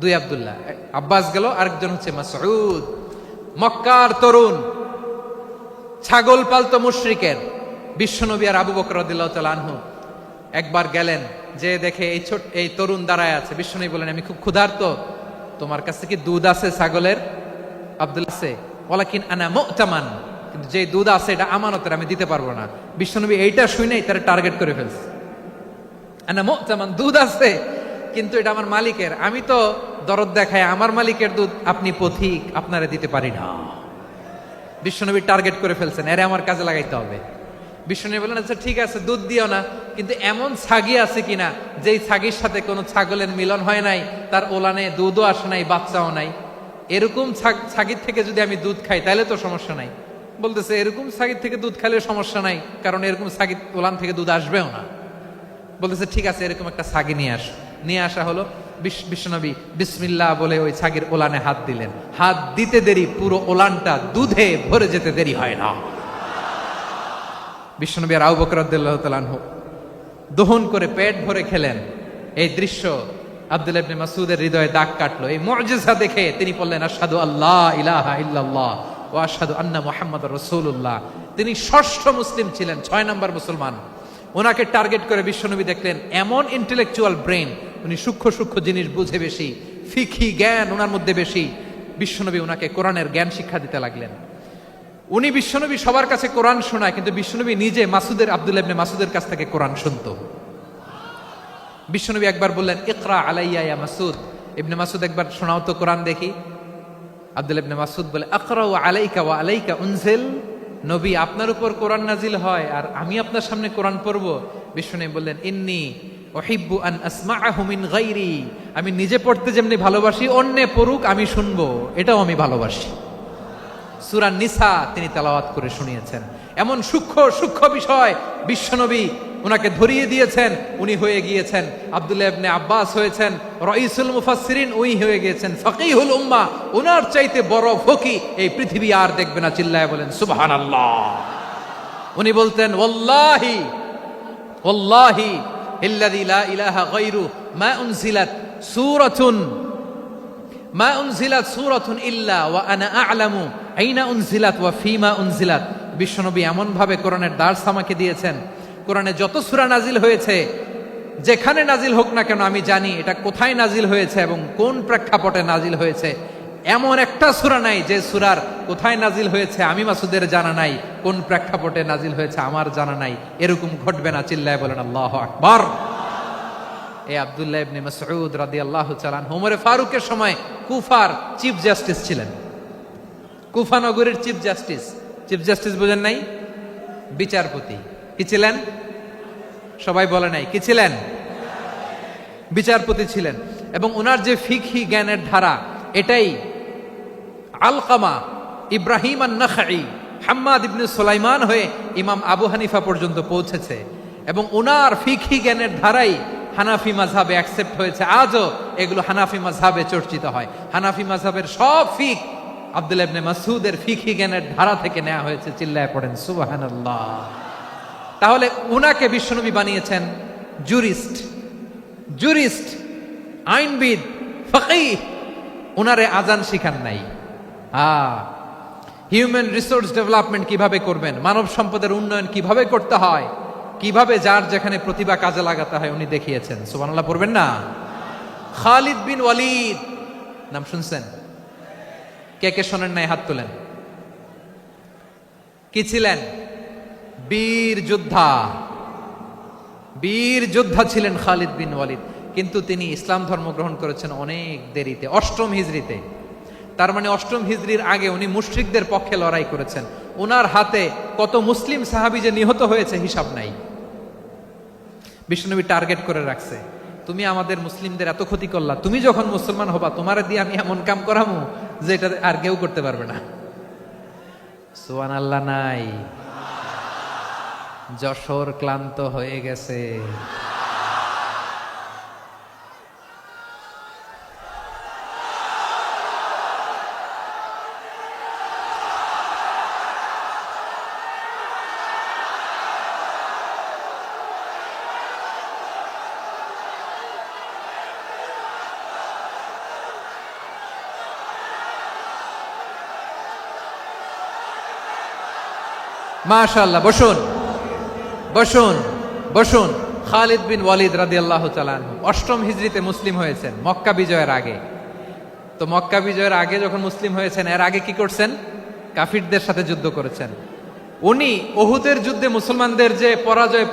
দুই আব্দুল্লাহ, আব্বাস গেল, আরেকজন হচ্ছে মাসউদ। মক্কার তরুণ, ছাগল পালতো মুশরিকের বিশ্বনবী আর আবু বকর রাদিয়াল্লাহু তাআলা আনহু একবার গেলেন, যে দেখে এই তরুণ দাঁড়ায় আছে। বিশ্বনবী বলেন, আমি খুব ক্ষুধার্ত, তোমার কাছে কি দুধ আছে ছাগলের? আব্দুল্লাহ আছে, ওয়ালাকিন আনা মু'তামান, কিন্তু যে দুধ আছে এটা আমানতের, আমি দিতে পারবো না। বিশ্বনবী এইটা শুনেই তার টার্গেট করে ফেলছে। আনা মু'তামান, দুধ আছে কিন্তু এটা আমার মালিকের, আমি তো দরদ দেখায় আমার মালিকের দুধ, আপনি পথিক, আপনারে দিতে পারি না। বিশ্বনবী টার্গেট করে ফেলছেন, এরে আমার কাজে লাগাইতে হবে। বিশ্বনবী বলেন, আচ্ছা ঠিক আছে, দুধ দিও না, কিন্তু এমন ছাগি আছে কিনা যেই ছাগির সাথে কোনো ছাগলের মিলন হয় নাই, তার ওলানে দুধও আসে নাই, বাচ্চাও নাই, এরকম ছাগির থেকে যদি আমি দুধ খাই তাহলে তো সমস্যা নাই। বলতেছে, এরকম ছাগির থেকে দুধ খাইলে সমস্যা নাই, কারণ এরকম ছাগির ওলান থেকে দুধ আসবেও না। বলতেছে, ঠিক আছে, এরকম একটা ছাগি নিয়ে আস। নিয়ে আসা হলো। বিশ্বনবী বিসমিল্লাহ বলে ওই ছাগির ওলানে হাত দিলেন। হাত দিতে দেরি, পুরো ওলানটা দুধে ভরে যেতে দেরি হয় না। বিশ্বনবী আর আবু বকর রাদিয়াল্লাহু তাআলা আনহু দহন করে পেট ভরে খেলেন। এই দৃশ্য আব্দুল্লাহ ইবনে মাসউদের হৃদয়ে দাগ কাটলো। এই মুজিজা দেখে তিনি বললেন, আশহাদু আল্লা ইলাহা ইল্লাল্লাহ ওয়া আশহাদু আন্না মুহাম্মাদুর রাসূলুল্লাহ। তিনি ষষ্ঠ মুসলিম ছিলেন, 6 নম্বর মুসলমান। ওনাকে টার্গেট করে বিশ্বনবী দেখলেন এমন ইন্টেলেকচুয়াল ব্রেন, উনি সূক্ষ্ম সূক্ষ্ম জিনিস বুঝে বেশি, ফিকহি জ্ঞান ওনার মধ্যে বেশি। বিশ্বনবী ওনাকে কোরআনের জ্ঞান শিক্ষা দিতে লাগলেন। উনি বিশ্বনবী সবার কাছে কোরআন শোনায়, কিন্তু বিশ্বনবী নিজে আব্দুল্লাহ ইবনে মাসউদের কাছ থেকে কোরআন শুনতো। বিশ্বনবী একবার বললেন, ইকরা আলাইয়া ইয়া মাসউদ। ইবনে মাসউদ, একবার শোনাও তো কোরআন দেখি। আব্দুল্লাহ ইবনে মাসউদ বলে, আকরাউ আলাইকা ওয়া আলাইকা উনজিল। নবী, আপনার উপর কোরআন নাজিল হয় আর আমি আপনার সামনে কোরআন পড়ব। বিশ্বনবী বললেন, ইন্নী উহিব্বু আন আসমাআহু মিন গায়রি। আমি নিজে পড়তে যেমনি ভালোবাসি, অন্যে পড়ুক আমি শুনবো, এটাও আমি ভালোবাসি। সূরা নিসা তিনি তেলাওয়াত করে শুনিয়েছেন। এমন সূক্ষ্ম সূক্ষ্ম বিষয় বিশ্বনবী ওনাকে ধরিয়ে দিয়েছেন। উনি হয়ে গিয়েছেন, আব্দুল্লাহ ইবনে আব্বাস হয়েছেন রাইসুল মুফাসসিরিন, উনি হয়ে গিয়েছেন ফাকিহুল উম্মাহ। ওনার চাইতে বড় ফকি এই পৃথিবী আর দেখবে না। চিল্লায় বলেন সুবহানাল্লাহ। উনি বলতেন, ওয়াল্লাহি ওয়াল্লাহি ইল্লাযী লা ইলাহা গায়রু মা উনজিলাত সূরাতুন ইল্লা ওয়া আনা আ'লামু আইনা উনজিলাত ওয়া ফীমা উনজিলাত। বিশ্বনবী এমন ভাবে কোরআনের দার্স আমাকে দিয়েছেন, কোরআনে যত সূরা নাজিল হয়েছে, যেখানে নাজিল হোক না কেন আমি জানি এটা কোথায় নাজিল হয়েছে এবং কোন প্রেক্ষাপটে নাজিল হয়েছে। এমন একটা সূরা নাই যে সূরার কোথায় নাজিল হয়েছে আমি মাসুদের জানা নাই, কোন প্রেক্ষাপটে নাজিল হয়েছে আমার জানা নাই। এরকম ঘটবে না। চিল্লায় বলেন আল্লাহু আকবার। এই আব্দুল্লাহ ইবনে মাসউদ রাদিয়াল্লাহু তাআলা আনহু ওমর ফারুকের সময় কুফার চিফ জাস্টিস ছিলেন। কুফা নগরীর চিফ জাস্টিস। চিফ জাস্টিস বুঝেন নাই? বিচারপতি। কি ছিলেন? সবাই বলে নাই, কি ছিলেন? বিচারপতি ছিলেন। এবং ওনার যে ফিকহি জ্ঞানের ধারা, এটাই আলকামা, ইব্রাহিম আন-নাখাই, হাম্মাদ ইবনে সুলাইমান হয়ে ইমাম আবু হানিফা পর্যন্ত পৌঁছেছে। এবং ওনার ফিকহি জ্ঞানের ধারাই হানাফি মাযহাবে অ্যাকসেপ্ট হয়েছে। আজও এগুলো হানাফি মাযহাবে চর্চিত হয়। হানাফি মাযহাবের সব ফিক আব্দুল্লাহ ইবনে মাসউদের ফিকহি জ্ঞানের ধারা থেকে নেওয়া হয়েছে। চিল্লায় পড়েন সুবহানাল্লাহ। তাহলে উনাকে বিশ্বনবী বানিয়েছেন জুরিস্ট, আইনবিদ, ফাকিহ। উনারে আজান শিখান নাই। হিউম্যান রিসোর্স ডেভেলপমেন্ট কিভাবে করবেন, মানব সম্পদের উন্নয়ন কিভাবে করতে হয়, কিভাবে যার যেখানে প্রতিভা কাজে লাগাতে হয় উনি দেখিয়েছেন। সুবহানাল্লাহ পড়বেন না? খালিদ বিন ওয়ালিদ নাম শুনছেন? কে কে শোনেন নাই? হাত তোলেন। কি ছিলেন? বীর যোদ্ধা ছিলেন খালিদ বিন ওয়ালিদ। কিন্তু তিনি ইসলাম ধর্ম গ্রহণ করেছেন অনেক দেরিতে, 8ম হিজরিতে। তার মানে 8ম হিজরির আগে উনি মুশরিকদের পক্ষে লড়াই করেছেন। ওনার হাতে কত মুসলিম সাহাবী যে নিহত হয়েছে হিসাব নাই। বিশ্বনবী টার্গেট করে রাখছে, তুমি আমাদের মুসলিমদের এত ক্ষতি করলা, তুমি যখন মুসলমান হবা তোমার দিয়ে আমি এমন কাম করামু যে এটা আর কেউ করতে পারবে না। সুবহানাল্লাহ নাই? যশোর ক্লান্ত হয়ে গেছে। মাশাআল্লাহ, বসুন বসুন বসুন। খালিদ বিন ওয়ালিদ রাদিয়াল্লাহু তাআলা আনহু ৮ম হিজরিতে মুসলিম হয়েছেন, মক্কা বিজয়ের আগে। তো মক্কা বিজয়ের আগে যখন মুসলিম হয়েছেন, এর আগে কি করছেন? কাফিরদের সাথে যুদ্ধ করেছেন। উনি উহুদের যুদ্ধে মুসলমানদের যে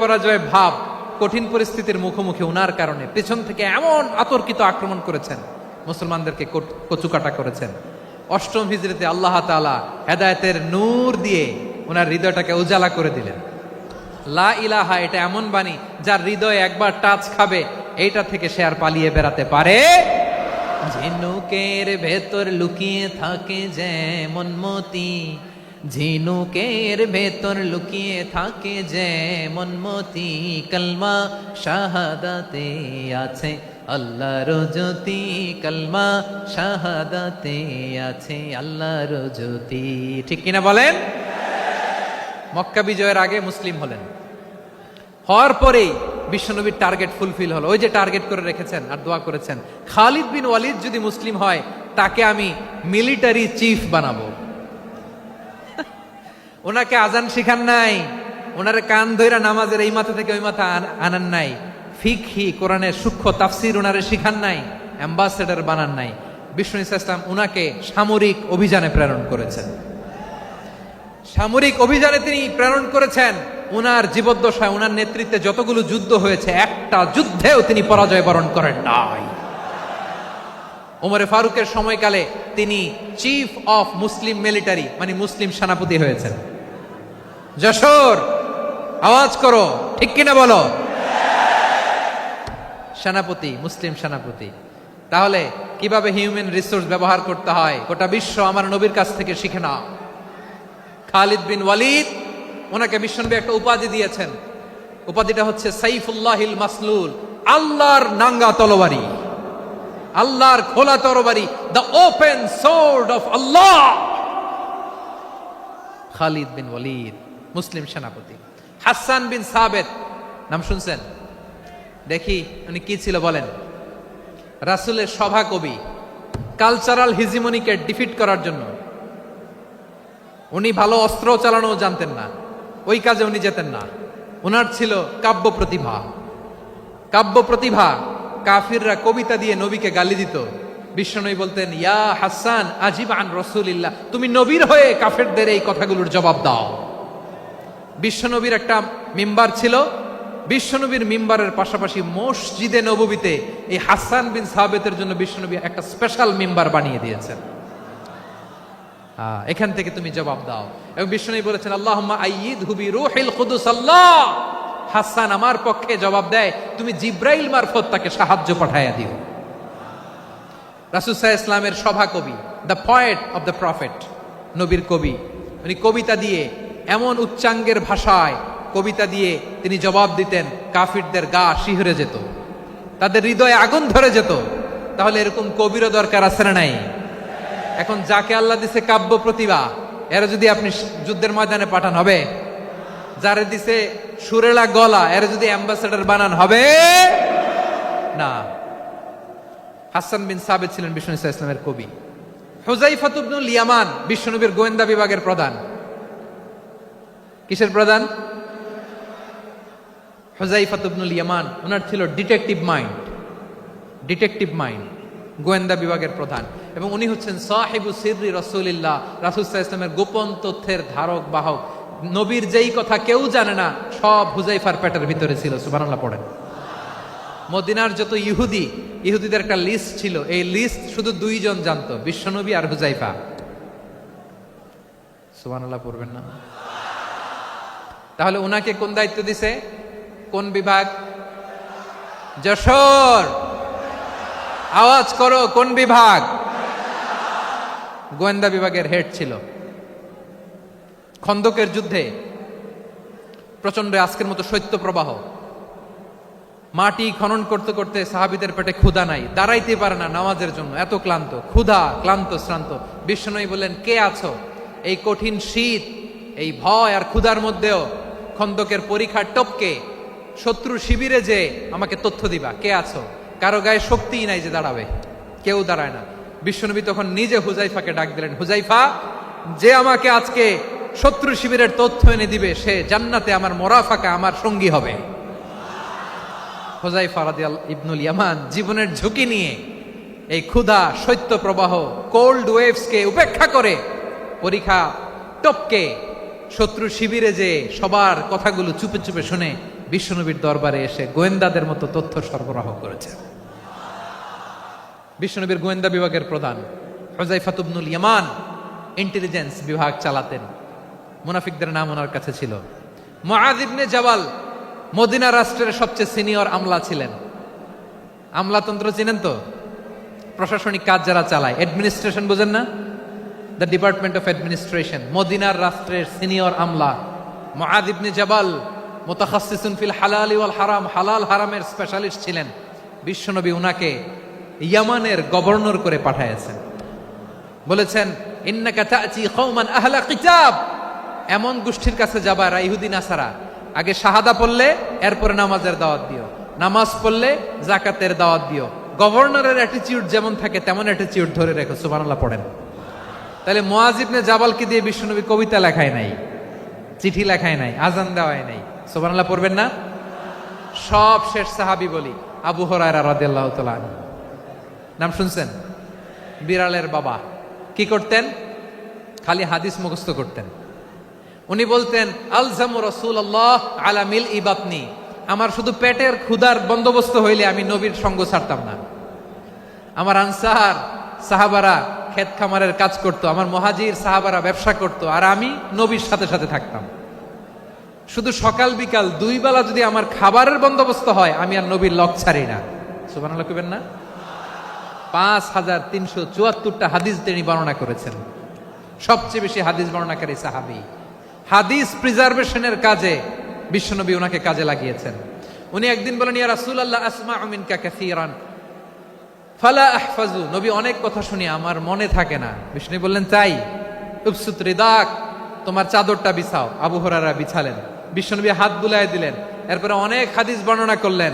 পরাজয় ভাব, কঠিন পরিস্থিতির মুখোমুখি উনার কারণে পেছন থেকে এমন আতর্কিত আক্রমণ করেছেন, মুসলমানদেরকে কচুকাটা করেছেন। ৮ম হিজরিতে আল্লাহ তাআলা হেদায়েতের নূর দিয়ে ওনার হৃদয়টাকে উজালা করে দিলেন। লা ইলাহা, এটা এমন বাণী যার হৃদয়ে একবার টাচ খাবে, এইটা থেকে সে আর পালিয়ে বেড়াতে পারে। ঝিনুকের ভেতর লুকিয়ে থাকে যেমন মতি, ঝিনুকের ভেতর লুকিয়ে থাকে যেমন মতি, কলমা শাহাদাতে আছে আল্লাহর জ্যোতি, কলমা শাহাদাতে আছে আল্লাহর জ্যোতি। ঠিক কিনা বলেন? মক্কা বিজয়ের আগে মুসলিম হলেন, হওয়ার পরেই বিশ্বনবীর টার্গেট ফুলফিল হলো। ওই যে টার্গেট করে রেখেছেন আর দোয়া করেছেন, খালিদ বিন ওয়ালিদ যদি মুসলিম হয় তাকে আমি মিলিটারি চিফ বানাবো। ওনাকে আজান শিখান নাই, ওনারে কান ধইরা নামাজের এই মাথা থেকে ওই মাথা আনান নাই, ফিকহি কোরআনের সূক্ষ্ম তাফসীর ওনারে শিখান নাই, অ্যাম্বাসেডর বানান নাই। বিষ্ণু ইসলাম উনাকে সামরিক অভিযানে প্রেরণ করেছেন। সামরিক অভিযানে তিনি প্রেরণ করেছেন। উনার জীবদ্দশায় উনার নেতৃত্বে যতগুলো যুদ্ধ হয়েছে, একটা যুদ্ধেও তিনি পরাজয় বরণ করেন নাই। ওমরে ফারুকের সময়কালে তিনি চিফ অফ মুসলিম মিলিটারি, মানে মুসলিম সেনাপতি হয়েছেন। যশোর আওয়াজ করো, ঠিক কিনা বলো? সেনাপতি, মুসলিম সেনাপতি। তাহলে কিভাবে হিউম্যান রিসোর্স ব্যবহার করতে হয় গোটা বিশ্ব আমার নবীর কাছ থেকে শিখে নাও। খালিদ বিন ওয়ালিদ, ওনাকে বিশ্বনবী একটা উপাধি দিয়েছেন। উপাধিটা হচ্ছে সাইফুল্লাহিল মাসলুল, আল্লাহর নাঙ্গা তরবারি, আল্লাহর খোলা তরবারি, দ্য ওপেন সোর্ড অফ আল্লাহ। খালিদ বিন ওয়ালিদ মুসলিম সেনাপতি। হাসান বিন সাবেত নাম শুনছেন? দেখি উনি কি ছিল বলেন। রাসূলের সভা কবি, কালচারাল হিজিমনিকে ডিফিট করার জন্য। উনি ভালো অস্ত্র চালানো জানতেন না, ওই কাজে উনি যেতেন না। ওনার ছিল কাব্য প্রতিভা। কাব্য প্রতিভা, কাফিররা কবিতা দিয়ে নবীকে গালি দিত। বিশ্বনবী বলতেন, ইয়া হাসান আজিব আন রাসূলিল্লাহ, তুমি নবীর হয়ে কাফেরদের এই কথাগুলোর জবাব দাও। বিশ্বনবীর একটা মিম্বার ছিল। বিশ্বনবীর মিম্বারের পাশাপাশি মসজিদে নববীতে এই হাসান বিন সাবেতের জন্য বিশ্বনবী একটা স্পেশাল মিম্বার বানিয়ে দিয়েছেন। এখান থেকে তুমি জবাব দাও। এবং বিশ্বনবী বলেছেন, আল্লাহুম্মা আইয়িদহু বিরূহিল কুদুস। আল্লাহ, হাসান আমার পক্ষে জবাব দেয়, তুমি জিব্রাইল মারফত তাকে সাহায্য পাঠাইয়া দিও। রাসূল সাল্লাল্লাহু আলাইহি ওয়াসাল্লামের সভা কবি, the poet of the prophet, নবীর কবি। উনি কবিতা দিয়ে, এমন উচ্চাঙ্গের ভাষায় কবিতা দিয়ে তিনি জবাব দিতেন, কাফিরদের গা শিহরে যেত, তাদের হৃদয়ে আগুন ধরে যেত। তাহলে এরকম কবিরও দরকার আছে না নাই? এখন যাকে আল্লাহ দিছে কাব্য প্রতিভা, এরা যদি আপনি যুদ্ধের ময়দানে পাঠান হবে? যারে দিছে সুরেলা গলা, এরা যদি অ্যাম্বাসেডর বানান হবে না। হাসান বিন সাবেত ছিলেন বিষ্ণু ইসলামের কবি। হুযায়ফা ইবনুল ইয়ামান বিশ্বনবীর গোয়েন্দা বিভাগের প্রধান। কিসের প্রধান? হুযায়ফা ইবনুল ইয়ামান। ওনার ছিল ডিটেকটিভ মাইন্ড, ডিটেকটিভ মাইন্ড, গোয়েন্দা বিভাগের প্রধান। এবং উনি হচ্ছেন সাহিবু সিররি রাসূলিল্লাহ, রাসূল সাল্লাল্লাহু আলাইহি ওয়াসাল্লামের গোপন তথ্যের ধারক বাহক। নবীর যেই কথা কেউ জানে না, সব হুযায়ফার পেটের ভিতরে ছিল। সুবহানাল্লাহ পড়েন। মদিনার যত ইহুদিদের একটা লিস্ট ছিল, এই লিস্ট শুধু দুইজন জানতো, বিশ্বনবী আর হুযায়ফা। সুবহানাল্লাহ পড়বেন না? তাহলে উনাকে কোন দায়িত্ব দিছে? কোন বিভাগ? যশোর, আওয়াজ করো কোন বিভাগ? গোয়েন্দা বিভাগের হেড ছিল। খন্দকের যুদ্ধে প্রচন্ড আজকের মতো শৈত্য প্রবাহ, মাটি খনন করতে করতে সাহাবীদের পেটে ক্ষুধা নাই, দাঁড়াইতে পারে না নামাজের জন্য, এত ক্লান্ত, ক্ষুধা, ক্লান্ত, শ্রান্ত। বিশ্বনবী বললেন, কে আছো? এই কঠিন শীত, এই ভয় আর ক্ষুধার মধ্যেও খন্দকের পরীক্ষার টপকে শত্রু শিবিরে যে আমাকে তথ্য দিবা, কে আছো? কারো গায়ে শক্তিই নাই যে দাঁড়াবে, কেউ দাঁড়ায় না। বিশ্বনবী তখন নিজে হুজাইফাকে ডাক দিলেন, হুজাইফা, যে আমাকে আজকে শত্রু শিবিরের তথ্য এনে দিবে সে জান্নাতে আমার মোরাফাকা, আমার সঙ্গী হবে। হুজাইফা রাদিয়াল্লাহু ইবনুল ইয়ামান জীবনের ঝুঁকি নিয়ে এই ক্ষুধা, শৈত্য প্রবাহ, কোল্ড ওয়েভসকে উপেক্ষা করে পরীক্ষা টপকে শত্রু শিবিরে যে সবার কথাগুলো চুপে চুপে শুনে বিশ্বনবীর দরবারে এসে গোয়েন্দাদের মতো তথ্য সরবরাহ করেছে। বিশ্বনবীর গোয়েন্দা বিভাগের প্রধান হুজাইফা ইবনুল ইয়ামান ইন্টেলিজেন্স বিভাগ চালাতেন। মুনাফিকদের নাম ওনার কাছে ছিল। মুআয ইবনে জাবাল মদিনা রাষ্ট্রের সবচেয়ে সিনিয়র আমলা ছিলেন। আমলাতন্ত্র চিনেন তো? প্রশাসনিক কাজ যারা চালায়, অ্যাডমিনিস্ট্রেশন বোঝেন না? The department of administration. মদিনার রাষ্ট্রের সিনিয়র আমলা মুআয ইবনে জাবাল মুতাখাসসিসুন ফিল হালাল ওয়াল হারাম, হালাল হারামের স্পেশালিস্ট ছিলেন। বিশ্বনবী উনাকে ইয়ামানের গভর্নর করে পাঠাইছেন। বলেছেন, ইন্নাকা তা'তি কওমান আহলা কিতাব, এমন গোষ্ঠীর কাছে যাবা এরা ইহুদি নাসারা, আগে শাহাদা পড়লে এরপরে নামাজের দাওয়াত দিও, নামাজ পড়লে যাকাতের দাওয়াত দিও। গভর্নরের অ্যাটিটিউড যেমন থাকে তেমন অ্যাটিটিউড ধরে রেখো। সুবহানাল্লাহ পড়েন। তাহলে মুআয ইবনে জাবালকে দিয়ে বিশ্বনবী কবিতা লেখায় নাই, চিঠি লেখায় নাই, আজান দেওয়ায় নাই। সুবহানাল্লাহ পড়বেন না? সব শেষ সাহাবী বলি আবু হুরায়রা রাদিয়াল্লাহু তাআলা আনহু, নাম শুনছেন? বিড়ালের বাবা। কি করতেন? খালি হাদিস মুখস্থ করতেন। উনি বলতেন, আলজামু রাসূলুল্লাহ আলা মিল ইবাতনি, আমার শুধু পেটের ক্ষুধার বন্দোবস্ত হইলে আমি নবীর সঙ্গ ছাড়তাম না। আমার আনসার সাহাবারা ক্ষেত খামারের কাজ করত, আমার মুহাজির সাহাবারা ব্যবসা করত, আর আমি নবীর সাথে সাথে থাকতাম। শুধু সকাল বিকাল দুই বেলা যদি আমার খাবারের বন্দোবস্ত হয় আমি আর নবীর লক ছাড়ি না। সুবহানাল্লাহ কইবেন না? 5374টা হাদিস তিনি বর্ণনা করেছেন। সবচেয়ে বেশি হাদিস বর্ণনাকারী সাহাবী। হাদিস প্রিজার্ভেশনের কাজে বিশ্বনবী ওনাকে কাজে লাগিয়েছেন। উনি একদিন বলেন, ইয়া রাসূলুল্লাহ আসমাউ মিনকা কাসীরান ফালা আহফাজু, নবী অনেক কথা শুনি আমার মনে থাকে না। বিশ্বনবী বললেন, তাই? উবসুত রিদাক, তোমার চাদরটা বিছাও। আবু হুরায়রা বিছালেন, বিশ্বনবী হাত বুলায় দিলেন, এরপরে অনেক হাদিস বর্ণনা করলেন।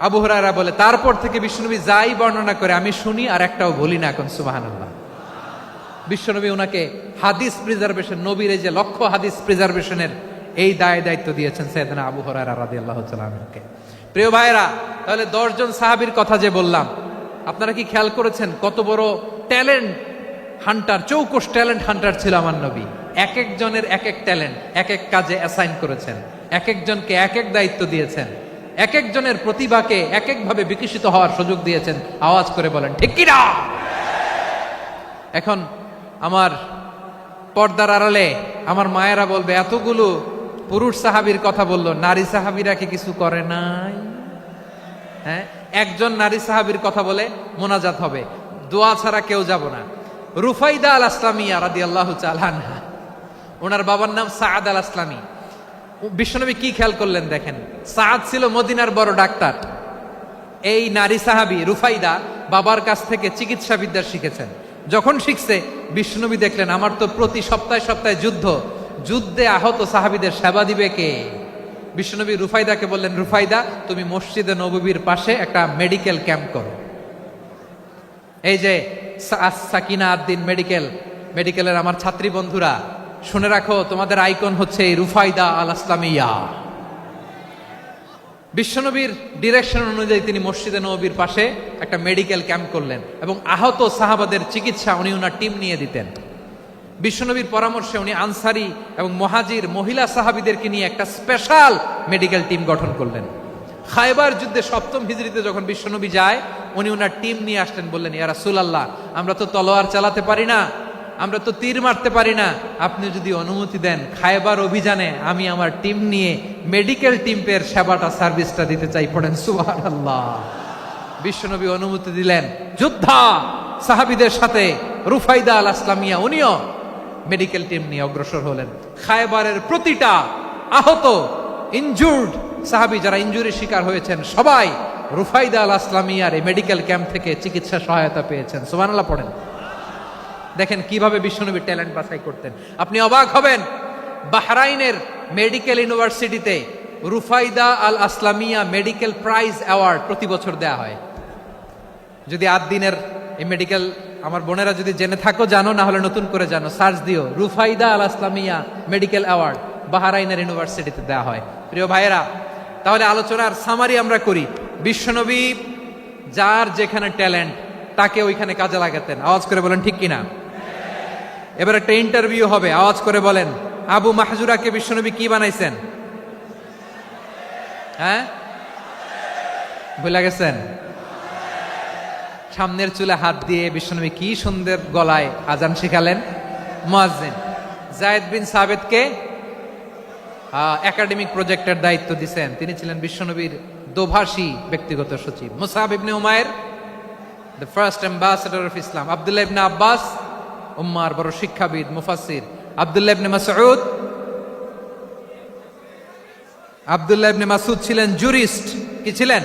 আবু হুরায়রা বলে, তারপর থেকে বিশ্বনবী যাই বর্ণনা করে আমি শুনি আর একটাও ভুলি না। এখন সুবহানাল্লাহ। বিশ্বনবী ওনাকে হাদিস প্রিজার্ভেশন, নবীর এই যে লক্ষ্য হাদিস প্রিজার্ভেশনের এই দায়িত্ব দিয়েছেন সাইয়েদনা আবু হুরায়রা রাদিয়াল্লাহু তাআলা আনহুকে। প্রিয় ভাইরা, তাহলে 10 জন সাহাবীর কথা যে বললাম, আপনারা কি খেয়াল করেছেন কত বড় ট্যালেন্ট হান্টার, চৌকস ট্যালেন্ট হান্টার ছিল আমার নবী। এক একজনের এক এক ট্যালেন্ট এক এক কাজে অ্যাসাইন করেছেন, এক একজনকে এক এক দায়িত্ব দিয়েছেন, এক একজনের প্রতিভাকে এক একভাবে বিকশিত হওয়ার সুযোগ দিয়েছেন। আওয়াজ করে বলেন ঠিক কি না? এখন আমার পর্দার আড়ালে আমার মায়েরা বলবে, এতগুলো পুরুষ সাহাবীর কথা বললো, নারী সাহাবীরা কি কিছু করে নাই? হ্যাঁ, একজন নারী সাহাবীর কথা বলে মোনাজাত হবে, দোয়া ছাড়া কেউ যাব না। রুফাইদা আল আসলামিয়া রাদিয়াল্লাহু তাআলা আনহা, ওনার বাবার নাম সাআদ আল আসলামি। বিশ্বনবী কি খেয়াল করলেন দেখেন, সাআদ ছিল মদিনার বড় ডাক্তার। এই নারী সাহাবী রুফাইদা বাবার কাছ থেকে চিকিৎসা বিদ্যা শিখেছেন। যখন শিখছে বিশ্বনবী দেখলেন, আমার তো প্রতি সপ্তাহে সপ্তাহে যুদ্ধে আহত সাহাবীদের সেবা দিবে কে? বিশ্বনবী রুফাইদাকে বললেন, রুফাইদা তুমি মসজিদে নববীর পাশে একটা মেডিকেল ক্যাম্প করো। এই যে সাকিনা আদ্দিন মেডিকেলের আমার ছাত্রী বন্ধুরা শুনে রাখো, তোমাদের আইকন হচ্ছে এই রুফাইদা আল আসলামিয়া। বিশ্বনবীর ডিরেকশন অনুযায়ী তিনি মসজিদে নববীর পাশে একটা মেডিকেল ক্যাম্প করলেন এবং আহত সাহাবাদের চিকিৎসা উনি ওনার টিম নিয়ে দিতেন। বিশ্বনবীর পরামর্শে উনি আনসারি এবং মুহাজির মহিলা সাহাবীদেরকে নিয়ে একটা স্পেশাল মেডিকেল টিম গঠন করলেন। খায়বার যুদ্ধে 7ম হিজরিতে যখন বিশ্বনবী যায়, উনি ওনার টিম নিয়ে আসলেন, বললেন, ইয়া রাসূলুল্লাহ আমরা তো তলোয়ার চালাতে পারি না, আমরা তো তীর মারতে পারি না, আপনি যদি অনুমতি দেন খায়বার অভিযানে আমি আমার টিম নিয়ে মেডিকেল টিমের সেবাটা সার্ভিসটা দিতে চাই। পড়েন সুবহানাল্লাহ। বিশ্বনবী অনুমতি দিলেন, যোদ্ধা সাহাবীদের সাথে রুফাইদা আল আসলামিয়া উনিও মেডিকেল টিম নিয়ে অগ্রসর হলেন। খায়বারের প্রতিটা আহত ইনজুর্ড সাহাবী যারা ইনজুরির শিকার হয়েছেন সবাই রুফাইদা আল আসলামিয়ার এই মেডিকেল ক্যাম্প থেকে চিকিৎসা সহায়তা পেয়েছেন। সুবহানাল্লাহ পড়েন। দেখেন কিভাবে বিশ্বনবী ট্যালেন্ট বাছাই করতেন। আপনি অবাক হবেন, বাহরাইনের মেডিকেল ইউনিভার্সিটিতে রুফাইদা আল আসলামিয়া মেডিকেল প্রাইজ অ্যাওয়ার্ড প্রতি বছর দেয়া হয়। যদি 8 দিনের এই মেডিকেল আমার বোনেরা যদি জেনে থাকো জানো, না হলে নতুন করে জানো, সার্চ দিও রুফাইদা আল আসলামিয়া মেডিকেল অ্যাওয়ার্ড বাহরাইনের ইউনিভার্সিটিতে দেয়া হয়। প্রিয় ভাইয়েরা, তাহলে আলোচনার সামারি আমরা করি। বিশ্বনবী যার যেখানে ট্যালেন্ট তাকে ওইখানে কাজে লাগাতেন। আওয়াজ করে বলেন ঠিক কিনা? এবার একটা ইন্টারভিউ হবে, আওয়াজ করে বলেন আবু মাহজুরাকে বিশ্বনবী কি বানাইছেন? হ্যাঁ, ভুলে গেছেন? সামনের চুলে হাত দিয়ে বিশ্বনবী কি সুন্দর গলায় আজান শিখালেন। মুয়াজ্জিন। যায়েদ বিন সাবিতকে একাডেমিক প্রজেক্টের দায়িত্ব দিয়েছেন, তিনি ছিলেন বিশ্বনবীর দোভাষী ব্যক্তিগত সচিব। Musab ibne Umair the first ambassador of Islam. Abdullah ibne Abbas উম্মার বড় শিক্ষাবিদ মুফাসসির। আব্দুল্লাহ ইবনে মাসউদ, আব্দুল্লাহ ইবনে মাসউদ ছিলেন জুরিস্ট। কি ছিলেন?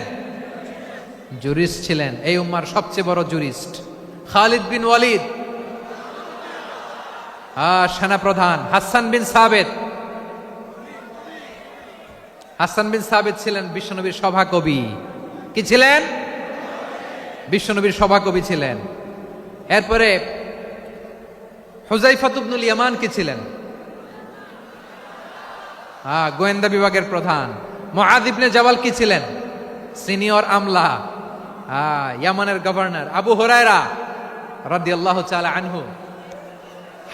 জুরিস্ট ছিলেন, এই উম্মার সবচেয়ে বড় জুরিস্ট। খালিদ বিন ওয়ালিদ সেনাপ্রধান। হাসান বিন সাবিত, হাসান বিন সাবিত ছিলেন বিশ্বনবীর সভাকবি। কি ছিলেন? বিশ্বনবীর সভাকবি ছিলেন। এরপরে হুযায়ফা ইবনুল ইয়ামান কি ছিলেন? গোয়েন্দা বিভাগের প্রধান। মুআয ইবনে জাবাল কি ছিলেন? সিনিয়র আমলা, ইয়ামানের গভর্নর। আবু হুরায়রা রাদিয়াল্লাহু তাআলা আনহু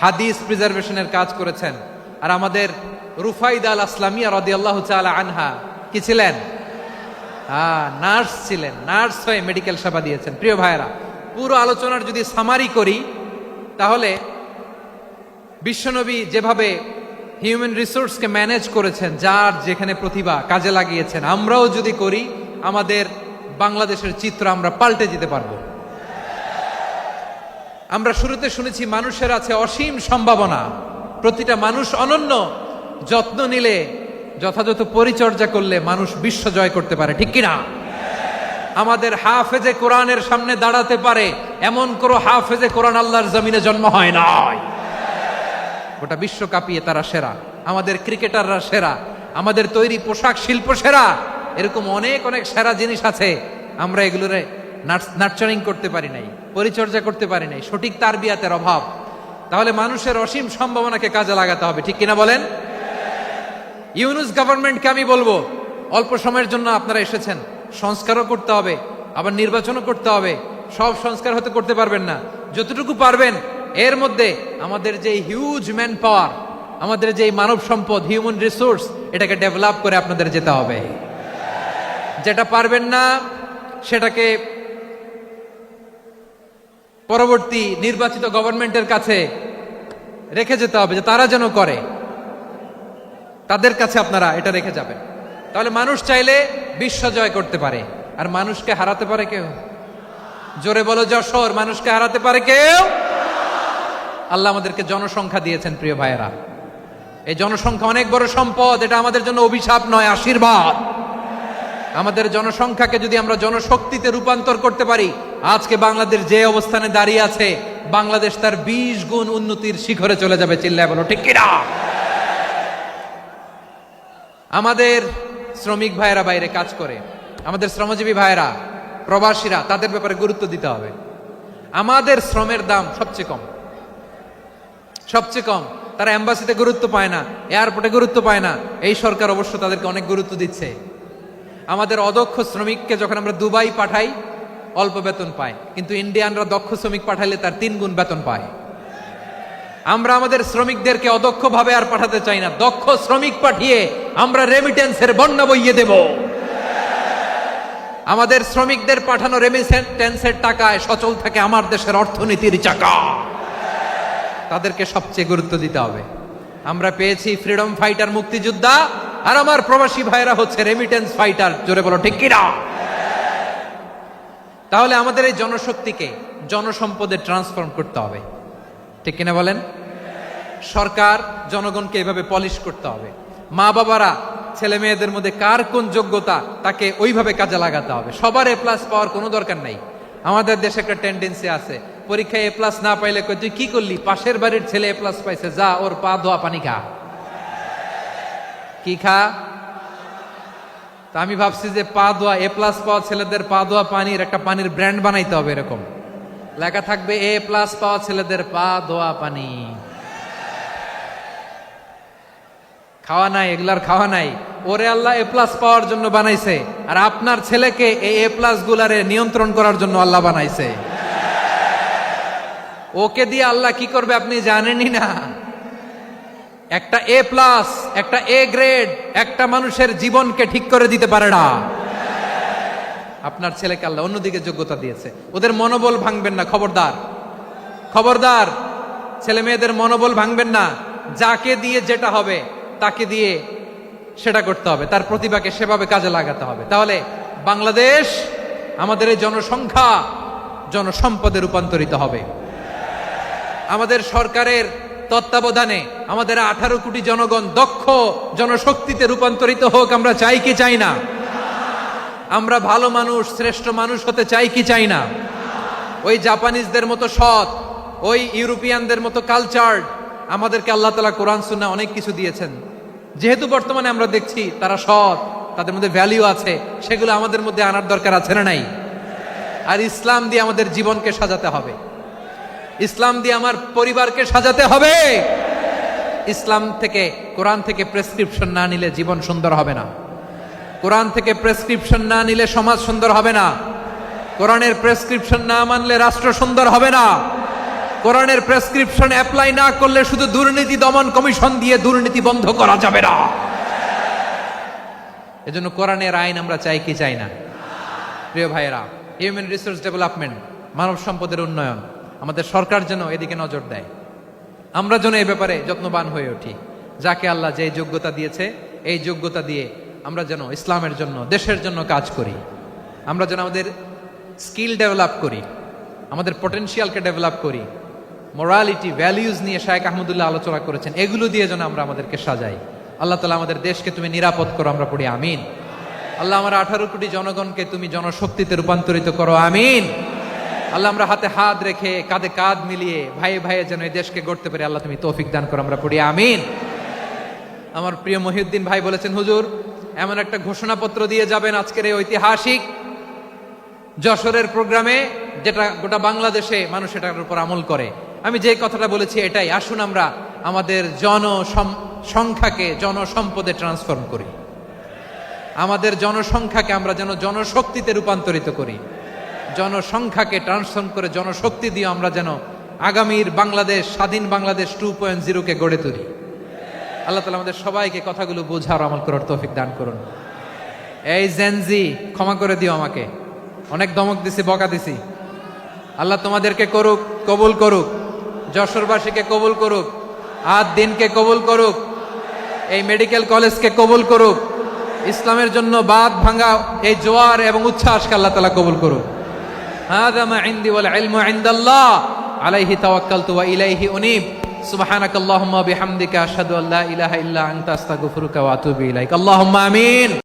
হাদিস প্রিজার্ভেশনের কাজ করেছেন। আর আমাদের রুফাইদা আল আসলামিয়া রাদিয়াল্লাহু তাআলা আনহা কি ছিলেন? নার্স ছিলেন, নার্স হয়ে মেডিকেল সেবা দিয়েছেন। প্রিয় ভাইয়েরা, পুরো আলোচনার যদি সামারি করি তাহলে বিশ্বনবী যেভাবে হিউম্যান রিসোর্সকে ম্যানেজ করেছেন, যার যেখানে প্রতিভা কাজে লাগিয়েছেন, আমরাও যদি করি আমাদের বাংলাদেশের চিত্র আমরা পাল্টে যেতে পারবো। আমরা শুরুতে শুনেছি মানুষের আছে অসীম সম্ভাবনা, প্রতিটা মানুষ অনন্য, যত্ন নিলে যথাযথ পরিচর্যা করলে মানুষ বিশ্ব জয় করতে পারে। ঠিক কিনা? আমাদের হাফেজে কোরআনের সামনে দাঁড়াতে পারে এমন কোনো হাফেজে কোরআন আল্লাহর জমিনে জন্ম হয় নাই। গোটা বিশ্ব কাঁপিয়ে তারা সেরা, আমাদের ক্রিকেটাররা সেরা, আমাদের তৈরি পোশাক শিল্প সেরা। এরকম অনেক অনেক সেরা জিনিস আছে, আমরা এগুলোরে নার্চারিং করতে পারি নাই, পরিচর্যা করতে পারি নাই, সঠিক তারবিয়াতের অভাব। তাহলে মানুষের অসীম সম্ভাবনাকে কাজে লাগাতে হবে। ঠিক কিনা বলেন? ইউনুস গভর্নমেন্টকে আমি বলবো, অল্প সময়ের জন্য আপনারা এসেছেন, সংস্কারও করতে হবে, আবার নির্বাচনও করতে হবে। সব সংস্কার হতে করতে পারবেন না, যতটুকু পারবেন এর মধ্যে আমাদের যে হিউজ ম্যান পাওয়ার, আমাদের যে মানব সম্পদ, হিউম্যান রিসোর্স, এটাকে ডেভেলপ করে আপনাদের যেতে হবে। যেটা পারবেন না সেটাকে পরবর্তী নির্বাচিত গভর্নমেন্টের কাছে রেখে যেতে হবে, যে তারা যেন করে, তাদের কাছে আপনারা এটা রেখে যাবেন। তাহলে মানুষ চাইলে বিশ্ব জয় করতে পারে। আর মানুষকে হারাতে পারে কেউ? জোরে বলো যশোর, মানুষকে হারাতে পারে কেউ? আল্লাহ আমাদেরকে জনসংখ্যা দিয়েছেন প্রিয় ভাইয়েরা। এই জনসংখ্যা অনেক বড় সম্পদ, এটা আমাদের জন্য অভিশাপ নয়, আশীর্বাদ। আমাদের জনসংখ্যাকে যদি আমরা জনশক্তিতে রূপান্তর করতে পারি, আজকে বাংলাদেশ যে অবস্থানে দাঁড়িয়ে আছে, বাংলাদেশ তার 20 গুণ উন্নতির শিখরে চলে যাবে। চিল্লায় বলো ঠিক কিনা? আমাদের শ্রমিক ভাইয়েরা বাইরে কাজ করে, আমাদের শ্রমজীবী ভাইয়েরা, প্রবাসীরা, তাদের ব্যাপারে গুরুত্ব দিতে হবে। আমাদের শ্রমের দাম সবচেয়ে কম, সবচেয়ে কম। তারা এম্বাসিতে গুরুত্ব পায় না, এয়ারপোর্টে গুরুত্ব পায় না। এই সরকার অবশ্য তাদেরকে অনেক গুরুত্ব দিচ্ছে। আমাদের অদক্ষ শ্রমিককে যখন আমরা দুবাই পাঠাই অল্প বেতন পায়, কিন্তু ইন্ডিয়ানরা দক্ষ শ্রমিক পাঠাইলে তার 3 গুণ বেতন পায়। আমরা আমাদের শ্রমিকদেরকে অদক্ষ ভাবে আর পাঠাতে চাই না, দক্ষ শ্রমিক পাঠিয়ে আমরা রেমিটেন্সের বন্যা বইয়ে দেব। আমাদের শ্রমিকদের পাঠানো রেমিটেন্সের টাকায় সচল থাকে আমার দেশের অর্থনীতির চাকা। তাদেরকে সবচেয়ে গুরুত্ব দিতে হবে। আমরা পেয়েছি ফ্রিডম ফাইটার, মুক্তিযোদ্ধা, আর আমার প্রবাসী ভাইরা হচ্ছে রেমিটেন্স ফাইটার। জোরে বলো ঠিক কিনা? তাহলে আমাদের এই জনশক্তিকে জনসম্পদে ট্রান্সফর্ম করতে হবে, ঠিক কিনা বলেন? সরকার জনগণকে এভাবে পলিশ করতে হবে। মা বাবারা ছেলে মেয়েদের মধ্যে কার কোন যোগ্যতা তাকে ওইভাবে কাজে লাগাতে হবে। সবার এ প্লাস পাওয়ার কোনো দরকার নাই। আমাদের দেশে একটা টেন্ডেন্সি আছে, পরীক্ষায় এ প্লাস না পাইলে কই তুই কি করলি, পাশের বাড়ির ছেলে এ প্লাস পাইছে, যা ওর পা ধোয়া পানি খা। কি খা? তা আমি ভাবছি যে পা ধোয়া, এ প্লাস পাওয়া ছেলেদের পা ধোয়া পানির একটা পানির ব্র্যান্ড বানাইতে হবে, এরকম লেখা থাকবে এ প্লাস পাওয়া ছেলেদের পা ধোয়া পানি। খাওয়া নাই, এগুলার খাওয়া নাই। ওরে আল্লাহ এ প্লাস পাওয়ার জন্য বানাইছে, আর আপনার ছেলেকে এই এ প্লাস গুলারে নিয়ন্ত্রণ করার জন্য আল্লাহ বানাইছে। ওকে দিয়ে আল্লাহ কি করবে আপনি জানেনই না। একটা এ প্লাস, একটা এ গ্রেড একটা মানুষের জীবনকে ঠিক করে দিতে পারে না। আপনার ছেলেকে আল্লাহ অন্যদিকে যোগ্যতা দিয়েছে। ওদের মনোবল ভাঙবেন না, খবরদার খবরদার। ছেলে মেয়েদের মনোবল ভাঙবেন না। যাকে দিয়ে যেটা হবে তাকে দিয়ে সেটা করতে হবে, তার প্রতিভাকে সেভাবে কাজে লাগাতে হবে। তাহলে বাংলাদেশ, আমাদের এই জনসংখ্যা জনসম্পদে রূপান্তরিত হবে। আমাদের সরকারের তত্ত্বাবধানে আমাদের 18 কোটি জনগণ দক্ষ জনশক্তিতে রূপান্তরিত হোক। আমরা চাই কি চাই না? আমরা ভালো মানুষ, শ্রেষ্ঠ মানুষ হতে চাই কি চাই না? ওই জাপানিজদের মতো সৎ, ওই ইউরোপিয়ানদের মতো কালচার্ড। আমাদেরকে আল্লাহ তাআলা কোরআন সুন্নাহ অনেক কিছু দিয়েছেন। যেহেতু বর্তমানে আমরা দেখছি তারা সৎ, তাদের মধ্যে ভ্যালিউ আছে, সেগুলো আমাদের মধ্যে আনার দরকার আছে না নাই? আর ইসলাম দিয়ে আমাদের জীবনকে সাজাতে হবে, ইসলাম দিয়ে আমার পরিবারকে সাজাতে হবে। ইসলাম থেকে, কোরআন থেকে প্রেসক্রিপশন না নিলে জীবন সুন্দর হবে না। কোরআন থেকে প্রেসক্রিপশন না নিলে সমাজ সুন্দর হবে না। কোরআনের প্রেসক্রিপশন না মানলে রাষ্ট্র সুন্দর হবে না। কোরআনের প্রেসক্রিপশন অ্যাপ্লাই না করলে শুধু দুর্নীতি দমন কমিশন দিয়ে দুর্নীতি বন্ধ করা যাবে না। এজন্য কোরআনের আইন আমরা চাই কি চাই না? প্রিয় ভাইয়েরা, হিউম্যান রিসোর্স ডেভেলপমেন্ট, মানব সম্পদের উন্নয়ন, আমাদের সরকার যেন এদিকে নজর দেয়। আমরা যেন এই ব্যাপারে যত্নবান হয়ে উঠি। যাকে আল্লাহ যে যোগ্যতা দিয়েছে, এই যোগ্যতা দিয়ে আমরা যেন ইসলামের জন্য, দেশের জন্য কাজ করি। আমরা যেন আমাদের স্কিল ডেভেলপ করি, আমাদের পটেনশিয়ালকে ডেভেলপ করি। মোরালিটি, ভ্যালিউজ নিয়ে শায়েখ আহমদুল্লাহ আলোচনা করেছেন, এগুলো দিয়ে যেন আমরা আমাদেরকে সাজাই। আল্লাহ তাআলা আমাদের দেশকে তুমি নিরাপদ করো, আমরা পড়ি আমিন। আল্লাহ আমার 18 কোটি জনগণকে তুমি জনশক্তিতে রূপান্তরিত করো, আমিন। আল্লাহ আমরা হাতে হাত রেখে, কাঁধে কাঁধ মিলিয়ে, ভাইয়ে ভাইয়ে যেন এই দেশকে গড়তে পারি, আল্লাহ তুমি তৌফিক দান করো, আমরা পড়ি আমিন। আমার প্রিয় মহিউদ্দিন ভাই বলেছেন, হুজুর এমন একটা ঘোষণাপত্র দিয়ে যাবেন আজকের এই ঐতিহাসিক যশোরের প্রোগ্রামে, যেটা গোটা বাংলাদেশে মানুষ এটার উপর আমল করে। আমি যে কথাটা বলেছি এটাই, আসুন আমরা আমাদের জনসংখ্যাকে জনসম্পদে ট্রান্সফর্ম করি। আমাদের জনসংখ্যাকে আমরা যেন জনশক্তিতে রূপান্তরিত করি। জনসংখ্যাকে ট্রান্সফর্ম করে জনশক্তি দিয়ে আমরা যেন আগামীর বাংলাদেশ, স্বাধীন বাংলাদেশ 2.0 গড়ে তুলি। আল্লাহ তাআলা আমাদের সবাইকে কথাগুলো বোঝার, আমল করার তৌফিক দান করুন। এই জেনজি, ক্ষমা করে দিও আমাকে, অনেক ধমক দিছি, বকা দিছি। আল্লাহ তোমাদেরকে করুক, কবুল করুক, যশোরবাসীকে কবুল করুক, আদ দিনকে কবুল করুক, এই মেডিকেল কলেজকে কবুল করুক, ইসলামের জন্য বাদ ভাঙা এই জোয়ার এবং উচ্ছ্বাসকে আল্লাহ তাআলা কবুল করুক। হাযা মা ইনদি ওয়াল ইলমু ইনদাল্লাহ আলাইহি তাওয়াক্কালতু ওয়া ইলাইহি উনীব। সুবহানাকাল্লাহুম্মা ওয়া বিহামদিকা আশহাদু আল্লা ইলাহা ইল্লা আনতা আস্তাগফিরুকা ওয়া আতুবু ইলাইক। আল্লাহুম্মা আমিন।